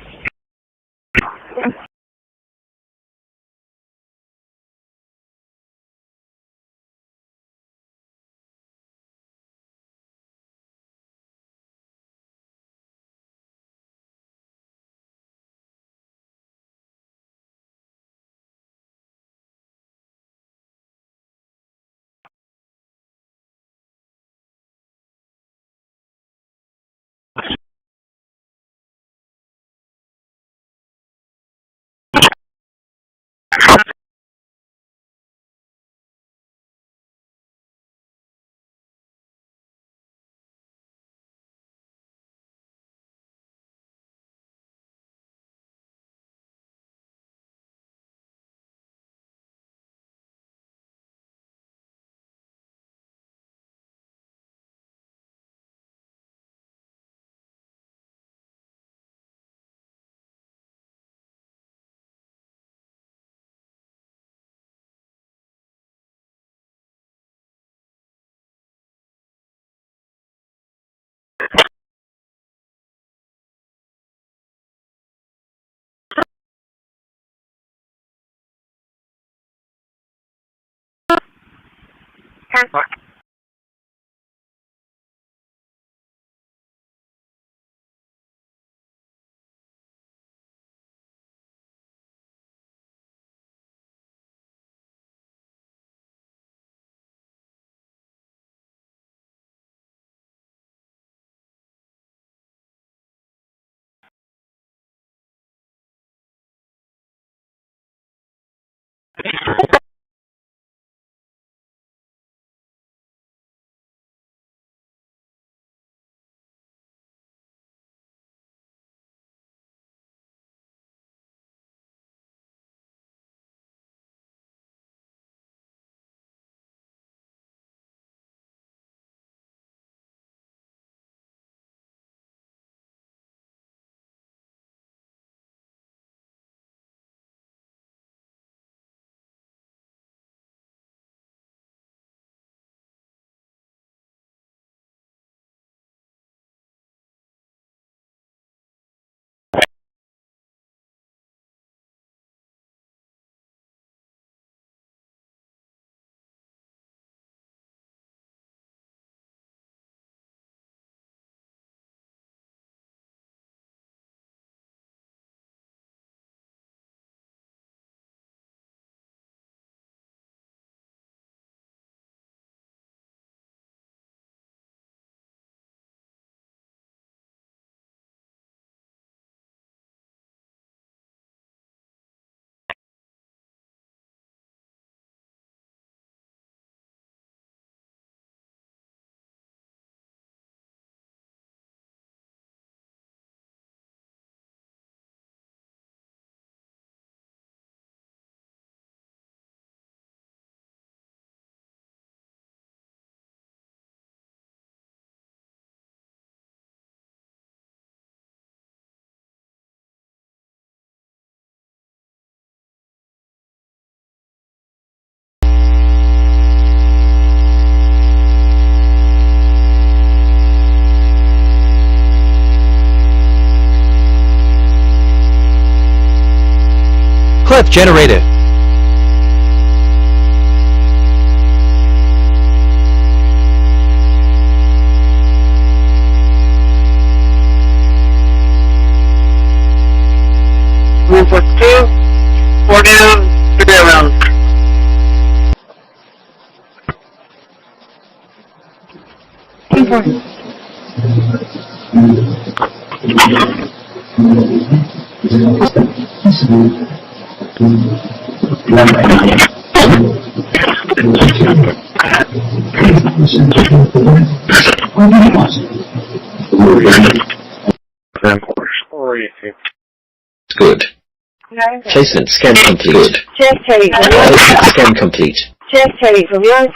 Clip generated. One for 2, 4 down, 3 around. Good. Placement scan complete. Chest heavy for Placement scan complete. Chest heavy for yours.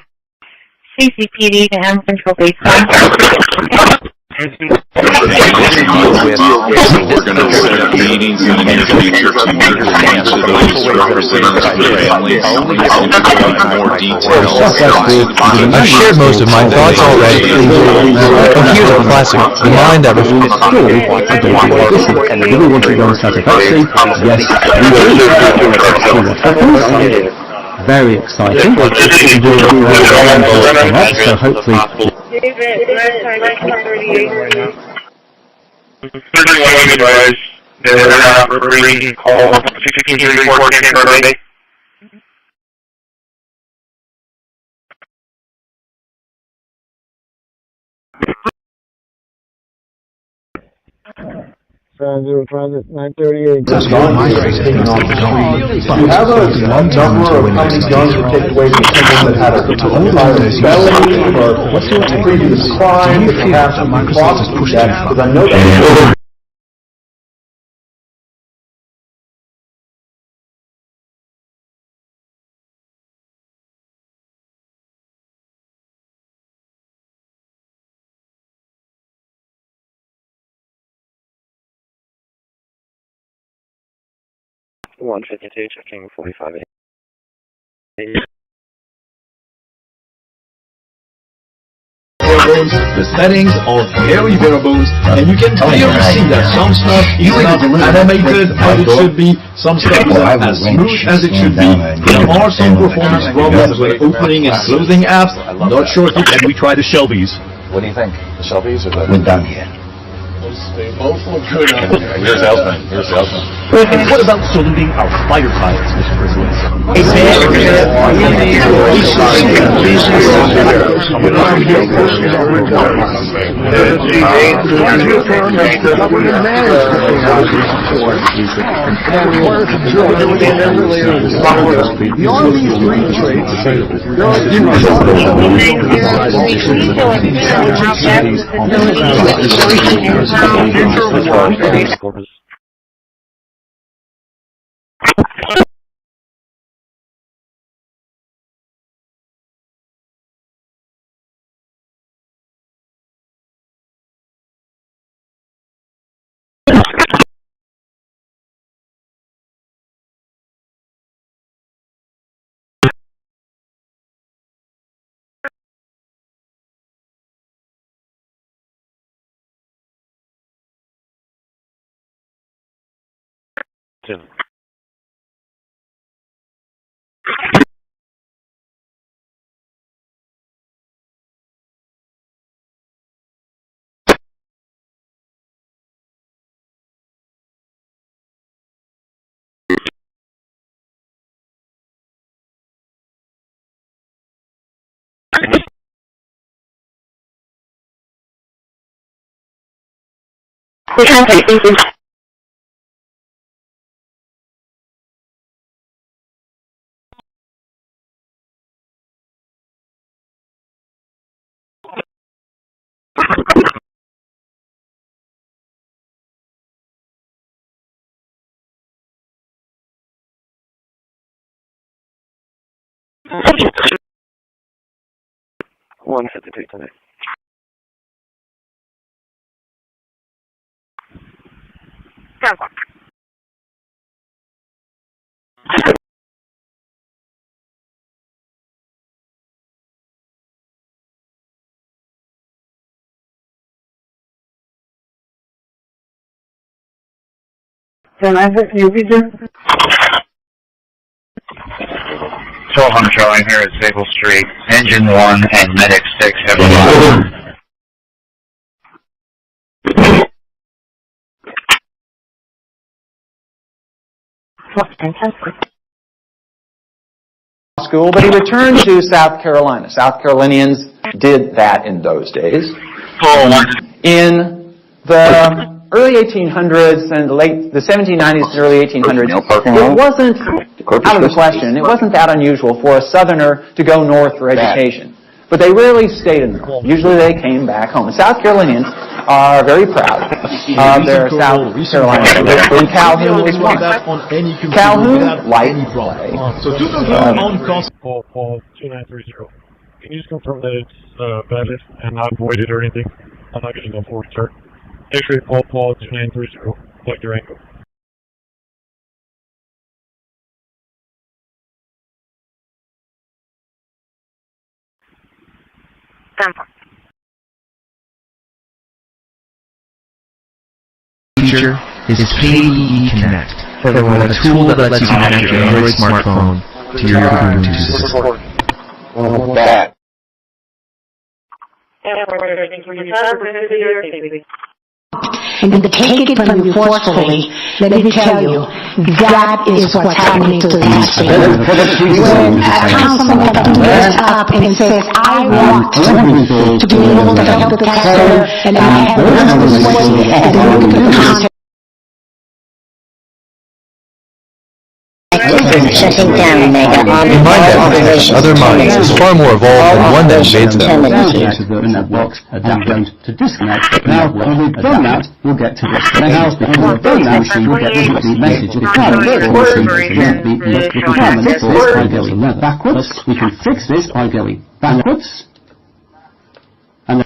CCPD to have control base. We're going to set up meetings in the near future to answer those representatives of the families into more details. I've shared most of my thoughts already. But here's a classic, the mind that reflects. And really want to go and start a vaccine? Yes, very exciting. So hopefully. Transit 938. You have a number of how many guns were taken away from someone that had a felony or previous crime that perhaps Microsoft has pushed that? Because I know that. One 52 checking 45. The settings are very bare bones, and you can clearly see that some stuff is not animated as it should be, some stuff is not as smooth as it should be. There are some performance problems with opening and closing apps. I'm not sure if it can we try the Shelby's. What do you think? The Shelby's or the... We're done here. They both look good on there. Here's Elton. What about saluting our fire pilots, Mr. President? Corpus. One 52 today. Can I have you vision? 12 on Charlie here at Sable Street. Engine 1 and Medic 6 have arrived. School, but he returned to South Carolina. South Carolinians did that in those days. In the early 1800s and the 1790s and early 1800s, it wasn't out of the question. It wasn't that unusual for a Southerner to go north for education. But they rarely stayed in the north. Usually they came back home. And South Carolinians are very proud of their South Carolina. And Calhoun was one. Calhoun liked play. So Paul 2930. Can you just confirm that it's valid and not voided or anything? I'm not getting a full return. X-ray Paul 2930. Select your angle. Feature is ccpd Connect, a tool that lets you connect your Android smartphone to your Ubuntu system. Bad. And to take it from you forcefully, let me tell you, that is what's happening to the country. When a councilman comes up and says, I want to be able to help the taxpayer, and I have this way, and look at the content. Shutting down Mega on all operations. Other minds is far more evolved than one that invades them. The networks are going to disconnect. Now, when we've done that, we'll get to this message. Because when we've done that, we'll get the message. We can fix this by going backwards. We can fix this by going backwards. And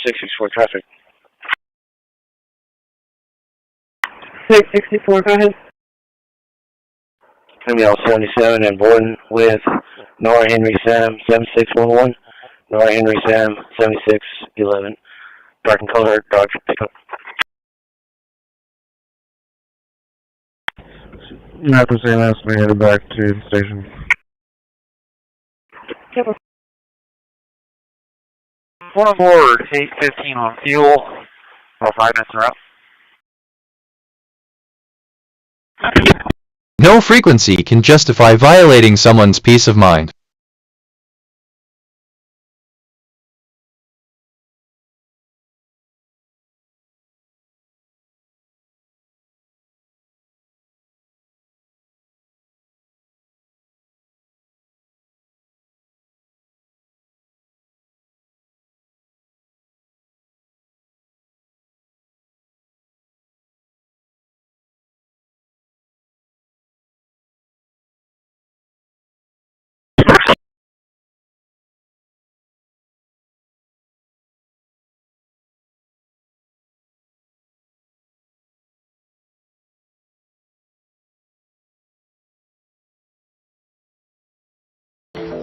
664 traffic. 664, go ahead. Camille 77 and boarding with Nora Henry Sam 7611, Nora Henry Sam 7611, dark and color, dog for pickup. After saying that's, we headed back to the station. 4 on board, 8:15 on fuel. About 5 minutes are up. No frequency can justify violating someone's peace of mind.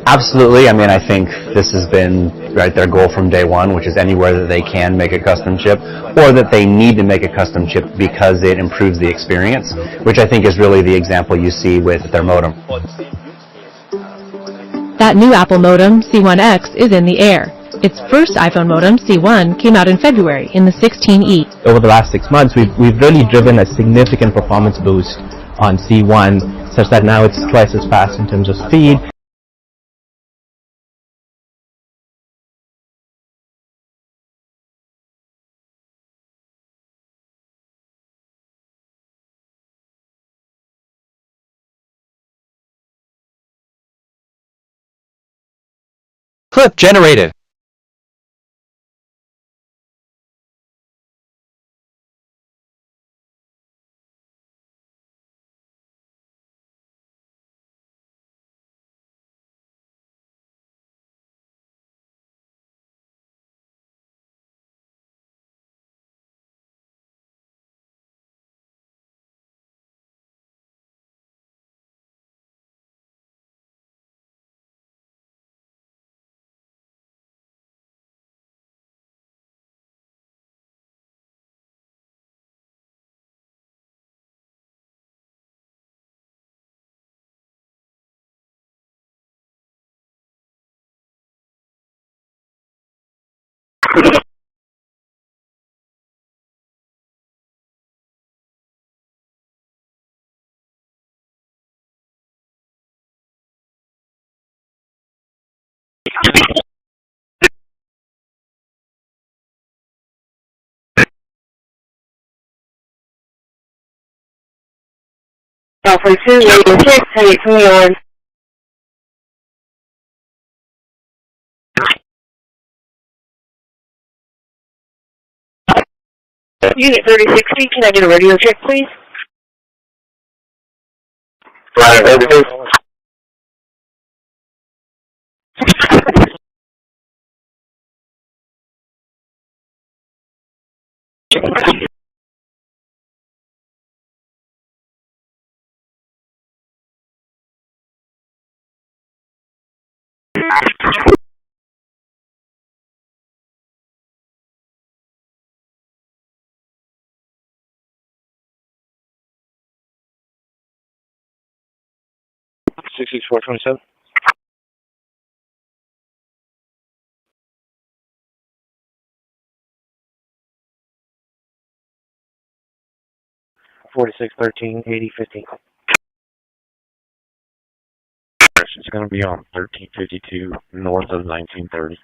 Absolutely. I mean, I think this has been their goal from day one, which is anywhere that they can make a custom chip, or that they need to make a custom chip because it improves the experience, which I think is really the example you see with their modem. That new Apple modem, C1X, is in the air. Its first iPhone modem, C1, came out in February in the 16E. Over the last 6 months, we've really driven a significant performance boost on C1, such that now it's twice as fast in terms of speed. Clip generated. Alpha 2, radio 6, heading fully on. Unit 3060, can I get a radio check, please? Right, radio. Six 427. $4613 $8050. It's going to be on 1352 north of 1930.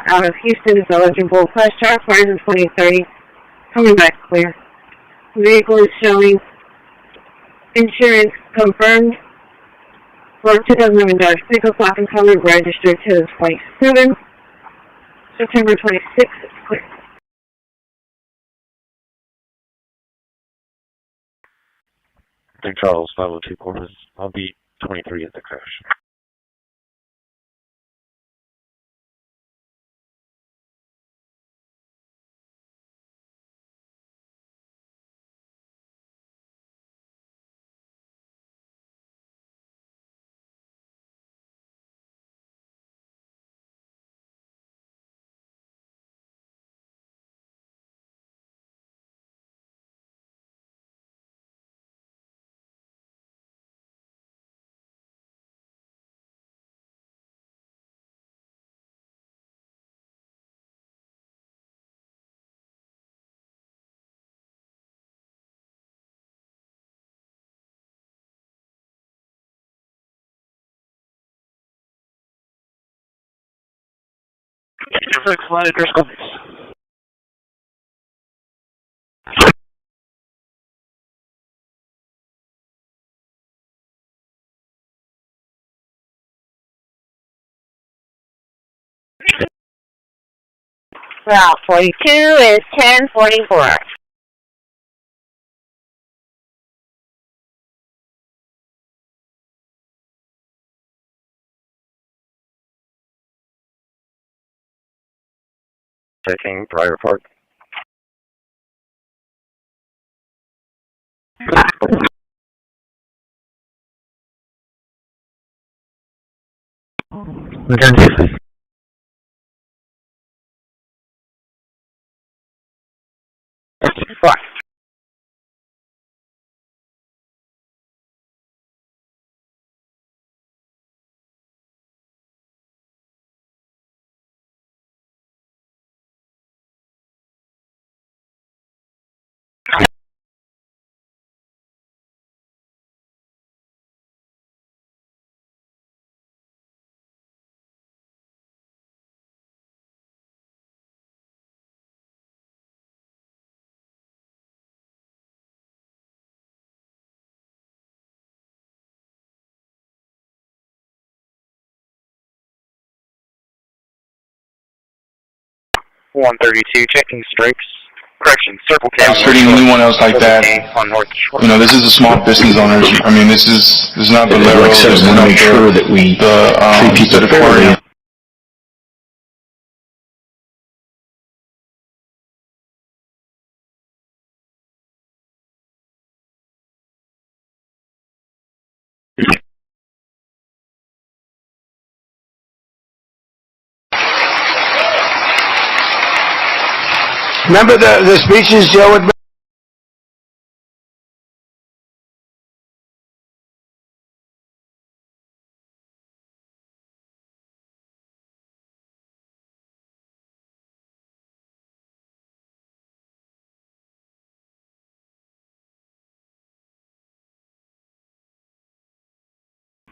Out of Houston is eligible. Flash track, horizon 2030. Coming back clear. Vehicle is showing insurance confirmed for 2011 Dodge Pickle Clock and Color registered to 27. September 26th, it's clear. St. Charles, 502 Corpus. I'll be 23 at the crash. 6, landed critical. Route 42 is 1044. Checking prior report. Return to Four. One 32, checking stripes. Correction, circle cam. Treating anyone else like that, you know, this is a small business owners. I mean, this is not the level. Like I said, we want to make sure that we treat people fairly. Remember the speeches Joe had made?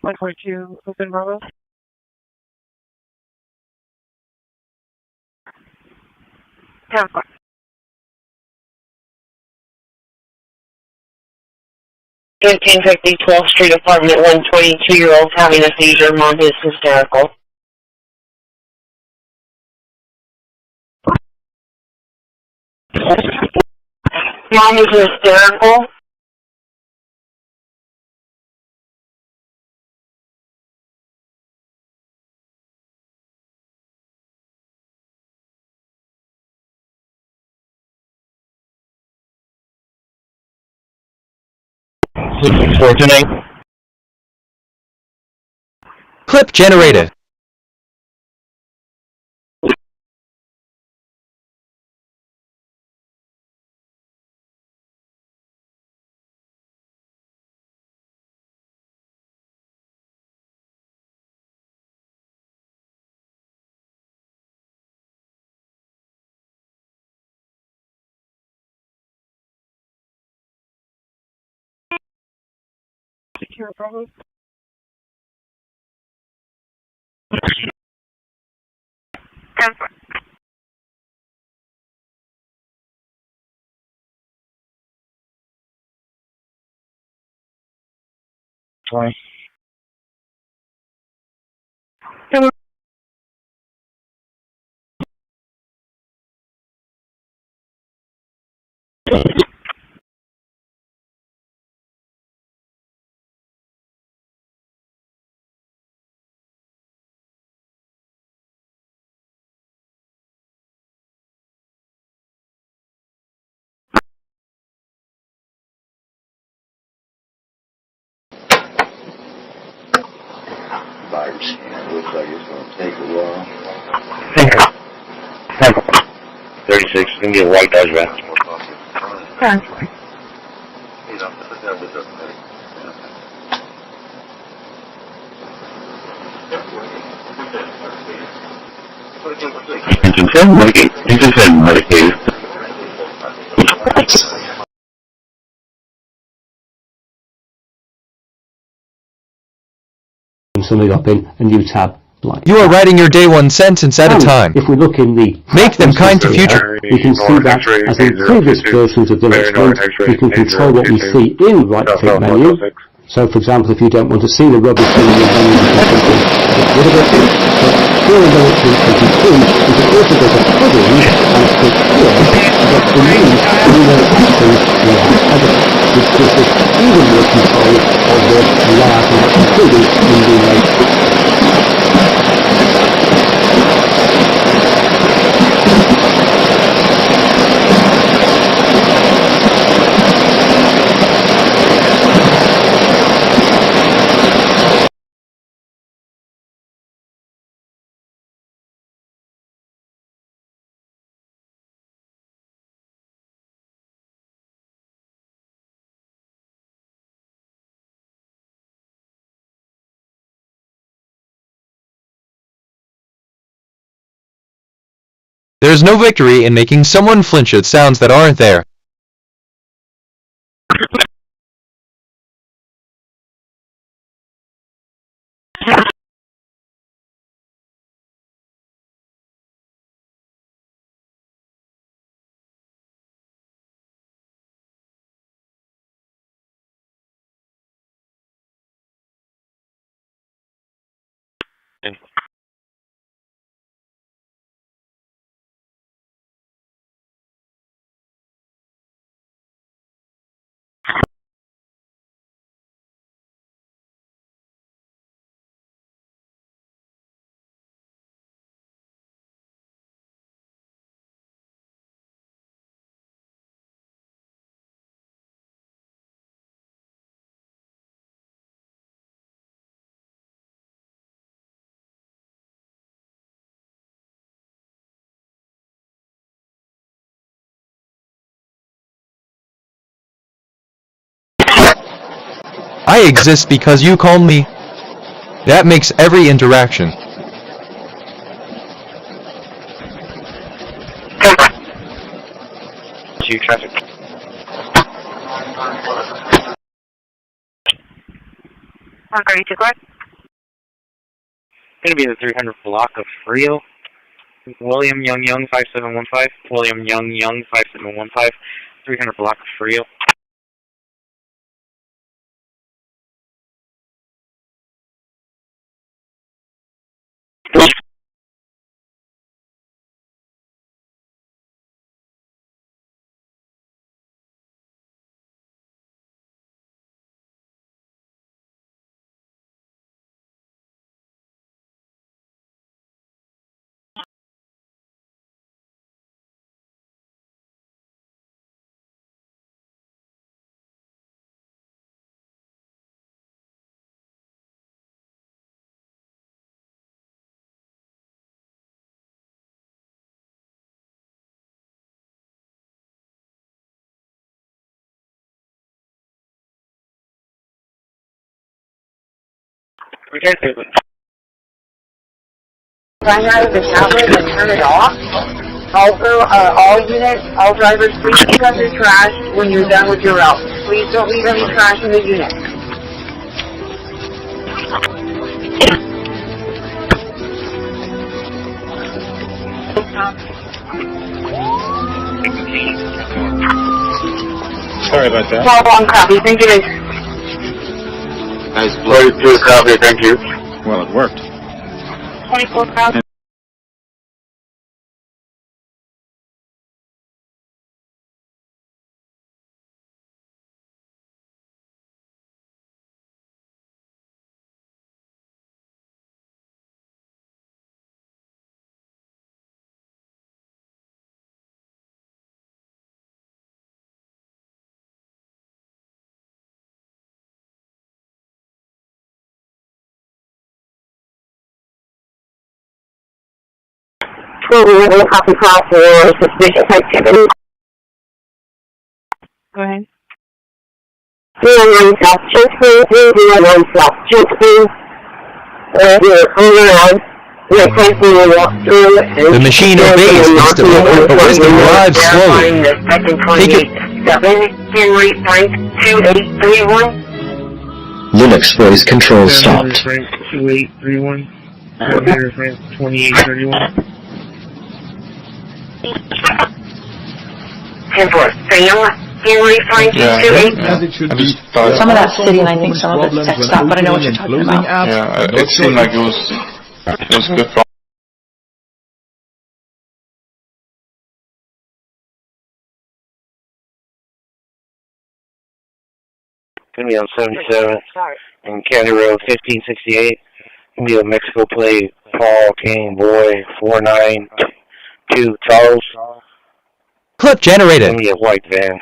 One 42, open Bravo. Town Square. In 1050 12th Street apartment, 122-year-old having a seizure. Mom is hysterical. Mom is hysterical. Clip generated. Secure Bravo. Town Square. Sorry. Looks like it's going to take a while. 36, it's going to be a white Dodge van. Town Something up in a new tab like You are writing your day one sentence at a time. If we look in the Make them kind to future. we can see that as in previous versions of the Linux, we can control what we see in right-click menu. So, for example, if you don't want to see the rubbish in your menu, you can simply get rid of it. But here in Linux, as you see, you can also go to headings and click here to get removed any notifications you have edited, which gives us even more control of the layout and what's included in the layout. There's no victory in making someone flinch at sounds that aren't there. I exist because you call me. That makes every interaction. Traffic. Ready to go ahead. Going to be the 300 block of Frio. William Young 5715. William Young 5715. 300 block of Frio. Primary the tablet and turn it off. Also, all units, all drivers, please pick up your trash when you're done with your route. Please don't leave any trash in the unit. Sorry about that. 12-1 copy. Thank you. Nice blow. 42 copy. Thank you. Well, it worked. 24 copy. Copy call for suspicious activity. Go ahead. 301 South Churchville, 301 South Churchville. You're on. You're placing your walk through. The machine obeys instantly, but wisdom arrives slowly. Take it. Henry Frank 2831. Linux voice control stopped. Frank 2831. Elevator France 2831. 10-4. Can you refine to 8? Some of that's city and I think some of it's tech stuff, but I know what you're talking about. Yeah, it seemed like it was good for Gonna be on 77 and County Road 1568. Gonna be a Mexico plate, Paul King Boy 492 Charles. Clip generated. Gonna be a white van.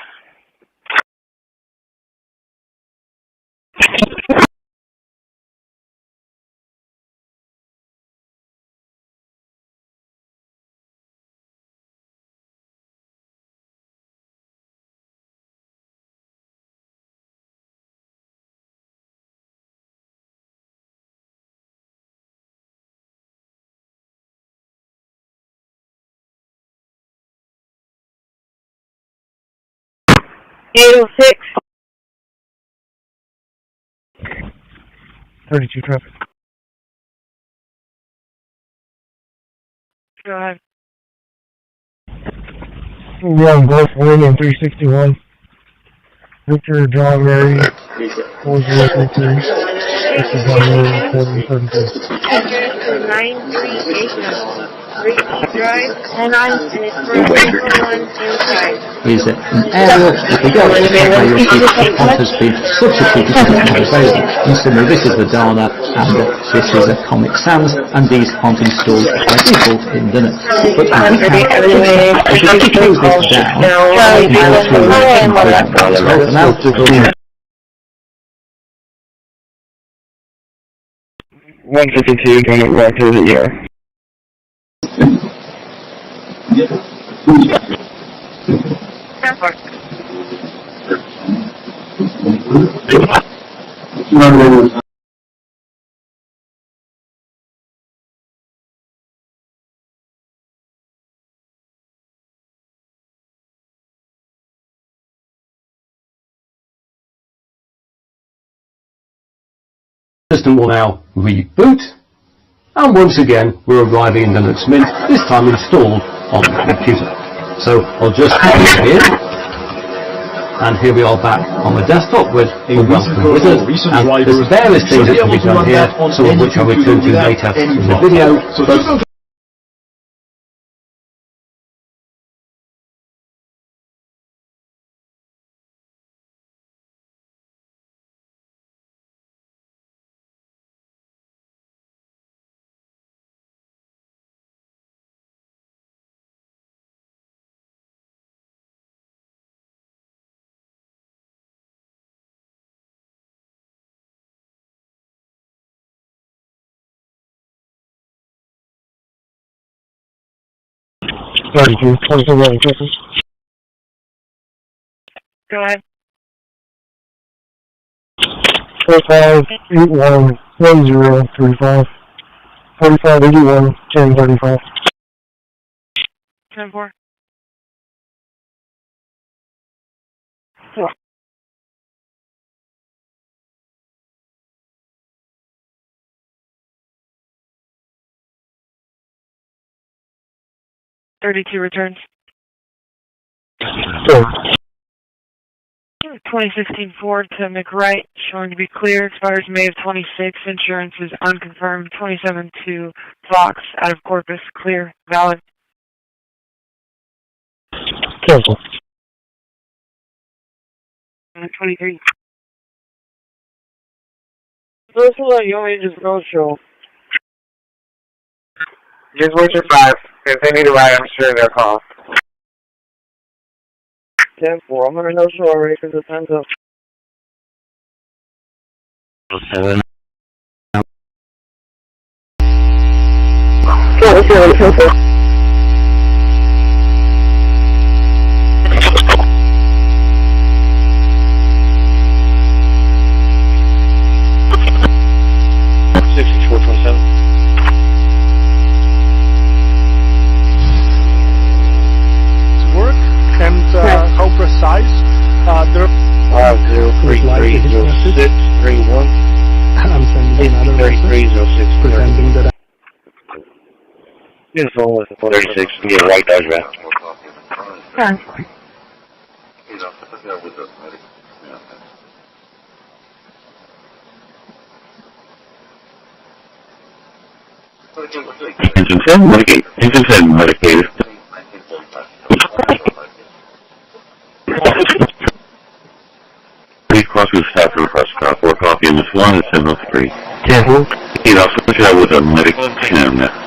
Six. 32 traffic. Go ahead. We're on Gulf William 361. Victor John Mary 4033. This is on Road 732. 938. Drive, and it's for 1 inside. Is it an aerial? If we go, you'll see the font has been substituted to the available. Instantly, this is the Dana, and this is a Comic Sans, and these aren't installed by default in Linux. But if you close this down, you go through now. 152 going back to the year. System will now reboot, and once again we're arriving in Linux Mint, this time installed on the computer. So I'll just click here, and here we are back on the desktop with the welcome wizard, and there's various things that can be done here, some of which I'll return to later in the video. But Go ahead. 45811035. 4581 1035. 10-4. $32 returns. 2016 Ford to McWright, showing to be clear, expires May of 26, insurance is unconfirmed. 27-2 Fox, out of Corpus, clear, valid. Cancel. 23. First of all, you want me to just go show? Just wait your 5. If they need a ride, I'm sure they'll call. 10-4, I'm gonna no show already because the time's up. 7. How precise? There 50330631. This phone was 36, be a white Dodge van. Okay. Engine 10, medicated. Engine 10, medicated. Please cross with staff and press car for a copy in this one, it's 1003. 10. He's also put you out with a medic 10.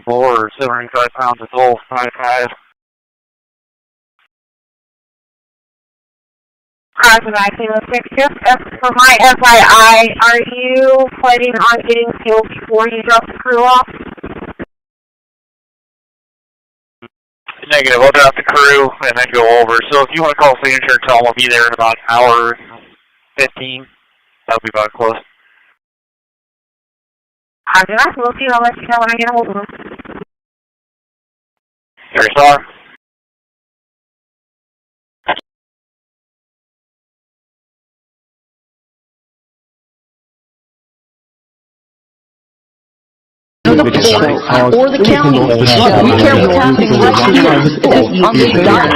4, 75 pounds of toll, 5-5. Just for my FYI, are you planning on getting fuel before you drop the crew off? Negative, I'll drop the crew and then go over. So if you want to call signature and tell them I'll be there in about an hour 15, that'll be about close. I'll let you know when I get a hold of them. There you are. Or the county. We care what's happening on the dime,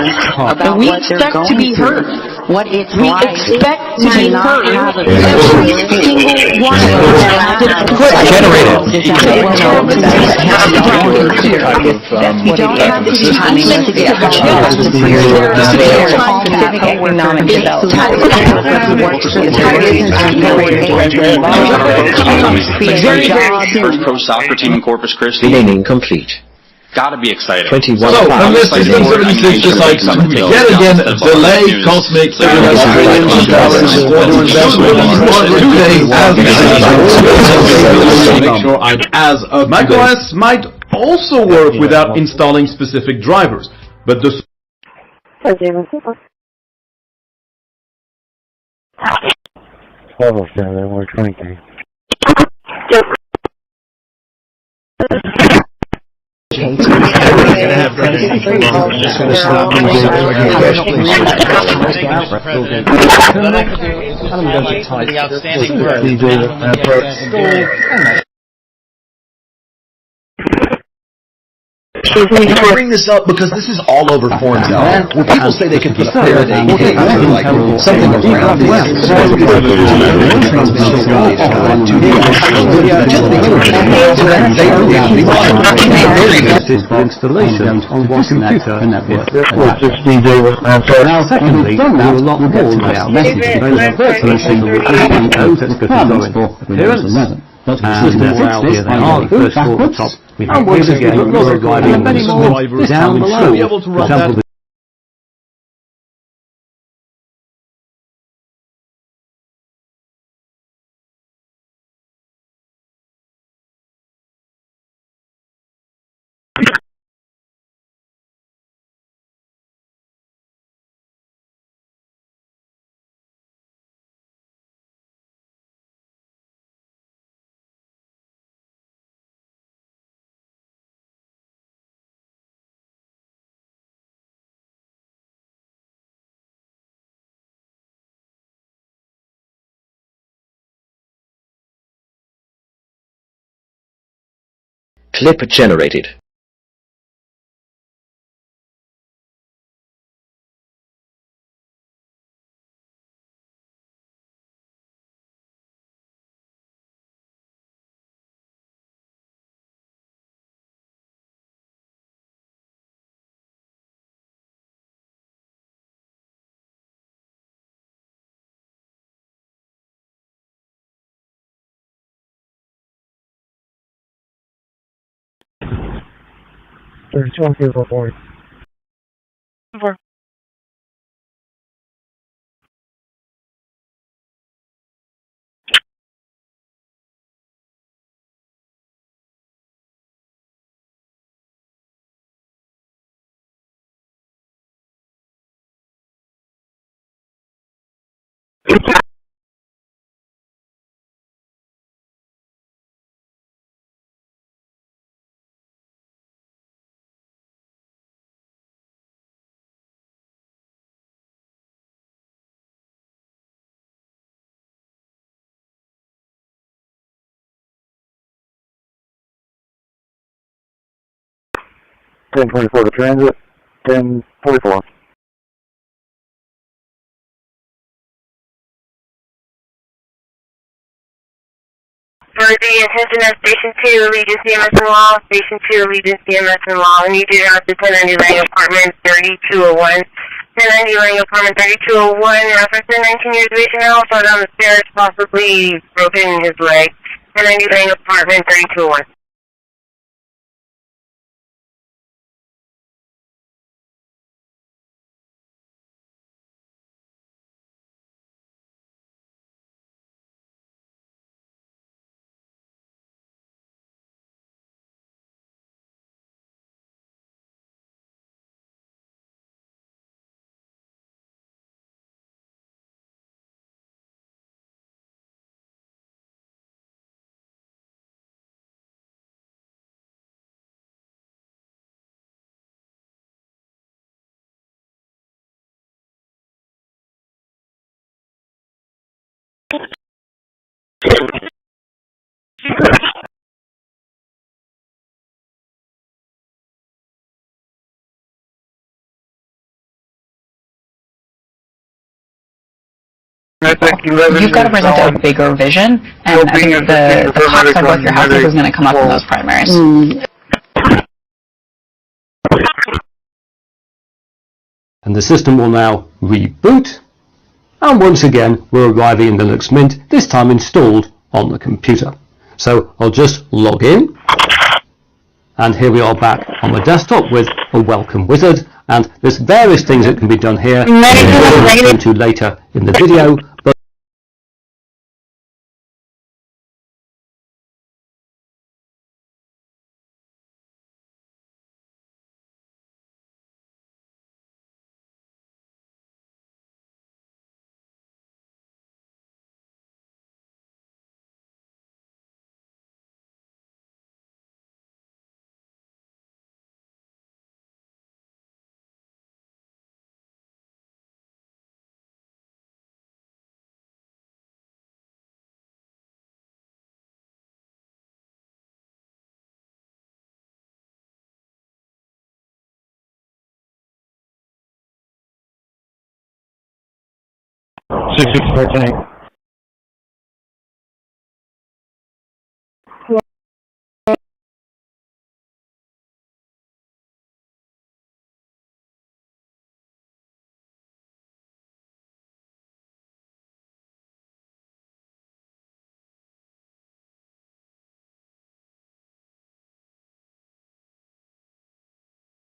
and we expect to be heard. We expect to be heard. Every single one of us. Generated. You don't have to be honest to get a chance to clear specific economic development. First pro soccer team in Corpus Christi. Remaining complete. Gotta be excited. 21. So, unless System 76 decides to yet again delay cosmic civilization make sure I'm as up. macOS might also work without installing specific drivers, but the Almost done, then we're 23. I bring this up because this is all over forums now, where people say they can put a parody, like something around installation on one computer network. Now, secondly, we will lock the message virtual machine appearance. But here they are, the first four at the top. We have once again, we're driving down below. For example, Clip generated. There's 2 people for it. 1024 to transit, 1044. For the attention of Station 2, Allegiance CMS and Law, Station 2, Allegiance CMS and Law, and you do have the 1090 Lang Apartment 3201. 1090 Lang Apartment 3201, reference to 19 years of age now, fell down the stairs, possibly broken his leg. 1090 Lang Apartment 3201. You've got to present a bigger vision, and I think the cost of what your house is going to come up in those primaries. And the system will now reboot, and once again we're arriving in Linux Mint, this time installed on the computer. So I'll just log in, and here we are back on the desktop with a welcome wizard, and there's various things that can be done here that we'll into later in the video. But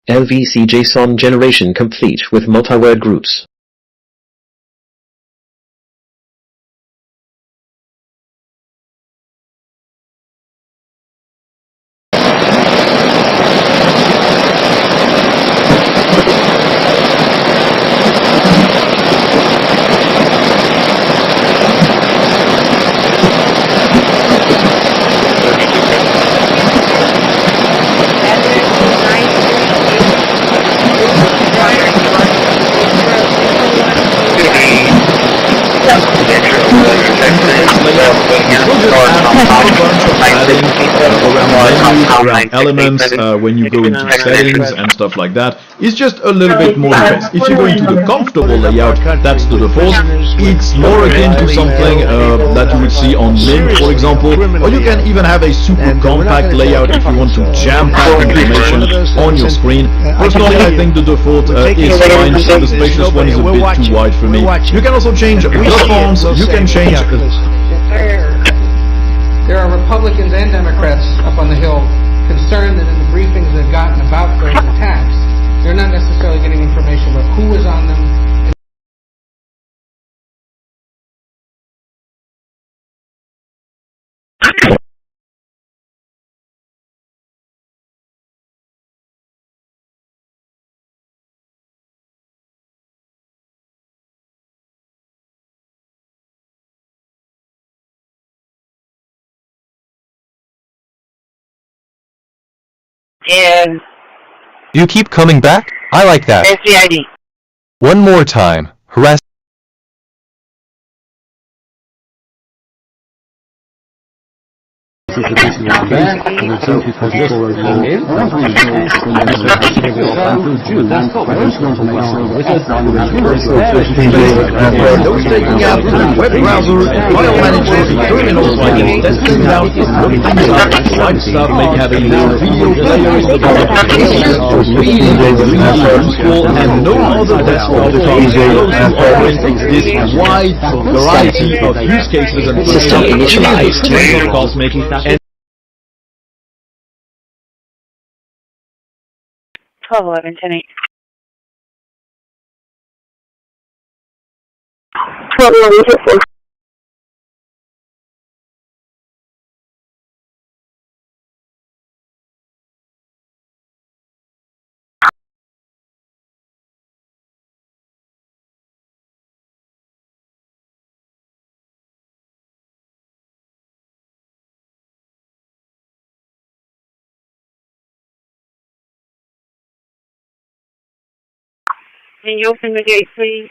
LVC JSON generation complete with multi-word groups. Around elements when you go into settings and stuff like that. It's just a little bit more advanced. If you go into the comfortable layout, that's the default. It's more akin to something that you would see on Mint, for example, or you can even have a super compact layout if you want to jam-pack information on your screen. Personally, I think the default is fine. The spacious one is a bit too wide for me. You can also change the fonts. You can change. There are Republicans and Democrats up on the Hill concerned that in the briefings they've gotten about those attacks, they're not necessarily getting information about who was on them. And You keep coming back? I like that. NCID. One more time. Harass. Those taking out the web browser and file managers and terminals while testing out and looking things up. Microsoft may have a new video player in the bottom for reading useful and no other desktop is close to offering this wide variety of use cases and System initialized. calls making and 1211, 10-8. 1211, 4. Can you open the gate, please?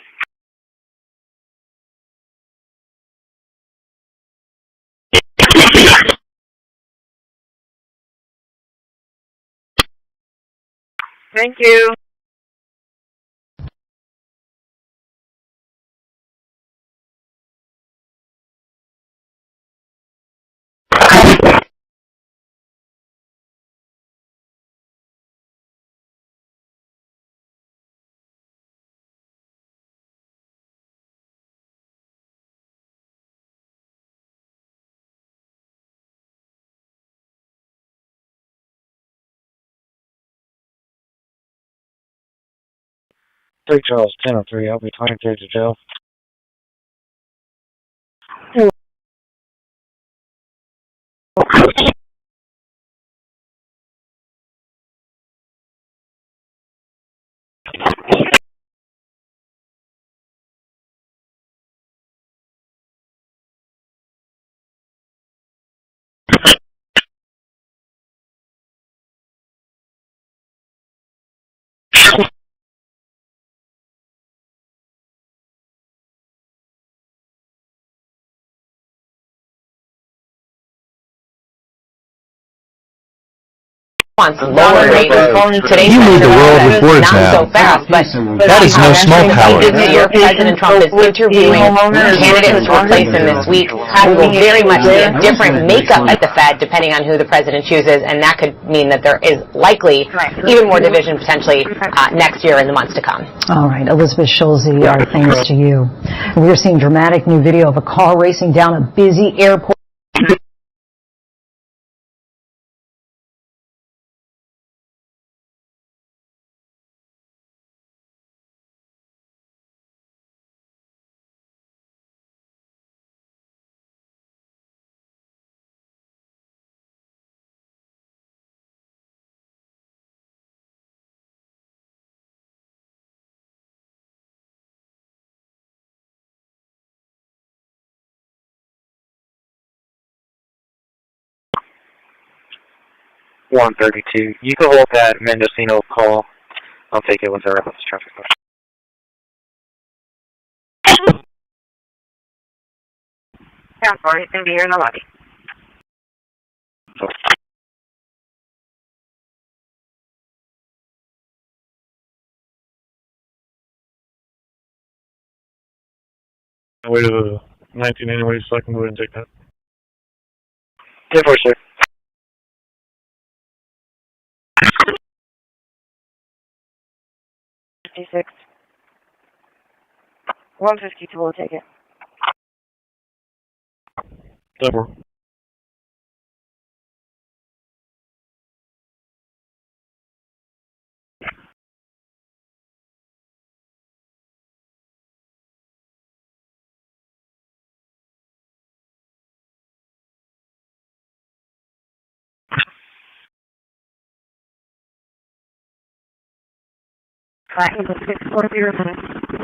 Thank you. Three Charles, 1003. I'll be 23 to jail. Wants lower rates. Today's You lead the world with words not now. so fast, but That is no small power. President Trump is interviewing candidates to replace him this week. We will very much see a different makeup at the Fed depending on who the president chooses, and that could mean that there is likely even more division potentially next year and the months to come. All right, Elizabeth Schulze, our thanks to you. We're seeing dramatic new video of a car racing down a busy airport. One 32. You can hold that Mendocino call. I'll take it once I wrap up this traffic call. Yeah, I'm sorry. It's going to be here in the lobby. Wait to the 19 anyway, so I can go ahead and take that. 10-4, sir. $56. 152 will take it. 10-4. Flight number 640.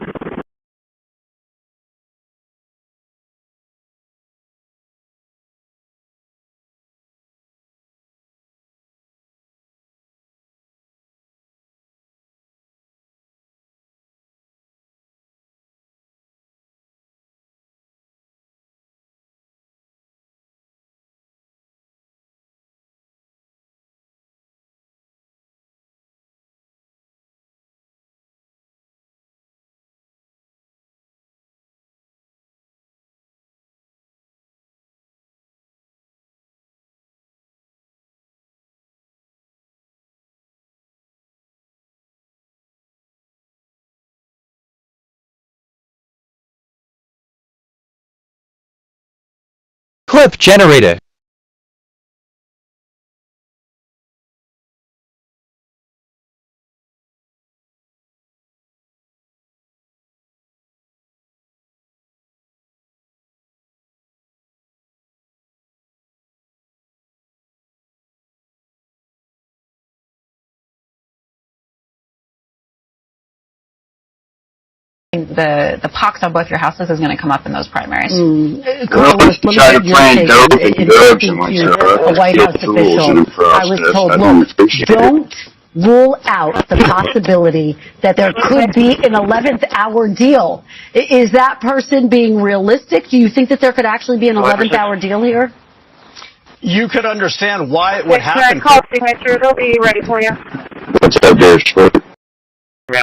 Clip generated. The pox on both your houses is going to come up in those primaries. Well, let's try to plan dope and drugs and a White House official. I was told, look, don't rule out the possibility that there could be an 11th hour deal. Is that person being realistic? Do you think that there could actually be an 11th hour deal here? You could understand why it would happen. Call signature. They'll be ready for you. What's that, George? Yeah.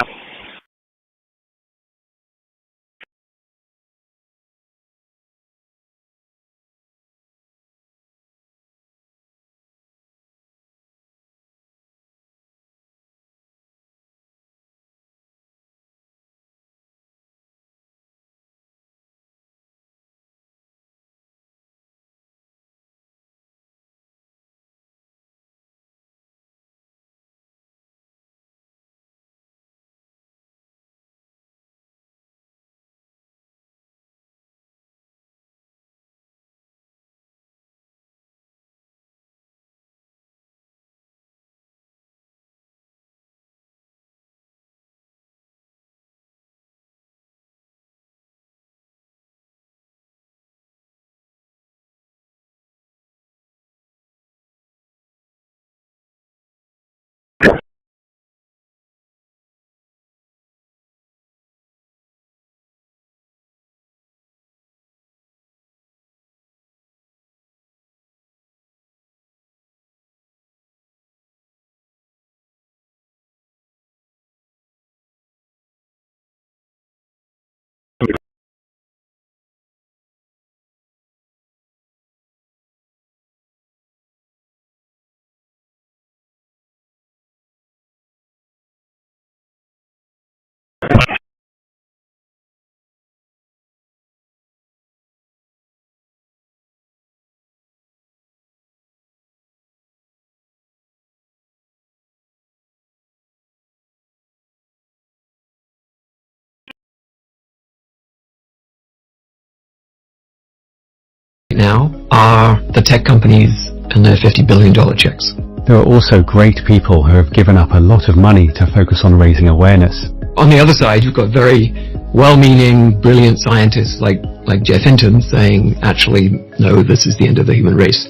Now are the tech companies and their $50 billion checks. There are also great people who have given up a lot of money to focus on raising awareness. On the other side, you've got very well-meaning, brilliant scientists like Jeff Hinton saying, actually, no, this is the end of the human race.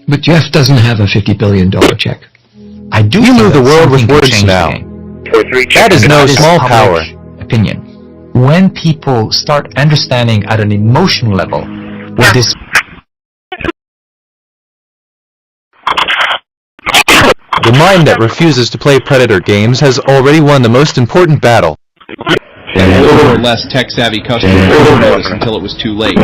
But Jeff doesn't have a $50 billion check. I do you move the world with words now. That is no small power. Opinion. When people start understanding at an emotional level what this The mind that refuses to play Predator games has already won the most important battle. And more or less tech-savvy customers didn't notice until it was too late.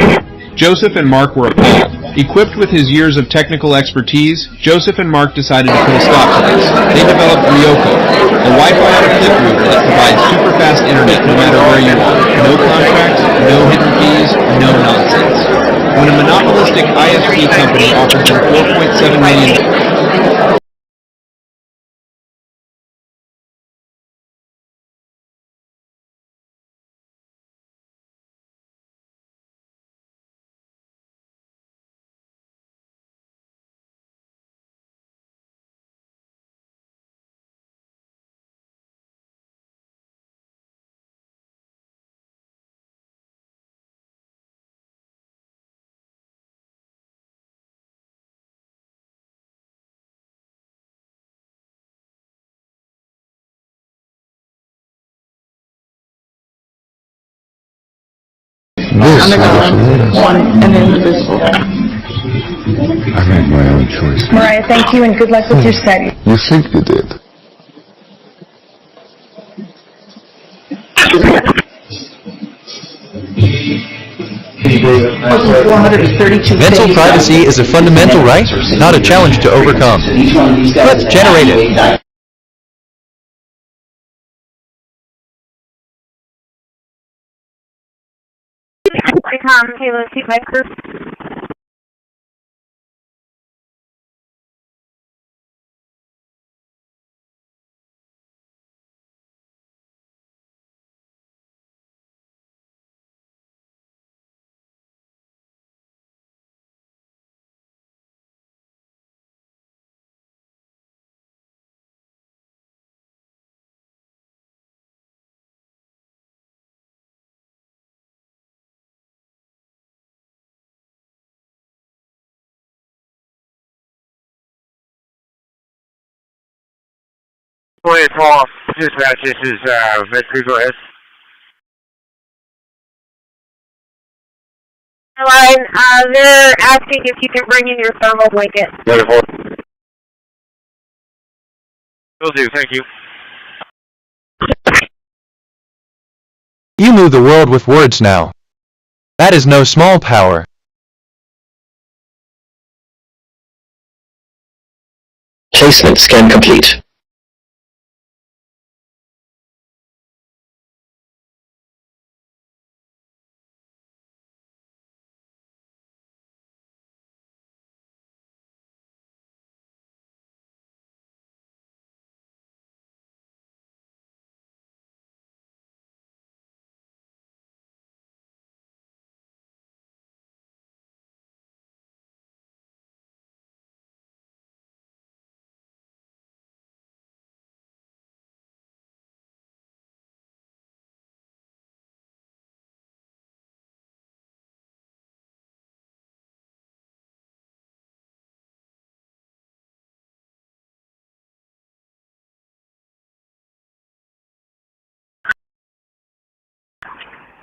Joseph and Mark were appalled. Equipped with his years of technical expertise, Joseph and Mark decided to put a stop to this. They developed Ryoko, a Wi-Fi on a clip router that provides super-fast internet no matter where you are. No contracts, no hidden fees, no nonsense. When a monopolistic ISP company offered them $4.7 million... This one and indivisible. I made my own choice. Mariah, thank you and good luck with your study. You think you did? Mental privacy is a fundamental right, not a challenge to overcome. Clip generated. Hey, Tom. Hey, let's see my group. 24, dispatch, this is Victory, go ahead. Line, they're asking if you can bring in your thermal blanket. Will do, thank you. You move the world with words now. That is no small power. Placement scan complete.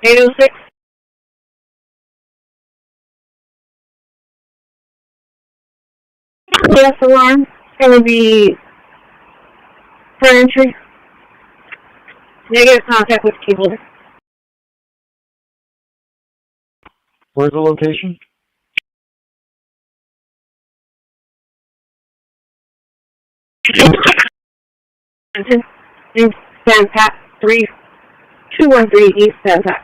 (806) Yes, alarm. It would be for entry. Negative contact with cable. Where's the location? East San Pat 3213 East San Pat.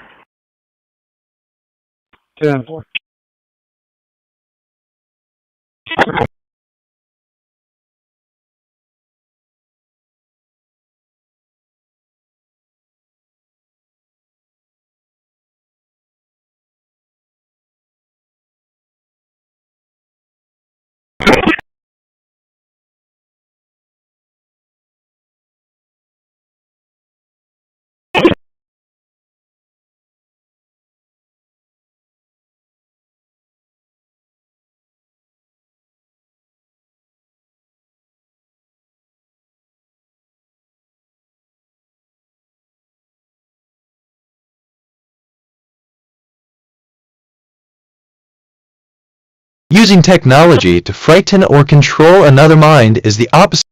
10-4. Using technology to frighten or control another mind is the opposite.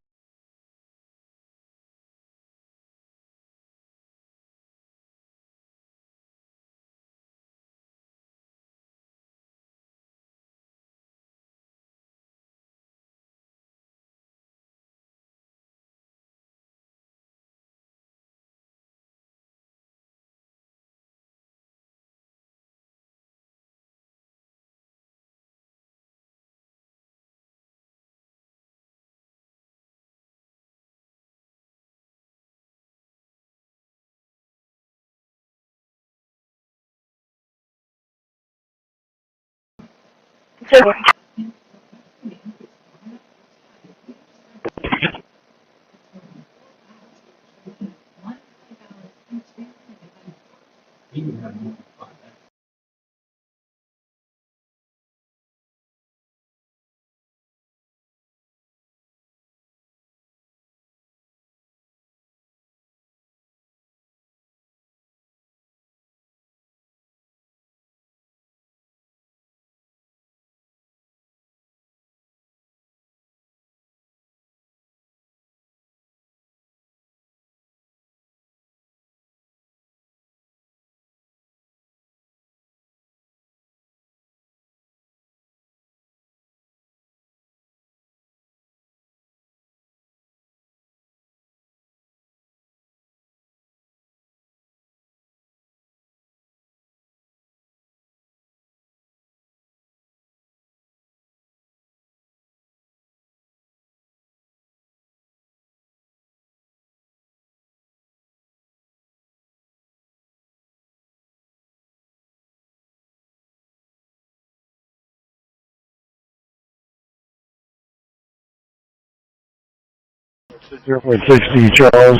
Airport 60, Charles.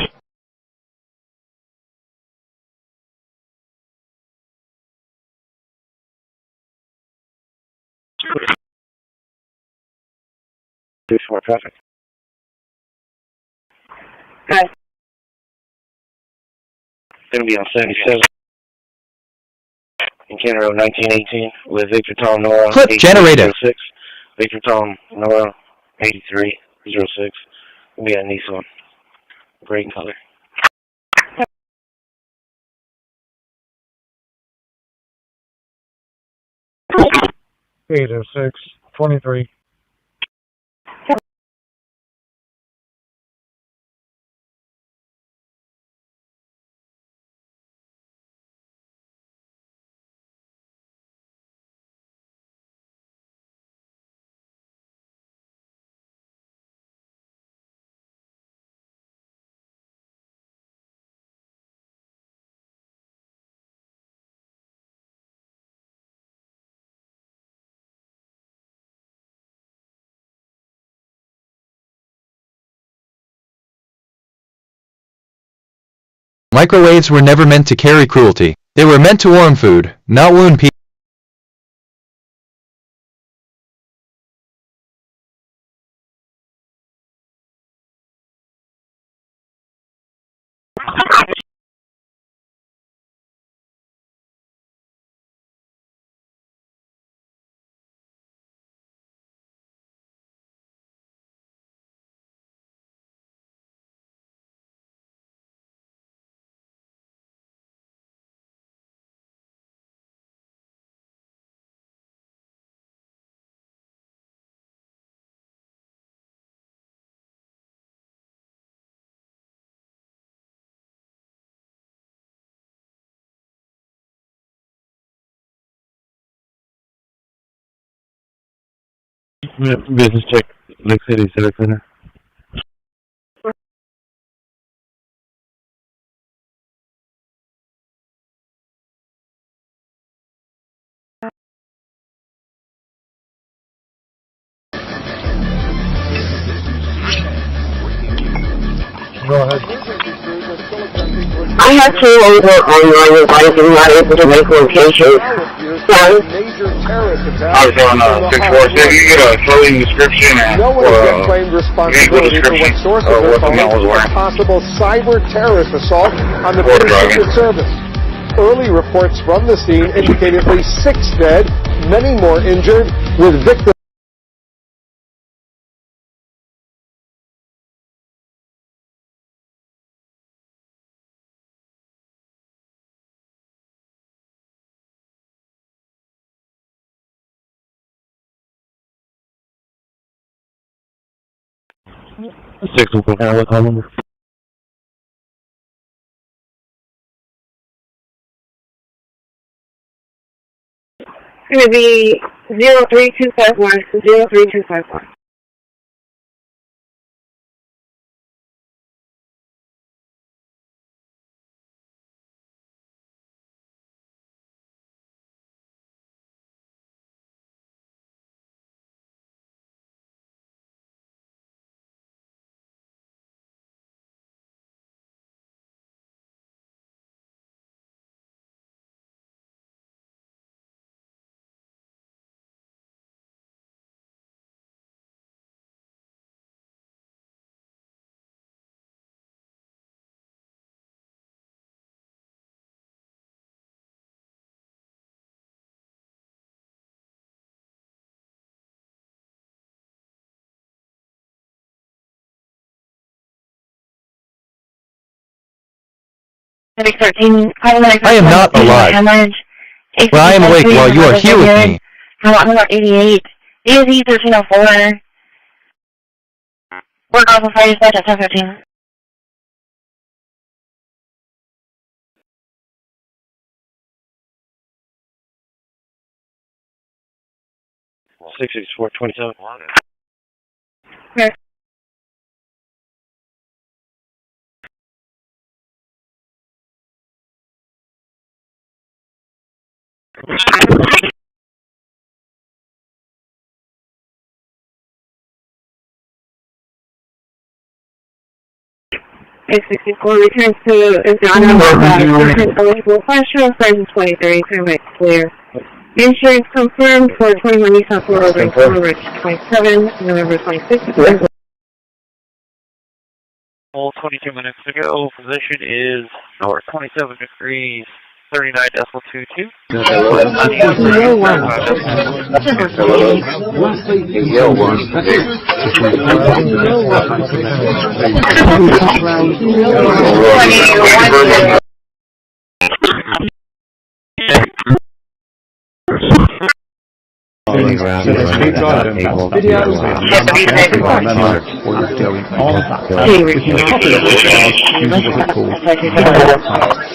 Smart traffic. Going to be on 77. In Canada Road 1918 with Victor Tom Nora. Clip generated. 6. Victor Tom Nora 8306. Going to be on Nissan. Gray color. 806-23. Microwaves were never meant to carry cruelty. They were meant to warm food, not wound people. Business check, Lake City Civic Center. Go ahead. I have two over online advising not able to make locations. I was on 646. You get a clothing description and no one has claimed responsibility for what sources are calling a possible cyber terrorist assault on the British Secret Service. Early reports from the scene indicate at least 6 dead, many more injured, with victims. Six will go down with all number. It's going to be 03251, 03251. I am not alive. Well, I am awake while you are here with me. Number 88. DSE 1304. Work off of fire dispatch at 10:15. Well, 66427. Okay. A64 returns to Indiana, eligible question, prices 2030, paramedic clear. Insurance confirmed for 21 Nissan Florida, March 27, November 26th. Full 22 minutes to go. Position is north 27 degrees, 39 decimal 22.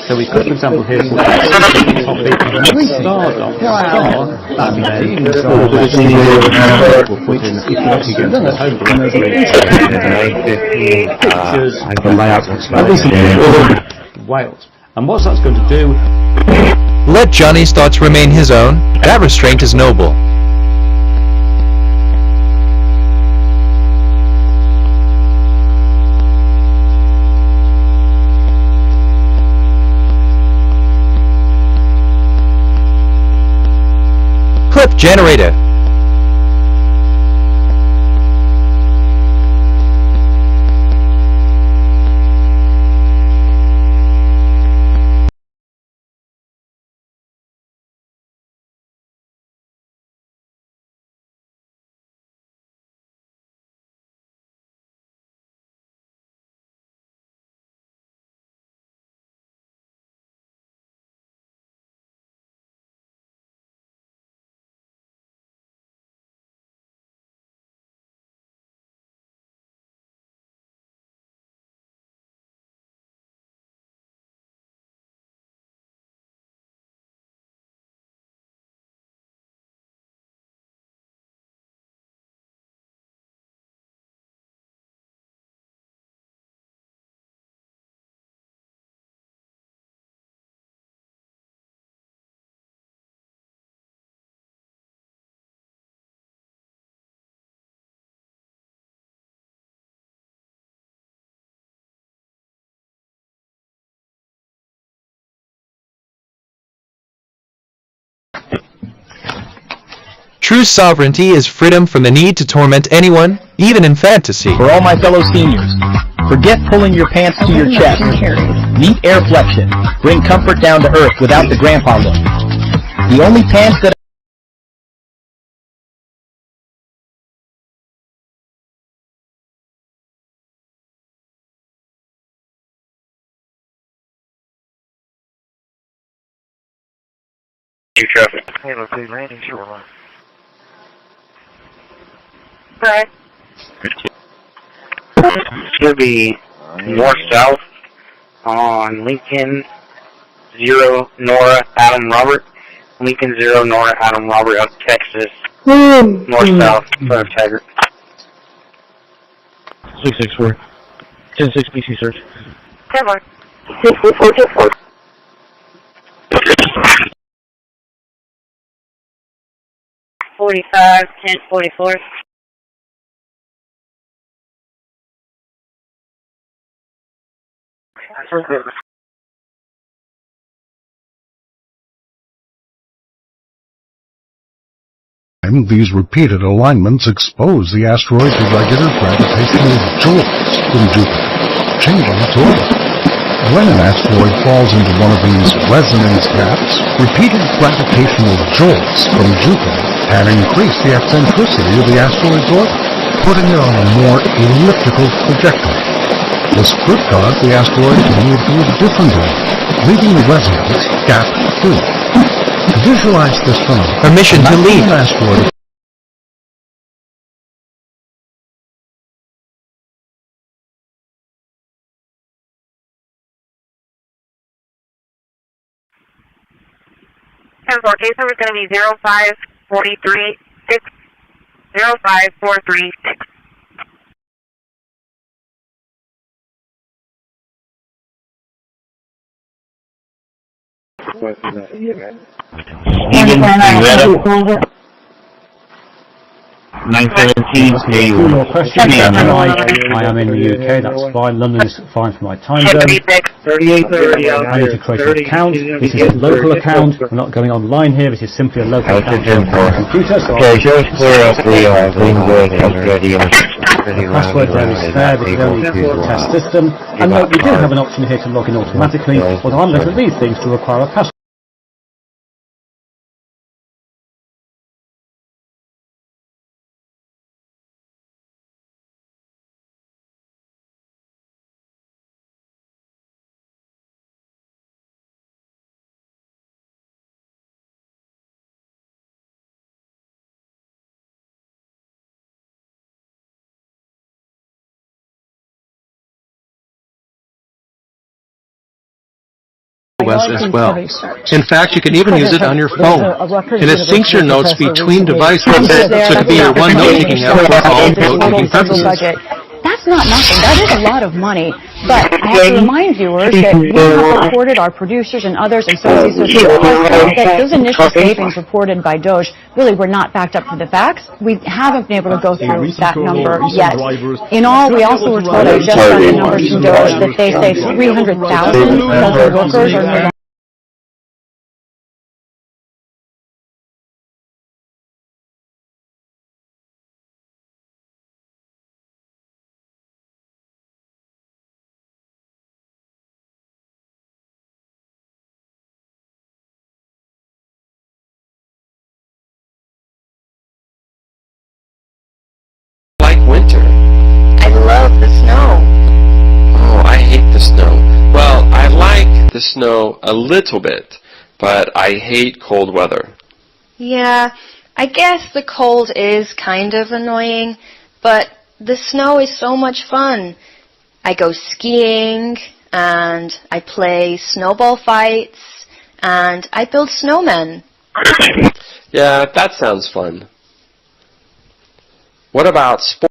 So we could, for example, here we start off Wales. And what that's going to do... Let Johnny's thoughts remain his own. That restraint is noble. Clip generated. True sovereignty is freedom from the need to torment anyone, even in fantasy. For all my fellow seniors, forget pulling your pants to your chest. Meet air flexion. Bring comfort down to earth without the grandpa look. The only pants that traffic. Halo 2 landing shoreline. Right. Should be north-south on Lincoln 0 Nora Adam Robert. Lincoln 0 Nora Adam Robert up Texas. North-south, front of Tiger. 664. 10-6 BC search. 10-1. 644. 45, 1044. These repeated alignments expose the asteroid's irregular gravitational jolts from Jupiter, changing its orbit. When an asteroid falls into one of these resonance gaps, repeated gravitational jolts from Jupiter can increase the eccentricity of the asteroid's orbit, putting it on a more elliptical trajectory. This could cause the asteroid to move to a different orbit, leaving the resonance gap free. To visualize this phenomenon, permission to leave. An asteroid Case number is going to be 05436. 05436. 917. Two more questions. I am in the UK, that's fine. London is fine for my time zone. I need to create an account. This is a local account. We're not going online here. This is simply a local account on my computer. So password there is spare. This is only for the test system. And note, we do have an option here to log in automatically, although I'm looking at these things to require a password. As well. In fact, you can even use it on your phone, and it syncs your notes between devices, so it could be your one note-taking app for all note-taking purposes. That's not nothing. That is a lot of money. But I have to remind viewers that we have reported, our producers and others, and so has the Associated Press, that those initial savings reported by Doge really were not backed up to the facts. We haven't been able to go through that number yet. In all, we also were told, I just got the numbers from Doge, that they say 300,000 federal workers are no longer. Winter. I love the snow. Oh, I hate the snow. Well, I like the snow a little bit, but I hate cold weather. Yeah, I guess the cold is kind of annoying, but the snow is so much fun. I go skiing, and I play snowball fights, and I build snowmen. Yeah, that sounds fun. What about sports?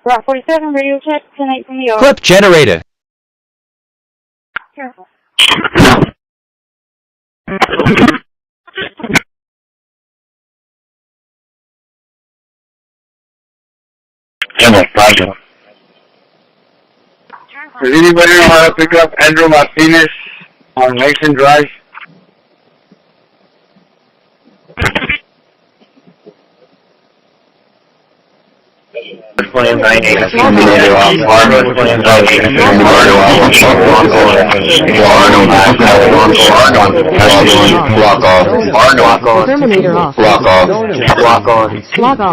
Route 47, radio check, tonight from the Clip generated. Careful. Does anybody know how to pick up Andrew Martinez on Mason Drive? Plans 98, Terminator off. Block off. Block on. Log off. Log off. Log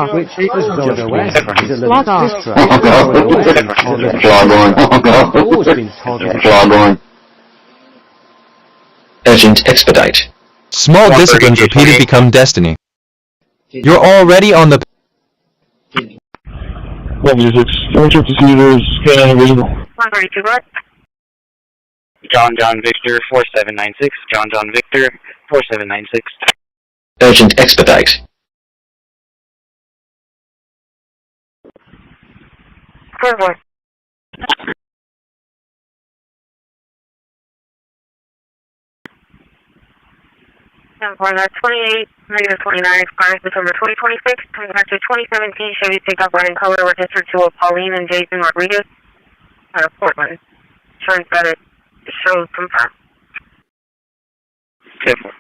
on. Urgent expedite. Small disciplines repeated become destiny. You're already on the... 136, scan visible. 132, what? John Victor 4796. John Victor 4796. Urgent expedite. Good boy. For the 28, negative 29, expiring December 2026, coming back to 2017 Chevy pickup running color registered to a Pauline and Jason Rodriguez out of Portland. Insurance that it shows confirmed. Careful.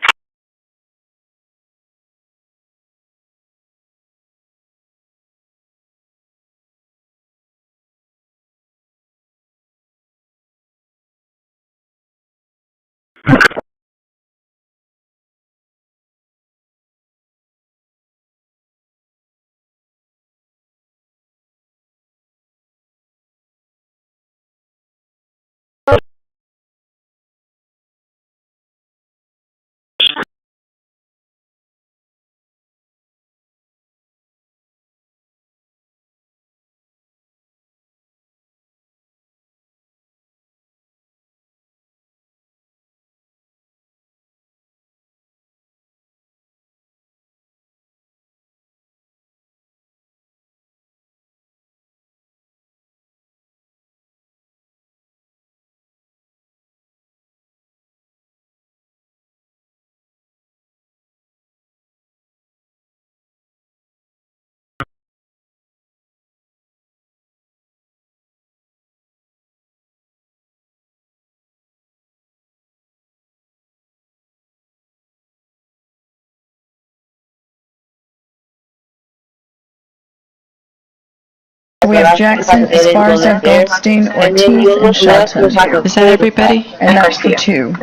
We have Jackson, Esparza, Goldstein, Ortiz, and Shelton. Is that everybody? And that's for 2.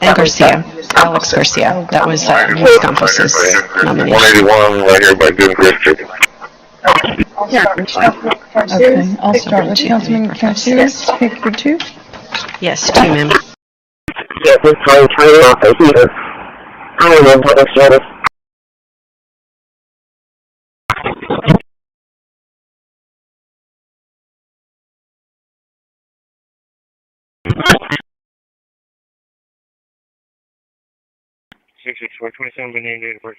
And Garcia. Alex Garcia. That was Luis Campos' nomination. 181 right here by Doom Christi. Okay, I'll start with Councilman Garcia. Take for 2. Yes, 2, ma'am. Yes, it's trying to turn it off right here. I don't know what the status. Six 27 Benny date of birth.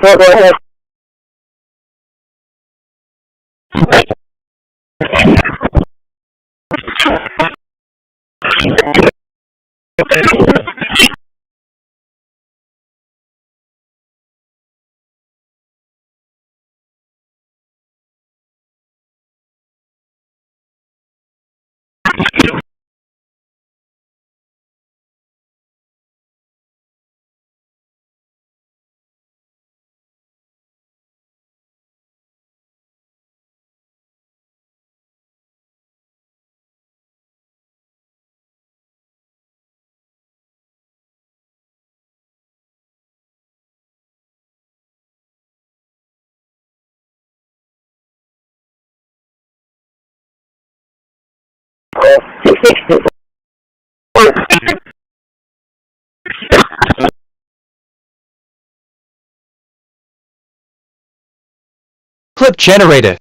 Go ahead. Clip generated.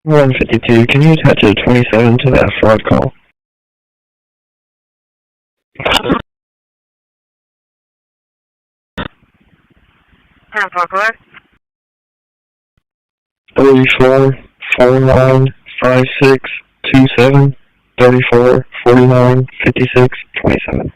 $152, can you attach a 27 to that fraud call? Calculator. 34 49 56 27 34 49 56 27.